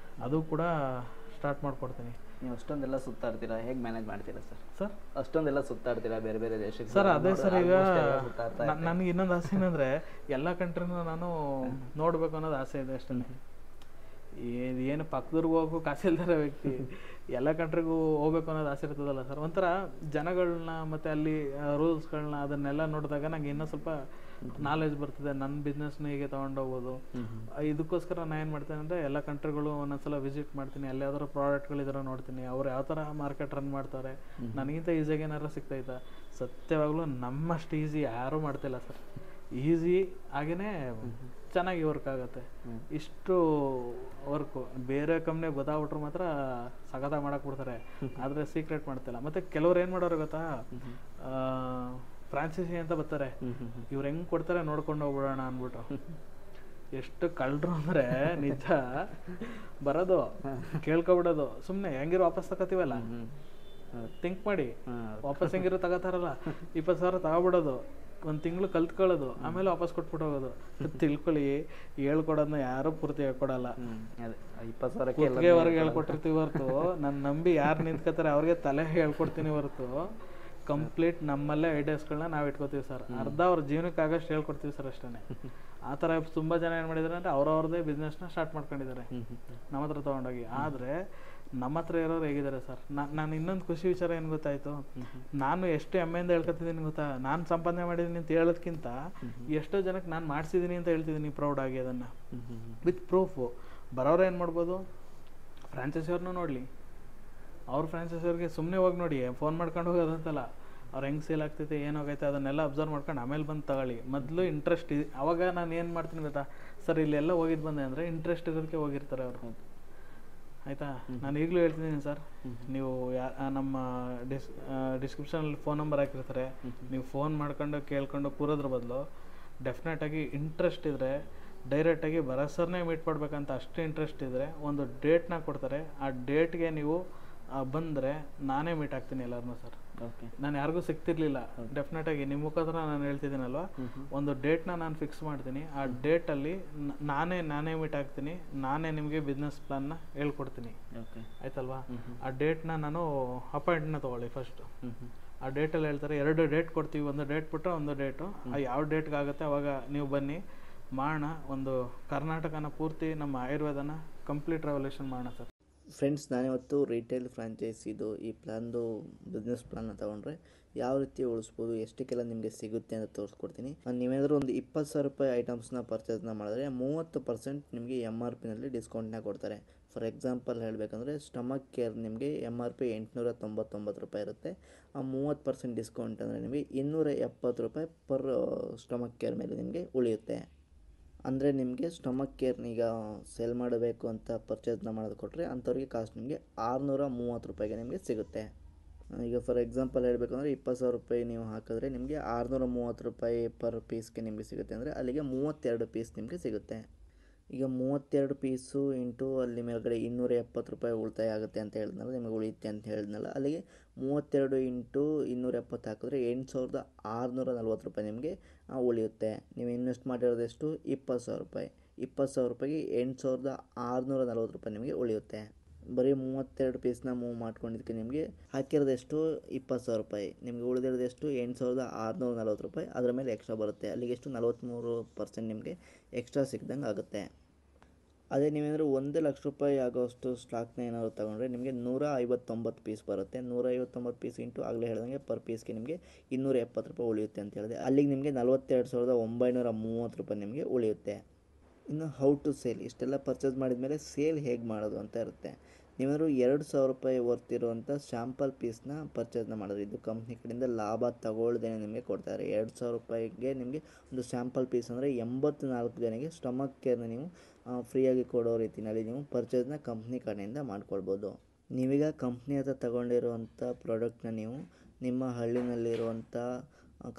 ಅದು ಕೂಡ ಸ್ಟಾರ್ಟ್ ಮಾಡಿಕೊಡ್ತೀನಿ. ನೀವು ಅಷ್ಟೊಂದೆಲ್ಲ ಸುತ್ತಾಡ್ತೀರಾ, ಹೇಗೆ ಮ್ಯಾನೇಜ್ ಮಾಡ್ತೀರಾ ಸರ್? ಅಷ್ಟೊಂದೆಲ್ಲ ಸುತ್ತಾಡ್ತೀರಾ ಬೇರೆ ಬೇರೆ ದೇಶಕ್ಕೆ ಸರ್? ಅದೇ ಸರ್, ಈಗ ನನಗೆ ಇನ್ನೊಂದು ಆಸೆ ಏನಂದರೆ ಎಲ್ಲ ಕಂಟ್ರಿನೂ ನಾನು ನೋಡಬೇಕು ಅನ್ನೋದು ಆಸೆ ಇದೆ ಅಷ್ಟೇ. ಏನು ಪಕ್ಕದವ್ರಿಗೆ ಹೋಗೋ ಕಾಸು ಇಲ್ದಿರೋ ವ್ಯಕ್ತಿ ಎಲ್ಲ ಕಂಟ್ರಿಗೂ ಹೋಗ್ಬೇಕು ಅನ್ನೋದು ಆಸೆ ಇರ್ತದಲ್ಲ ಸರ್. ಒಂಥರ ಜನಗಳನ್ನ ಮತ್ತು ಅಲ್ಲಿ ರೂಲ್ಸ್ಗಳನ್ನ ಅದನ್ನೆಲ್ಲ ನೋಡಿದಾಗ ನಂಗೆ ಇನ್ನೂ ಸ್ವಲ್ಪ ನಾಲೆಜ್ ಬರ್ತದೆ. ನನ್ನ ಬಿಸ್ನೆಸ್ನ ಹೇಗೆ ತೊಗೊಂಡೋಗ್ಬೋದು. ಇದಕ್ಕೋಸ್ಕರ ನಾನು ಏನು ಮಾಡ್ತೇನೆ ಅಂದರೆ, ಎಲ್ಲ ಕಂಟ್ರಿಗಳು ಒಂದೊಂದ್ಸಲ ವಿಸಿಟ್ ಮಾಡ್ತೀನಿ, ಅಲ್ಲಿ ಯಾವ್ದಾದ್ರು ಪ್ರಾಡಕ್ಟ್ಗಳಿದಾರ ನೋಡ್ತೀನಿ, ಅವ್ರು ಯಾವ ಥರ ಮಾರ್ಕೆಟ್ ರನ್ ಮಾಡ್ತಾರೆ, ನನಗಿಂತ ಈಸಿಯಾಗಿ ಏನಾರು ಸಿಗ್ತೈತಾ. ಸತ್ಯವಾಗ್ಲೂ ನಮ್ಮಷ್ಟು ಈಸಿ ಯಾರೂ ಮಾಡ್ತಿಲ್ಲ ಸರ್. ಈಸಿ ಹಾಗೇ ಚೆನ್ನಾಗಿ ವರ್ಕ್ ಆಗುತ್ತೆ. ಇಷ್ಟು ವರ್ಕು ಬೇರೆ ಕಂಪ್ನಿ ಗೊತ್ತಾಗ್ಬಿಟ್ರು ಮಾತ್ರ ಸಗದ ಮಾಡಕ್ಕೆ ಬಿಡ್ತಾರೆ, ಆದರೆ ಸೀಕ್ರೆಟ್ ಮಾಡ್ತಿಲ್ಲ. ಮತ್ತು ಕೆಲವ್ರು ಏನು ಮಾಡೋರು ಗೊತ್ತಾ, ಫ್ರಾಂಚೈಸಿ ಅಂತ ಬರ್ತಾರೆ, ಇವ್ರು ಹೆಂಗೆ ಕೊಡ್ತಾರೆ ನೋಡ್ಕೊಂಡು ಹೋಗ್ಬಿಡೋಣ ಅಂದ್ಬಿಟ್ಟು. ಎಷ್ಟು ಕಳ್ಳರು ಅಂದರೆ ನಿಜ, ಬರೋದು ಕೇಳ್ಕೊಬಿಡೋದು, ಸುಮ್ಮನೆ ಹೆಂಗಿರೋ ವಾಪಸ್ ತಗೋತೀವಲ್ಲ, ಥಿಂಕ್ ಮಾಡಿ, ವಾಪಸ್ ಹೆಂಗಿರೋ ತಗೋತಾರಲ್ಲ, 20,000 ತಗೊಬಿಡೋದು, 1 ತಿಂಗಳು ಕಲ್ತ್ಕೊಳ್ಳೋದು, ಆಮೇಲೆ ವಾಪಸ್ ಕೊಟ್ಬಿಟ್ಟು ಹೋಗೋದು. ತಿಳ್ಕೊಳ್ಳಿ, ಹೇಳ್ಕೊಡೋದನ್ನ ಯಾರು ಪೂರ್ತಿ ಹೇಳ್ಕೊಡಲ್ಲ. 20,000 ಹೇಳ್ಕೊಟ್ಟಿರ್ತೀವಿ ಹೊರತು, ನಾನು ನಂಬಿ ಯಾರು ನಿಂತ್ಕೋತಾರೆ ಅವ್ರಿಗೆ ತಲೆ ಹೇಳ್ಕೊಡ್ತೀನಿ ಹೊರತು, ಕಂಪ್ಲೀಟ್ ನಮ್ಮಲ್ಲೇ ಐಡಿಯಾಸ್ಗಳನ್ನ ನಾವು ಇಟ್ಕೋತೀವಿ ಸರ್. ಅರ್ಧ ಅವ್ರ ಜೀವನಕ್ಕೆ ಆಗಷ್ಟು ಹೇಳ್ಕೊಡ್ತೀವಿ ಸರ್ ಅಷ್ಟೇ. ಆ ಥರ ತುಂಬ ಜನ ಏನು ಮಾಡಿದ್ದಾರೆ ಅಂದರೆ, ಅವ್ರವ್ರದ್ದೇ ಬಿಸ್ನೆಸ್ನ ಸ್ಟಾರ್ಟ್ ಮಾಡ್ಕೊಂಡಿದ್ದಾರೆ ನಮ್ಮ ಹತ್ರ ತೊಗೊಂಡೋಗಿ. ಆದರೆ ನಮ್ಮ ಹತ್ರ ಇರೋರು ಹೇಗಿದ್ದಾರೆ ಸರ್? ನಾನು ಇನ್ನೊಂದು ಖುಷಿ ವಿಚಾರ ಏನು ಗೊತ್ತಾಯಿತು, ನಾನು ಎಷ್ಟು ಹೆಮ್ಮೆಯಿಂದ ಹೇಳ್ಕೊತಿದ್ದೀನಿ ಗೊತ್ತಾ. ನಾನು ಸಂಪಾದನೆ ಮಾಡಿದ್ದೀನಿ ಅಂತ ಹೇಳೋದಕ್ಕಿಂತ ಎಷ್ಟೋ ಜನಕ್ಕೆ ನಾನು ಮಾಡಿಸಿದ್ದೀನಿ ಅಂತ ಹೇಳ್ತಿದ್ದೀನಿ ಪ್ರೌಡಾಗಿ, ಅದನ್ನು ವಿತ್ ಪ್ರೂಫು. ಬರೋರು ಏನು ಮಾಡ್ಬೋದು, ಫ್ರಾಂಚೈಸಿಯವ್ರನ್ನೂ ನೋಡಲಿ, ಅವ್ರ ಫ್ರಾಂಚೈಸಿಯವ್ರಿಗೆ ಸುಮ್ಮನೆ ಹೋಗಿ ನೋಡಿ, ಫೋನ್ ಮಾಡ್ಕೊಂಡು ಹೋಗೋದಂತಲ್ಲ, ಅವ್ರು ಹೆಂಗೆ ಸೇಲ್ ಆಗ್ತೈತೆ, ಏನಾಗೈತೆ ಅದನ್ನೆಲ್ಲ ಅಬ್ಸರ್ವ್ ಮಾಡ್ಕೊಂಡು ಆಮೇಲೆ ಬಂದು ತಗೊಳ್ಳಿ. ಮೊದಲು ಇಂಟ್ರೆಸ್ಟ್ ಅವಾಗ ನಾನು ಏನು ಮಾಡ್ತೀನಿ ಗೊತ್ತಾ ಸರ್, ಇಲ್ಲೆಲ್ಲ ಹೋಗಿದ್ದು ಬಂದೆ ಅಂದರೆ ಇಂಟ್ರೆಸ್ಟ್ ಇರೋದಕ್ಕೆ ಹೋಗಿರ್ತಾರೆ ಅವರು. ಆಯಿತಾ? ನಾನು ಈಗಲೂ ಹೇಳ್ತಿದ್ದೀನಿ ಸರ್, ನೀವು ನಮ್ಮ ಡಿಸ್ಕ್ರಿಪ್ಷನಲ್ಲಿ ಫೋನ್ ನಂಬರ್ ಹಾಕಿರ್ತಾರೆ, ನೀವು ಫೋನ್ ಮಾಡ್ಕೊಂಡು ಕೇಳ್ಕೊಂಡು ಕೂರೋದ್ರ ಬದಲು ಡೆಫಿನೆಟಾಗಿ ಇಂಟ್ರೆಸ್ಟ್ ಇದ್ದರೆ ಡೈರೆಕ್ಟಾಗಿ ಬರೋಸರ್ನೇ ಮೀಟ್ ಮಾಡ್ಬೇಕಂತ ಅಷ್ಟು ಇಂಟ್ರೆಸ್ಟ್ ಇದ್ದರೆ ಒಂದು ಡೇಟ್ನ ಕೊಡ್ತಾರೆ. ಆ ಡೇಟ್ಗೆ ನೀವು ಬಂದರೆ ನಾನೇ ಮೀಟ್ ಆಗ್ತೀನಿ ಎಲ್ಲರನ್ನೂ ಸರ್. ಓಕೆ, ನಾನು ಯಾರಿಗೂ ಸಿಗ್ತಿರ್ಲಿಲ್ಲ. ಡೆಫಿನೆಟಾಗಿ ನಿಮ್ಮ ಮುಖಾಂತರ ನಾನು ಹೇಳ್ತಿದ್ದೀನಲ್ವ, ಒಂದು ಡೇಟ್ನ ನಾನು ಫಿಕ್ಸ್ ಮಾಡ್ತೀನಿ. ಆ ಡೇಟಲ್ಲಿ ನಾನೇ ಮೀಟ್ ಆಗ್ತೀನಿ, ನಾನೇ ನಿಮಗೆ ಬಿಸ್ನೆಸ್ ಪ್ಲಾನ್ನ ಹೇಳ್ಕೊಡ್ತೀನಿ. ಆಯ್ತಲ್ವಾ? ಆ ಡೇಟ್ನ ನಾನು ಅಪಾಯಿಂಟ್ನ ತೊಗೊಳ್ಳಿ ಫಸ್ಟು. ಆ ಡೇಟಲ್ಲಿ ಹೇಳ್ತಾರೆ 2 ಡೇಟ್ ಕೊಡ್ತೀವಿ, ಒಂದು ಡೇಟ್ ಬಿಟ್ಟರೆ ಒಂದು ಡೇಟು. ಯಾವ ಡೇಟ್ಗೆ ಆಗುತ್ತೆ ಅವಾಗ ನೀವು ಬನ್ನಿ, ಮಾಡೋಣ. ಒಂದು ಕರ್ನಾಟಕನ ಪೂರ್ತಿ ನಮ್ಮ ಆಯುರ್ವೇದನ ಕಂಪ್ಲೀಟ್ ರೆವಲ್ಯೂಷನ್ ಮಾಡೋಣ ಸರ್. ಫ್ರೆಂಡ್ಸ್, ನಾನಿವತ್ತು ರಿಟೇಲ್ ಫ್ರಾಂಚೈಸಿದು ಈ ಪ್ಲ್ಯಾನ್ದು ಬಿಸ್ನೆಸ್ ಪ್ಲ್ಯಾನ್ನ ತೊಗೊಂಡ್ರೆ ಯಾವ ರೀತಿ ಉಳಿಸ್ಬೋದು, ಎಷ್ಟಕ್ಕೆಲ್ಲ ನಿಮಗೆ ಸಿಗುತ್ತೆ ಅಂತ ತೋರಿಸ್ಕೊಡ್ತೀನಿ. ನೀವೇನಾದರೂ ಒಂದು 20,000 ರೂಪಾಯಿ ಐಟಮ್ಸ್ನ ಪರ್ಚೇಸ್ನ ಮಾಡಿದ್ರೆ 30% ನಿಮಗೆ MRPನಲ್ಲಿ ಡಿಸ್ಕೌಂಟ್ನ ಕೊಡ್ತಾರೆ. ಫಾರ್ ಎಕ್ಸಾಂಪಲ್ ಹೇಳಬೇಕಂದ್ರೆ, ಸ್ಟಮಕ್ ಕೇರ್ ನಿಮಗೆ MRP 899 ರೂಪಾಯಿ ಇರುತ್ತೆ. ಆ 30% ಡಿಸ್ಕೌಂಟ್ ಅಂದರೆ ನಿಮಗೆ 270 ರೂಪಾಯಿ ಪರ್ ಸ್ಟಮಕ್ ಕೇರ್ ಮೇಲೆ ನಿಮಗೆ ಉಳಿಯುತ್ತೆ. ಅಂದರೆ ನಿಮಗೆ ಸ್ಟಮಕ್ ಕೇರ್ನ ಈಗ ಸೇಲ್ ಮಾಡಬೇಕು ಅಂತ ಪರ್ಚೇಸ್ನ ಮಾಡೋದು ಕೊಟ್ಟರೆ ಅಂಥವ್ರಿಗೆ ಕಾಸ್ಟ್ ನಿಮಗೆ 630 ರೂಪಾಯಿಗೆ ನಿಮಗೆ ಸಿಗುತ್ತೆ. ಈಗ ಫಾರ್ ಎಕ್ಸಾಂಪಲ್ ಹೇಳಬೇಕಂದ್ರೆ 20,000 ರೂಪಾಯಿ ನೀವು ಹಾಕಿದ್ರೆ ನಿಮಗೆ 630 ರೂಪಾಯಿ ಪರ್ ಪೀಸ್ಗೆ ನಿಮಗೆ ಸಿಗುತ್ತೆ. ಅಂದರೆ ಅಲ್ಲಿಗೆ 32 ಪೀಸ್ ನಿಮಗೆ ಸಿಗುತ್ತೆ. ಈಗ 32 ಪೀಸು ಇಂಟು ಅಲ್ಲಿ ಮೇಲ್ಗಡೆ 270 ರೂಪಾಯಿ ಉಳಿತಾಯ ಆಗುತ್ತೆ ಅಂತ ಹೇಳಿದ್ನಲ್ಲ, ನಿಮಗೆ ಉಳಿಯುತ್ತೆ ಅಂತ ಹೇಳಿದ್ನಲ್ಲ, ಅಲ್ಲಿಗೆ 32 ಇಂಟು 270 ಹಾಕಿದ್ರೆ 8,640 ರೂಪಾಯಿ ನಿಮಗೆ ಉಳಿಯುತ್ತೆ. ನೀವು ಇನ್ವೆಸ್ಟ್ ಮಾಡಿರೋದೆಷ್ಟು? 20,000 ರೂಪಾಯಿ. 20,000 ರೂಪಾಯಿಗೆ 8,640 ರೂಪಾಯಿ ನಿಮಗೆ ಉಳಿಯುತ್ತೆ. ಬರೀ 32 ಪೀಸ್ನ ಮೂವ್ ಮಾಡ್ಕೊಂಡಿದ್ದಕ್ಕೆ ನಿಮಗೆ ಹಾಕಿರೋದೆಷ್ಟು? 20,000 ರೂಪಾಯಿ. ನಿಮಗೆ ಉಳಿದಿರೋದೆಷ್ಟು? 8,640 ರೂಪಾಯಿ. ಅದರ ಮೇಲೆ ಎಕ್ಸ್ಟ್ರಾ ಬರುತ್ತೆ. ಅಲ್ಲಿಗೆ ಎಷ್ಟು? 43% ನಿಮಗೆ ಎಕ್ಸ್ಟ್ರಾ ಸಿಕ್ದಂಗೆ ಆಗುತ್ತೆ. ಅದೇ ನೀವೇನಾದರೂ 1,00,000 ಆಗೋಷ್ಟು ಸ್ಟಾಕ್ನ ಏನಾದ್ರು ತೊಗೊಂಡ್ರೆ ನಿಮಗೆ 159 ಪೀಸ್ ಬರುತ್ತೆ. 159 ಪೀಸ್ ಇಂಟು ಆಗಲೇ ಹೇಳ್ದಂಗೆ ಪರ್ ಪೀಸ್ಗೆ ನಿಮಗೆ 270 ರೂಪಾಯಿ ಉಳಿಯುತ್ತೆ ಅಂತ ಹೇಳಿದೆ. ಅಲ್ಲಿಗೆ ನಿಮಗೆ 42,930 ರೂಪಾಯಿ ನಿಮಗೆ ಉಳಿಯುತ್ತೆ. ಇನ್ನು ಹೌ ಟು ಸೇಲ್, ಇಷ್ಟೆಲ್ಲ ಪರ್ಚೇಸ್ ಮಾಡಿದ ಮೇಲೆ ಸೇಲ್ ಹೇಗೆ ಮಾಡೋದು ಅಂತ ಇರುತ್ತೆ. ನೀವೇನಾದ್ರು 2,000 ರೂಪಾಯಿ ವರ್ತಿರುವಂಥ ಸ್ಯಾಂಪಲ್ ಪೀಸ್ನ ಪರ್ಚೇಸ್ನ ಮಾಡಿದ್ರೆ ಇದು ಕಂಪ್ನಿ ಕಡೆಯಿಂದ ಲಾಭ ತಗೊಳ್ದೇನೆ ನಿಮಗೆ ಕೊಡ್ತಾರೆ. 2,000 ರೂಪಾಯಿಗೆ ನಿಮಗೆ ಒಂದು ಸ್ಯಾಂಪಲ್ ಪೀಸ್ ಅಂದರೆ 84 ಜನಕ್ಕೆ ಸ್ಟಮಕ್ ಕೇರ್ನ ನೀವು ಫ್ರೀಯಾಗಿ ಕೊಡೋ ರೀತಿಯಲ್ಲಿ ನೀವು ಪರ್ಚೇಸ್ನ ಕಂಪ್ನಿ ಕಡೆಯಿಂದ ಮಾಡ್ಕೊಳ್ಬೋದು. ನೀವೀಗ ಕಂಪ್ನಿ ಹತ್ರ ತಗೊಂಡಿರುವಂಥ ಪ್ರಾಡಕ್ಟ್ನ ನೀವು ನಿಮ್ಮ ಹಳ್ಳಿನಲ್ಲಿರುವಂಥ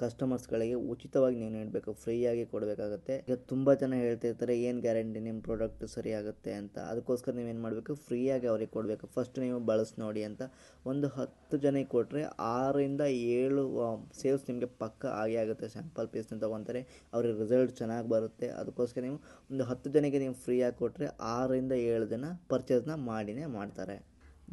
ಕಸ್ಟಮರ್ಸ್ಗಳಿಗೆ ಉಚಿತವಾಗಿ ನೀವು ನೀಡಬೇಕು, ಫ್ರೀಯಾಗಿ ಕೊಡಬೇಕಾಗತ್ತೆ. ಈಗ ತುಂಬ ಜನ ಹೇಳ್ತಿರ್ತಾರೆ ಏನು ಗ್ಯಾರಂಟಿ ನಿಮ್ಮ ಪ್ರಾಡಕ್ಟ್ ಸರಿಯಾಗುತ್ತೆ ಅಂತ. ಅದಕ್ಕೋಸ್ಕರ ನೀವೇನು ಮಾಡಬೇಕು, ಫ್ರೀಯಾಗಿ ಅವ್ರಿಗೆ ಕೊಡಬೇಕು. ಫಸ್ಟ್ ನೀವು ಬಳಸಿ ನೋಡಿ ಅಂತ ಒಂದು 10 ಜನಕ್ಕೆ ಕೊಟ್ಟರೆ 6-7 ಸೇಲ್ಸ್ ನಿಮಗೆ ಪಕ್ಕ ಆಗೇ ಆಗುತ್ತೆ. ಸ್ಯಾಂಪಲ್ ಪೀಸ್ನ ತೊಗೊತಾರೆ, ಅವ್ರಿಗೆ ರಿಸಲ್ಟ್ ಚೆನ್ನಾಗಿ ಬರುತ್ತೆ. ಅದಕ್ಕೋಸ್ಕರ ನೀವು ಒಂದು 10 ಜನಕ್ಕೆ ನೀವು ಫ್ರೀಯಾಗಿ ಕೊಟ್ಟರೆ 6-7 ಜನ ಪರ್ಚೇಸ್ನ ಮಾಡಿನೇ ಮಾಡ್ತಾರೆ.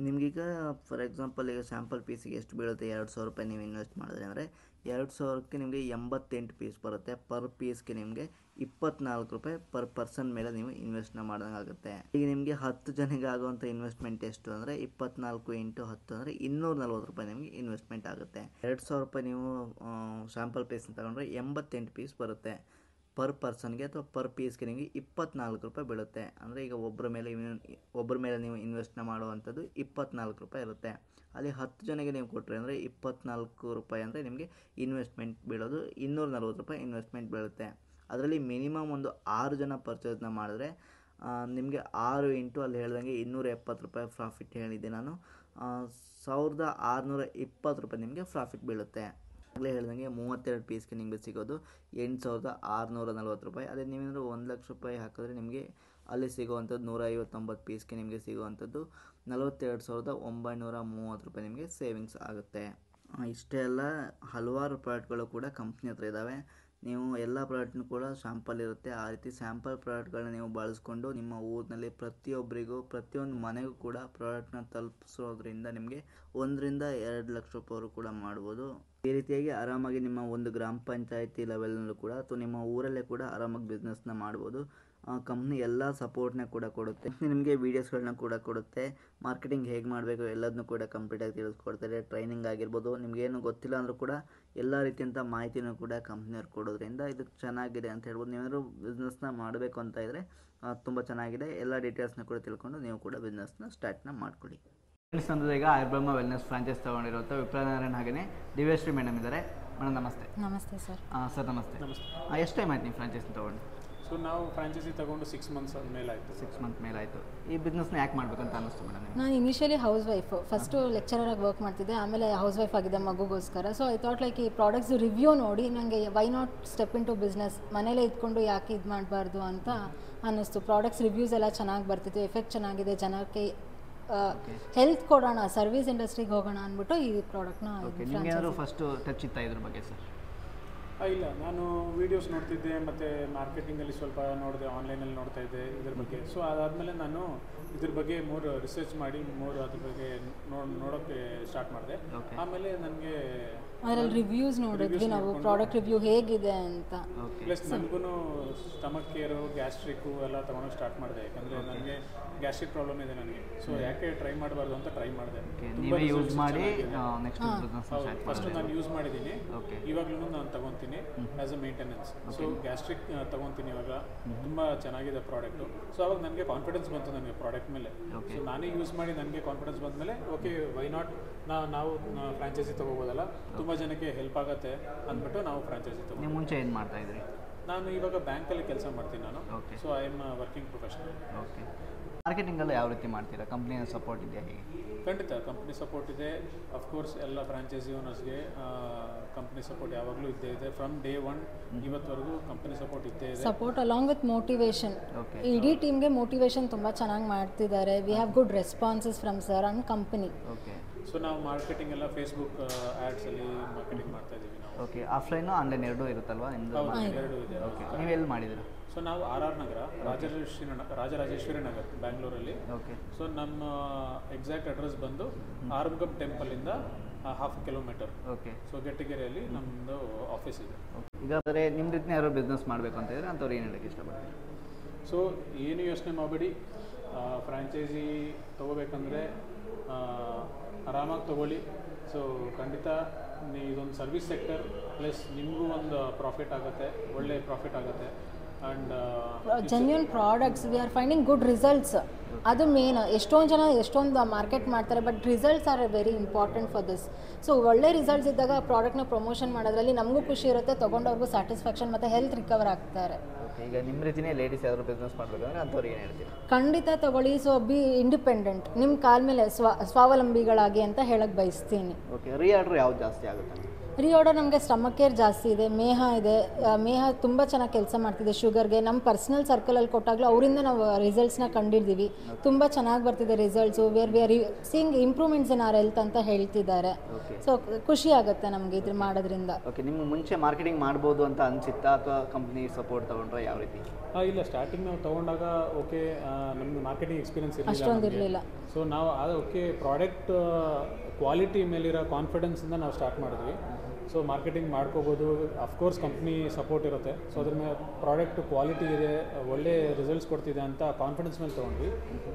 ನಿಮಗೀಗ ಫಾರ್ ಎಕ್ಸಾಂಪಲ್ ಈಗ ಸ್ಯಾಂಪಲ್ ಪೀಸಿಗೆ ಎಷ್ಟು ಬೀಳುತ್ತೆ, 2,000 ರೂಪಾಯಿ ನೀವು ಇನ್ವೆಸ್ಟ್ ಮಾಡಿದ್ರೆ ಅಂದರೆ 2,000ಕ್ಕೆ ನಿಮಗೆ 88 ಪೀಸ್ ಬರುತ್ತೆ. ಪರ್ ಪೀಸ್ಗೆ ನಿಮಗೆ 24 ರೂಪಾಯಿ ಪರ್ ಪರ್ಸನ್ ಮೇಲೆ ನೀವು ಇನ್ವೆಸ್ಟ್ನ ಮಾಡ್ದಂಗೆ ಆಗುತ್ತೆ. ಈಗ ನಿಮಗೆ 10 ಜನಕ್ಕೆ ಆಗುವಂಥ ಇನ್ವೆಸ್ಟ್ಮೆಂಟ್ ಎಷ್ಟು ಅಂದರೆ 24 ಇಂಟು 10 ಅಂದರೆ 240 ರೂಪಾಯಿ ನಿಮಗೆ ಇನ್ವೆಸ್ಟ್ಮೆಂಟ್ ಆಗುತ್ತೆ. 2,000 ರೂಪಾಯಿ ನೀವು ಸ್ಯಾಂಪಲ್ ಪೀಸ್ನ ತಗೊಂಡ್ರೆ 88 ಪೀಸ್ ಬರುತ್ತೆ ಪರ್ ಪರ್ಸನ್ಗೆ, ಅಥವಾ ಪರ್ ಪೀಸ್ಗೆ ನಿಮಗೆ 24 ರೂಪಾಯಿ ಬೀಳುತ್ತೆ. ಅಂದರೆ ಈಗ ಒಬ್ಬರ ಮೇಲೆ ನೀವು ಇನ್ವೆಸ್ಟ್ನ ಮಾಡುವಂಥದ್ದು 24 ರೂಪಾಯಿ ಇರುತ್ತೆ. ಅಲ್ಲಿ 10 ಜನಕ್ಕೆ ನೀವು ಕೊಟ್ಟರೆ ಅಂದರೆ 24 ರೂಪಾಯಿ ಅಂದರೆ ನಿಮಗೆ ಇನ್ವೆಸ್ಟ್ಮೆಂಟ್ ಬೀಳೋದು 240 ರೂಪಾಯಿ ಇನ್ವೆಸ್ಟ್ಮೆಂಟ್ ಬೀಳುತ್ತೆ. ಅದರಲ್ಲಿ ಮಿನಿಮಮ್ ಒಂದು 6 ಜನ ಪರ್ಚೇಸ್ನ ಮಾಡಿದ್ರೆ ನಿಮಗೆ 6 ಇಂಟು ಅಲ್ಲಿ ಹೇಳ್ದಂಗೆ 270 ರೂಪಾಯಿ ಪ್ರಾಫಿಟ್ ಹೇಳಿದ್ದೆ ನಾನು, 1,620 ರೂಪಾಯಿ ನಿಮಗೆ ಪ್ರಾಫಿಟ್ ಬೀಳುತ್ತೆ. ಆಗಲೇ ಹೇಳ್ದಂಗೆ 32 ಪೀಸ್ಗೆ ನಿಮಗೆ ಸಿಗೋದು 8,640 ರೂಪಾಯಿ. ಅದೇ ನೀವೇನಾದರೂ 1,00,000 ರೂಪಾಯಿ ಹಾಕಿದ್ರೆ ನಿಮಗೆ ಅಲ್ಲಿ ಸಿಗುವಂಥದ್ದು 159 ಪೀಸ್ಗೆ ನಿಮಗೆ ಸಿಗುವಂಥದ್ದು 42,930 ರೂಪಾಯಿ ನಿಮಗೆ ಸೇವಿಂಗ್ಸ್ ಆಗುತ್ತೆ. ಇಷ್ಟೇ ಅಲ್ಲ, ಹಲವಾರು ಪ್ರಾಡಕ್ಟ್ಗಳು ಕೂಡ ಕಂಪ್ನಿ ಹತ್ರ ಇದ್ದಾವೆ. ನೀವು ಎಲ್ಲ ಪ್ರಾಡಕ್ಟ್ನೂ ಕೂಡ ಸ್ಯಾಂಪಲ್ ಇರುತ್ತೆ. ಆ ರೀತಿ ಸ್ಯಾಂಪಲ್ ಪ್ರಾಡಕ್ಟ್ಗಳನ್ನ ನೀವು ಬಳಸ್ಕೊಂಡು ನಿಮ್ಮ ಊರಿನಲ್ಲಿ ಪ್ರತಿಯೊಬ್ಬರಿಗೂ ಪ್ರತಿಯೊಂದು ಮನೆಗೂ ಕೂಡ ಪ್ರಾಡಕ್ಟ್ನ ತಲುಪಿಸೋದ್ರಿಂದ ನಿಮಗೆ 1-2 ಲಕ್ಷ ರೂಪಾಯಿವರೆಗೂ ಕೂಡ ಮಾಡ್ಬೋದು. ಈ ರೀತಿಯಾಗಿ ಆರಾಮಾಗಿ ನಿಮ್ಮ ಒಂದು ಗ್ರಾಮ ಪಂಚಾಯತಿ ಲೆವೆಲ್ನಲ್ಲೂ ಕೂಡ ಅಥವಾ ನಿಮ್ಮ ಊರಲ್ಲೇ ಕೂಡ ಆರಾಮಾಗಿ ಬಿಸ್ನೆಸ್ನ ಮಾಡ್ಬೋದು. ಕಂಪ್ನಿ ಎಲ್ಲ ಸಪೋರ್ಟ್ನ ಕೂಡ ಕೊಡುತ್ತೆ. ನಿಮಗೆ ವೀಡಿಯೋಸ್ಗಳನ್ನ ಕೂಡ ಕೊಡುತ್ತೆ. ಮಾರ್ಕೆಟಿಂಗ್ ಹೇಗೆ ಮಾಡಬೇಕು ಎಲ್ಲದನ್ನೂ ಕೂಡ ಕಂಪ್ಲೀಟಾಗಿ ತಿಳಿಸ್ಕೊಡ್ತಾರೆ. ಟ್ರೈನಿಂಗ್ ಆಗಿರ್ಬೋದು, ನಿಮಗೇನು ಗೊತ್ತಿಲ್ಲ ಅಂದರೂ ಕೂಡ ಎಲ್ಲ ರೀತಿಯಂಥ ಮಾಹಿತಿನೂ ಕೂಡ ಕಂಪ್ನಿಯವ್ರು ಕೊಡೋದ್ರಿಂದ ಇದು ಚೆನ್ನಾಗಿದೆ ಅಂತ ಹೇಳ್ಬೋದು. ನೀವೇನಾದ್ರು ಬಿಸ್ನೆಸ್ನ ಮಾಡಬೇಕು ಅಂತ ಇದ್ದರೆ ತುಂಬ ಚೆನ್ನಾಗಿದೆ. ಎಲ್ಲ ಡೀಟೇಲ್ಸ್ನ ಕೂಡ ತಿಳ್ಕೊಂಡು ನೀವು ಕೂಡ ಬಿಸ್ನೆಸ್ನ ಸ್ಟಾರ್ಟ್ನ ಮಾಡ್ಕೊಳ್ಳಿ. ಫ್ರೆಂಡ್ಸ್, ನಮ್ಮದು ಈಗ ಆಯುರ್ಬ್ರಹ್ಮ ವೆಲ್ನೆಸ್ ಫ್ರಾಂಚೈಸ್ ತೊಗೊಂಡಿರುವಂಥ ವಿಪ್ರನಾರಾಯಣ್ ಹಾಗೆಯೇ ದಿವ್ಯಶ್ರೀ ಮೇಡಮ್ ಇದ್ದಾರೆ. ಮೇಡಮ್ ನಮಸ್ತೆ. ನಮಸ್ತೆ ಸರ್. ಸರ್ ನಮಸ್ತೆ. ಎಷ್ಟು ಟೈಮ್ ಆಯ್ತು ನೀವು ಫ್ರಾಂಚೈಸ್ನ ತೊಗೊಂಡು? ಸೊ ನಾವು ಫ್ರಾಂಚೈಸಿ ತಗೊಂಡು 6 ಮಂತ್ಸ್ ಮೇಲಾಯಿತು. 6 ಮಂತ್ ಮೇಲಾಯಿತು. ಈ ಬಿಸ್ನೆಸ್ನ ಯಾಕೆ ಮಾಡಬೇಕಂತ ಅನ್ನಿಸ್ತು ಮೇಡಮ್? ನಾನು ಇನಿಷಿಯಲಿ ಹೌಸ್ ವೈಫು, ಫಸ್ಟು ಲೆಕ್ಚರರಾಗಿ ವರ್ಕ್ ಮಾಡ್ತಿದ್ದೆ, ಆಮೇಲೆ ಹೌಸ್ ವೈಫ್ ಆಗಿದ್ದೆ ಮಗುಗೋಸ್ಕರ. ಸೊ ಐ ಥಾಟ್ ಲೈಕ್ ಈ ಪ್ರಾಡಕ್ಟ್ಸ್ ರಿವ್ಯೂ ನೋಡಿ ನನಗೆ why not step into business, ಮನೇಲೇ ಇದ್ಕೊಂಡು ಯಾಕೆ ಇದು ಮಾಡಬಾರ್ದು ಅಂತ ಅನ್ನಿಸ್ತು. ಪ್ರಾಡಕ್ಟ್ಸ್ ರಿವ್ಯೂಸ್ ಎಲ್ಲ ಚೆನ್ನಾಗಿ ಬರ್ತಿತ್ತು, ಎಫೆಕ್ಟ್ ಚೆನ್ನಾಗಿದೆ, ಜನಕ್ಕೆ ಹೆಲ್ತ್ ಕೊಡೋಣ, ಸರ್ವಿಸ್ ಇಂಡಸ್ಟ್ರಿಗೆ ಹೋಗೋಣ ಅಂದ್ಬಿಟ್ಟು ಈ ಪ್ರಾಡಕ್ಟ್ನ. ನಿಮಗೇನಾದ್ರು ಫಸ್ಟ್ ಟಚ್ ಇತ್ತಾ ಇದ್ರ ಬಗ್ಗೆ ಸರ್? ಇಲ್ಲ, ನಾನು ವೀಡಿಯೋಸ್ ನೋಡ್ತಿದ್ದೆ ಮತ್ತು ಮಾರ್ಕೆಟಿಂಗಲ್ಲಿ ಸ್ವಲ್ಪ ನೋಡಿದೆ, ಆನ್ಲೈನಲ್ಲಿ ನೋಡ್ತಾ ಇದ್ದೆ ಇದ್ರ ಬಗ್ಗೆ. ಸೊ ಅದಾದಮೇಲೆ ನಾನು ಇದ್ರ ಬಗ್ಗೆ ಮೂರು ರಿಸರ್ಚ್ ಮಾಡಿ ಅದ್ರ ಬಗ್ಗೆ ನೋಡೋಕ್ಕೆ ಸ್ಟಾರ್ಟ್ ಮಾಡಿದೆ. ಆಮೇಲೆ ನನಗೆ ಅದರಲ್ಲಿ ರಿವ್ಯೂಸ್ ನೋಡಿದ್ವಿ ನಾವು, ಪ್ರಾಡಕ್ಟ್ ರಿವ್ಯೂ ಹೇಗಿದೆ ಅಂತ. ಪ್ಲಸ್ ನನಗೂ ಸ್ಟಮಕ್ ಕೇರು, ಗ್ಯಾಸ್ಟ್ರಿಕ್ಕು ಎಲ್ಲ ತೊಗೊಳಕ್ಕೆ ಸ್ಟಾರ್ಟ್ ಮಾಡಿದೆ. ಯಾಕಂದರೆ ನನಗೆ ಗ್ಯಾಸ್ಟ್ರಿಕ್ ಪ್ರಾಬ್ಲಮ್ ಇದೆ ನನಗೆ. ಸೊ ಯಾಕೆ ಟ್ರೈ ಮಾಡಬಾರ್ದು ಅಂತ ಟ್ರೈ ಮಾಡಿದೆ. ಯೂಸ್ ಮಾಡಿ ಫಸ್ಟ್ ನಾನು ಯೂಸ್ ಮಾಡಿದ್ದೀನಿ, ಇವಾಗಲೂ ನಾನು ತಗೊತೀನಿ as a maintenance. So gastric ತಗೊತೀನಿ ಇವಾಗ, ತುಂಬ ಚೆನ್ನಾಗಿದೆ ಪ್ರಾಡಕ್ಟು. ಸೊ ಅವಾಗ ನನಗೆ ಕಾನ್ಫಿಡೆನ್ಸ್ ಬಂತು ನನಗೆ ಪ್ರಾಡಕ್ಟ್ ಮೇಲೆ. ಸೊ ನಾನೇ ಯೂಸ್ ಮಾಡಿ ನನಗೆ ಕಾನ್ಫಿಡೆನ್ಸ್ ಬಂದಮೇಲೆ ಓಕೆ ವೈ ನಾಟ್ ನಾವು ಫ್ರಾಂಚೈಸಿ ತೊಗೋಬೋದಲ್ಲ, ತುಂಬ ಜನಕ್ಕೆ ಹೆಲ್ಪ್ ಆಗುತ್ತೆ ಅಂದ್ಬಿಟ್ಟು ನಾವು ಫ್ರಾಂಚೈಸಿ ತೊಗೊಂಡು. ನೀವು ಮುಂಚೆ ಏನು ಮಾಡ್ತಾ ಇದ್ರಿ? ನಾನು ಇವಾಗ ಬ್ಯಾಂಕಲ್ಲಿ ಕೆಲಸ ಮಾಡ್ತೀನಿ ನಾನು. So I am working professional. Okay. ಮಾರ್ಕೆಟಿಂಗಲ್ಲಿ ಯಾವ ರೀತಿ ಮಾಡ್ತೀರಾ? ಕಂಪ್ನಿಯ ಸಪೋರ್ಟ್ ಇದೆಯಾ ಹೇಗೆ? ಖಂಡಿತ ಕಂಪ್ನಿ ಸಪೋರ್ಟ್ ಇದೆ. ಅಫ್ಕೋರ್ಸ್ ಎಲ್ಲ ಫ್ರಾಂಚೈಸಿ ಓನರ್ಸ್ಗೆ ಕಂಪ್ನಿ ಸಪೋರ್ಟ್ ಯಾವಾಗಲೂ ಇದ್ದೇ ಇದೆ. ಫ್ರಮ್ ಡೇ 1 ಇವತ್ತವರೆಗೂ ಕಂಪ್ನಿ ಸಪೋರ್ಟ್ ಇದ್ದೇ ಇದೆ. Support along with motivation. ಇಡೀ ಟೀಮ್ಗೆ ಮೋಟಿವೇಶನ್ ತುಂಬ ಚೆನ್ನಾಗಿ ಮಾಡ್ತಿದ್ದಾರೆ. We have good responses from sir and company. Okay. So ನಾವು ಮಾರ್ಕೆಟಿಂಗ್ ಎಲ್ಲ ಫೇಸ್ಬುಕ್ ಆ್ಯಡ್ಸಲ್ಲಿ ಮಾರ್ಕೆಟಿಂಗ್ ಮಾಡ್ತಾ ಇದ್ದೀವಿ ನಾವು. ಓಕೆ. ಆಫ್ಲೈನು ಆನ್ಲೈನ್ ಎರಡೂ ಇರುತ್ತಲ್ವಾ ನಿಮ್ಮದು? ಎರಡೂ ಇದೆ. ಓಕೆ. ನೀವು ಎಲ್ಲಿ ಮಾಡಿದ್ದೀರಾ? ಸೊ ನಾವು RR ನಗರ, ರಾಜರಾಜೇಶ್ವರಿ ನಗರ್, ಬ್ಯಾಂಗ್ಳೂರಲ್ಲಿ. ಓಕೆ. ಸೊ ನಮ್ಮ ಎಕ್ಸಾಕ್ಟ್ ಅಡ್ರೆಸ್ ಬಂದು ಆರಂಗಂ ಟೆಂಪಲಿಂದ 1/2 ಕಿಲೋಮೀಟರ್. ಓಕೆ. ಸೊ ಗೆಟ್ಟಿಗೆರೆಯಲ್ಲಿ ನಮ್ಮದು ಆಫೀಸ್ ಇದೆ. ಈಗ ಆದರೆ ನಿಮ್ಮ ರೀತಿಯ ಯಾರೋ ಬಿಸ್ನೆಸ್ ಮಾಡಬೇಕು ಅಂತ ಇದ್ದರೆ ಅಂಥವ್ರು ಏನು ಹೇಳೋಕ್ಕೆ ಇಷ್ಟಪಡ್ತೀವಿ? ಸೊ ಏನು ಯೋಚನೆ ಮಾಡಬೇಡಿ, ಫ್ರ್ಯಾಂಚೈಸಿ ತೊಗೋಬೇಕಂದ್ರೆ ಆರಾಮಾಗಿ ತೊಗೊಳ್ಳಿ. ಸೊ ಖಂಡಿತ ಇದೊಂದು ಸರ್ವಿಸ್ ಸೆಕ್ಟರ್, ಪ್ಲಸ್ ನಿಮಗೂ ಒಂದು ಪ್ರಾಫಿಟ್ ಆಗುತ್ತೆ, ಒಳ್ಳೆ ಪ್ರಾಫಿಟ್ ಆಗುತ್ತೆ. And genuine products, we are finding good results, ಅದು ಮೇನ್. ಎಷ್ಟೊಂದು ಜನ ಎಷ್ಟೊಂದು ಮಾರ್ಕೆಟ್ ಮಾಡ್ತಾರೆ, but results are very important for this. So ಒಳ್ಳೆ ರಿಸಲ್ಟ್ಸ್ ಇದ್ದಾಗ ಆ ಪ್ರಾಡಕ್ಟ್ನ ಪ್ರಮೋಷನ್ ಮಾಡೋದ್ರಲ್ಲಿ ನಮಗೂ ಖುಷಿ ಇರುತ್ತೆ, ತೊಗೊಂಡವ್ರಿಗೂ ಸ್ಯಾಟಿಸ್ಫ್ಯಾಕ್ಷನ್ ಮತ್ತು ಹೆಲ್ತ್ ರಿಕವರ್ ಆಗ್ತಾರೆ. ಈಗ ನಿಮ್ಮ ರೀತಿಯೇ ಲೇಡೀಸ್ ಯಾರು ಬಿಸ್ನೆಸ್ ಮಾಡಬೇಕಂದ್ರೆ ಅಂಥವ್ರಿಗೆ ಏನು ಹೇಳ್ತೀವಿ? ಖಂಡಿತ ತಗೊಳ್ಳಿ. ಸೊ ಬಿ ಇಂಡಿಪೆಂಡೆಂಟ್, ನಿಮ್ಮ ಕಾಲ ಮೇಲೆ ಸ್ವಾವಲಂಬಿಗಳಾಗಿ ಅಂತ ಹೇಳಕ್ಕೆ ಬಯಸ್ತೀನಿ. ಓಕೆ, ರೀ ಆರ್ಡ್ರ್ ಯಾವ್ದು ಜಾಸ್ತಿ ಆಗುತ್ತೆ? ರೀಆರ್ಡರ್ ನಮಗೆ ಸ್ಟಮಕ್ ಕೇರ್ ಜಾಸ್ತಿ ಇದೆ, ಮೇಹ ಇದೆ. ಮೇಹ ತುಂಬ ಚೆನ್ನಾಗಿ ಕೆಲಸ ಮಾಡ್ತಿದೆ ಶುಗರ್ಗೆ. ನಮ್ಮ ಪರ್ಸ್ನಲ್ ಸರ್ಕಲಲ್ಲಿ ಕೊಟ್ಟಾಗಲೂ ಅವರಿಂದ ನಾವು ರಿಸಲ್ಟ್ಸ್ನ ಕಂಡಿದ್ದೀವಿ, ತುಂಬ ಚೆನ್ನಾಗಿ ಬರ್ತಿದೆ results. We are seeing improvements in our health ಅಂತ ಹೇಳ್ತಿದ್ದಾರೆ. ಸೊ ಖುಷಿ ಆಗುತ್ತೆ ನಮಗೆ ಇದ್ರ ಮಾಡೋದ್ರಿಂದ. ಓಕೆ, ನಿಮ್ಗೆ ಮುಂಚೆ ಮಾರ್ಕೆಟಿಂಗ್ ಮಾಡ್ಬೋದು ಅಂತ ಅನಿಸುತ್ತಾ ಅಥವಾ ಕಂಪ್ನಿ ಸಪೋರ್ಟ್ ತೊಗೊಂಡ್ರೆ ಯಾವ ರೀತಿ? ಇಲ್ಲ, ಸ್ಟಾರ್ಟಿಂಗ್ ನಾವು ತೊಗೊಂಡಾಗ ಓಕೆ, ನಮ್ಗೆ ಮಾರ್ಕೆಟಿಂಗ್ ಎಕ್ಸ್ಪೀರಿಯನ್ಸ್ ಅಷ್ಟೊಂದು ಇರಲಿಲ್ಲ. ಸೊ ನಾವು ಓಕೆ ಪ್ರಾಡಕ್ಟ್ ಕ್ವಾಲಿಟಿ ಮೇಲಿರೋ ಕಾನ್ಫಿಡೆನ್ಸಿಂದ ನಾವು ಸ್ಟಾರ್ಟ್ ಮಾಡಿದ್ವಿ. ಸೊ ಮಾರ್ಕೆಟಿಂಗ್ ಮಾಡ್ಕೋಬೋದು, ಅಫ್ಕೋರ್ಸ್ ಕಂಪ್ನಿ ಸಪೋರ್ಟ್ ಇರುತ್ತೆ. ಸೊ ಅದ್ರ ಮೇಲೆ ಪ್ರಾಡಕ್ಟ್ ಕ್ವಾಲಿಟಿ ಇದೆ, ಒಳ್ಳೆ ರಿಸಲ್ಟ್ಸ್ ಕೊಡ್ತಿದೆ ಅಂತ ಕಾನ್ಫಿಡೆನ್ಸ್ ಮೇಲೆ ತೊಗೊಂಡ್ವಿ.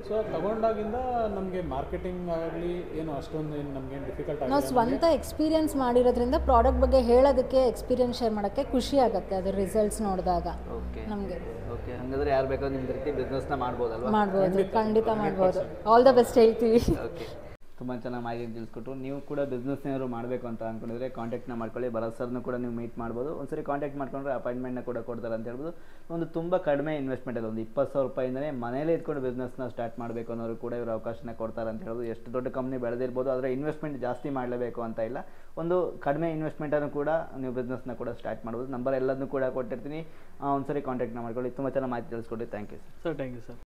ಸೊ ತೊಗೊಂಡಾಗಿಂದ ನಮಗೆ ಮಾರ್ಕೆಟಿಂಗ್ ಆಗಲಿ ಏನು ಅಷ್ಟೊಂದು ಏನು ನಮಗೇನು ಡಿಫಿಕಲ್ಟ್ ಆಗಿದೆ. ನಾವು ಸ್ವಂತ ಎಕ್ಸ್ಪೀರಿಯನ್ಸ್ ಮಾಡಿರೋದ್ರಿಂದ ಪ್ರಾಡಕ್ಟ್ ಬಗ್ಗೆ ಹೇಳೋದಕ್ಕೆ, ಎಕ್ಸ್ಪೀರಿಯನ್ಸ್ ಶೇರ್ ಮಾಡೋಕ್ಕೆ ಖುಷಿ ಆಗುತ್ತೆ ಅದ್ರ ರಿಸಲ್ಟ್ಸ್ ನೋಡಿದಾಗ ನಮಗೆ. ಓಕೆ, ಹಾಗಾದ್ರೆ ಯಾರು ಬೇಕಾದ್ರೂ ನಿಮ್ಮ ರೀತಿ ಬಿಸ್ನೆಸ್ನ ಮಾಡ್ಬೋದಲ್ವಾ? ಮಾಡ್ಬೋದು, ಖಂಡಿತ ಮಾಡ್ಬೋದು. ಆಲ್ ದ ಬೆಸ್ಟ್ ಹೇಳ್ತೀವಿ. ಓಕೆ, ತುಂಬ ಚೆನ್ನಾಗಿ ಮಾಹಿತಿ ತಿಳಿಸ್ಕೊಟ್ರು. ನೀವು ಕೂಡ ಬಿಸ್ನೆಸ್ನೇನಾದ್ರು ಮಾಡಬೇಕು ಅಂತ ಅಂದ್ಕೊಂಡಿದ್ರೆ ಕಾಂಟ್ಯಾಕ್ಟ್ನ ಮಾಡ್ಕೊಳ್ಳಿ. ಭರತ್ ಸರ್ನು ಕೂಡ ನೀವು ಮೀಟ್ ಮಾಡ್ಬೋದು. ಒಂದ್ಸರಿ ಕಾಂಟ್ಯಾಕ್ಟ್ ಮಾಡ್ಕೊಂಡ್ರೆ ಅಪಾಯಿಂಟ್ಮೆಂಟ್ನ ಕೂಡ ಕೊಡ್ತಾರೆ ಅಂತ ಹೇಳ್ಬೋದು. ಒಂದು ತುಂಬ ಕಡಿಮೆ ಇನ್ವೆಸ್ಟ್ಮೆಂಟ್ ಅದು, ಒಂದು 20,000 ರೂಪಾಯಿಂದಲೇ ಮನೇಲೇ ಇದ್ಕೊಂಡು ಬಿಸ್ನೆಸ್ನ ಸ್ಟಾರ್ಟ್ ಮಾಡಬೇಕು ಅನ್ನೋರು ಕೂಡ ಇವರು ಅವಕಾಶನ ಕೊಡ್ತಾರೆ ಅಂತ ಹೇಳ್ಬೋದು. ಎಷ್ಟು ದೊಡ್ಡ ಕಂಪ್ನಿ ಬೆಳೆದಿರ್ಬೋದು, ಆದರೆ ಇನ್ವೆಸ್ಟ್ಮೆಂಟ್ ಜಾಸ್ತಿ ಮಾಡಲೇಬೇಕು ಅಂತ ಇಲ್ಲ. ಒಂದು ಕಡಿಮೆ ಇನ್ವೆಸ್ಟ್ಮೆಂಟನ್ನು ಕೂಡ ನೀವು ಬಿಸ್ನೆಸ್ನ ಕೂಡ ಸ್ಟಾರ್ಟ್ ಮಾಡ್ಬೋದು. ನಂಬರ್ ಎಲ್ಲದನ್ನೂ ಕೂಡ ಕೊಟ್ಟಿರ್ತೀನಿ, ಒಂದ್ಸರಿ ಕಾಂಟ್ಯಾಕ್ಟ್ನ ಮಾಡ್ಕೊಳ್ಳಿ. ತುಂಬ ಚೆನ್ನಾಗಿ ಮಾಹಿತಿ ತಿಳಿಸ್ಕೊಡಿ. Thank you sir. Thank you sir.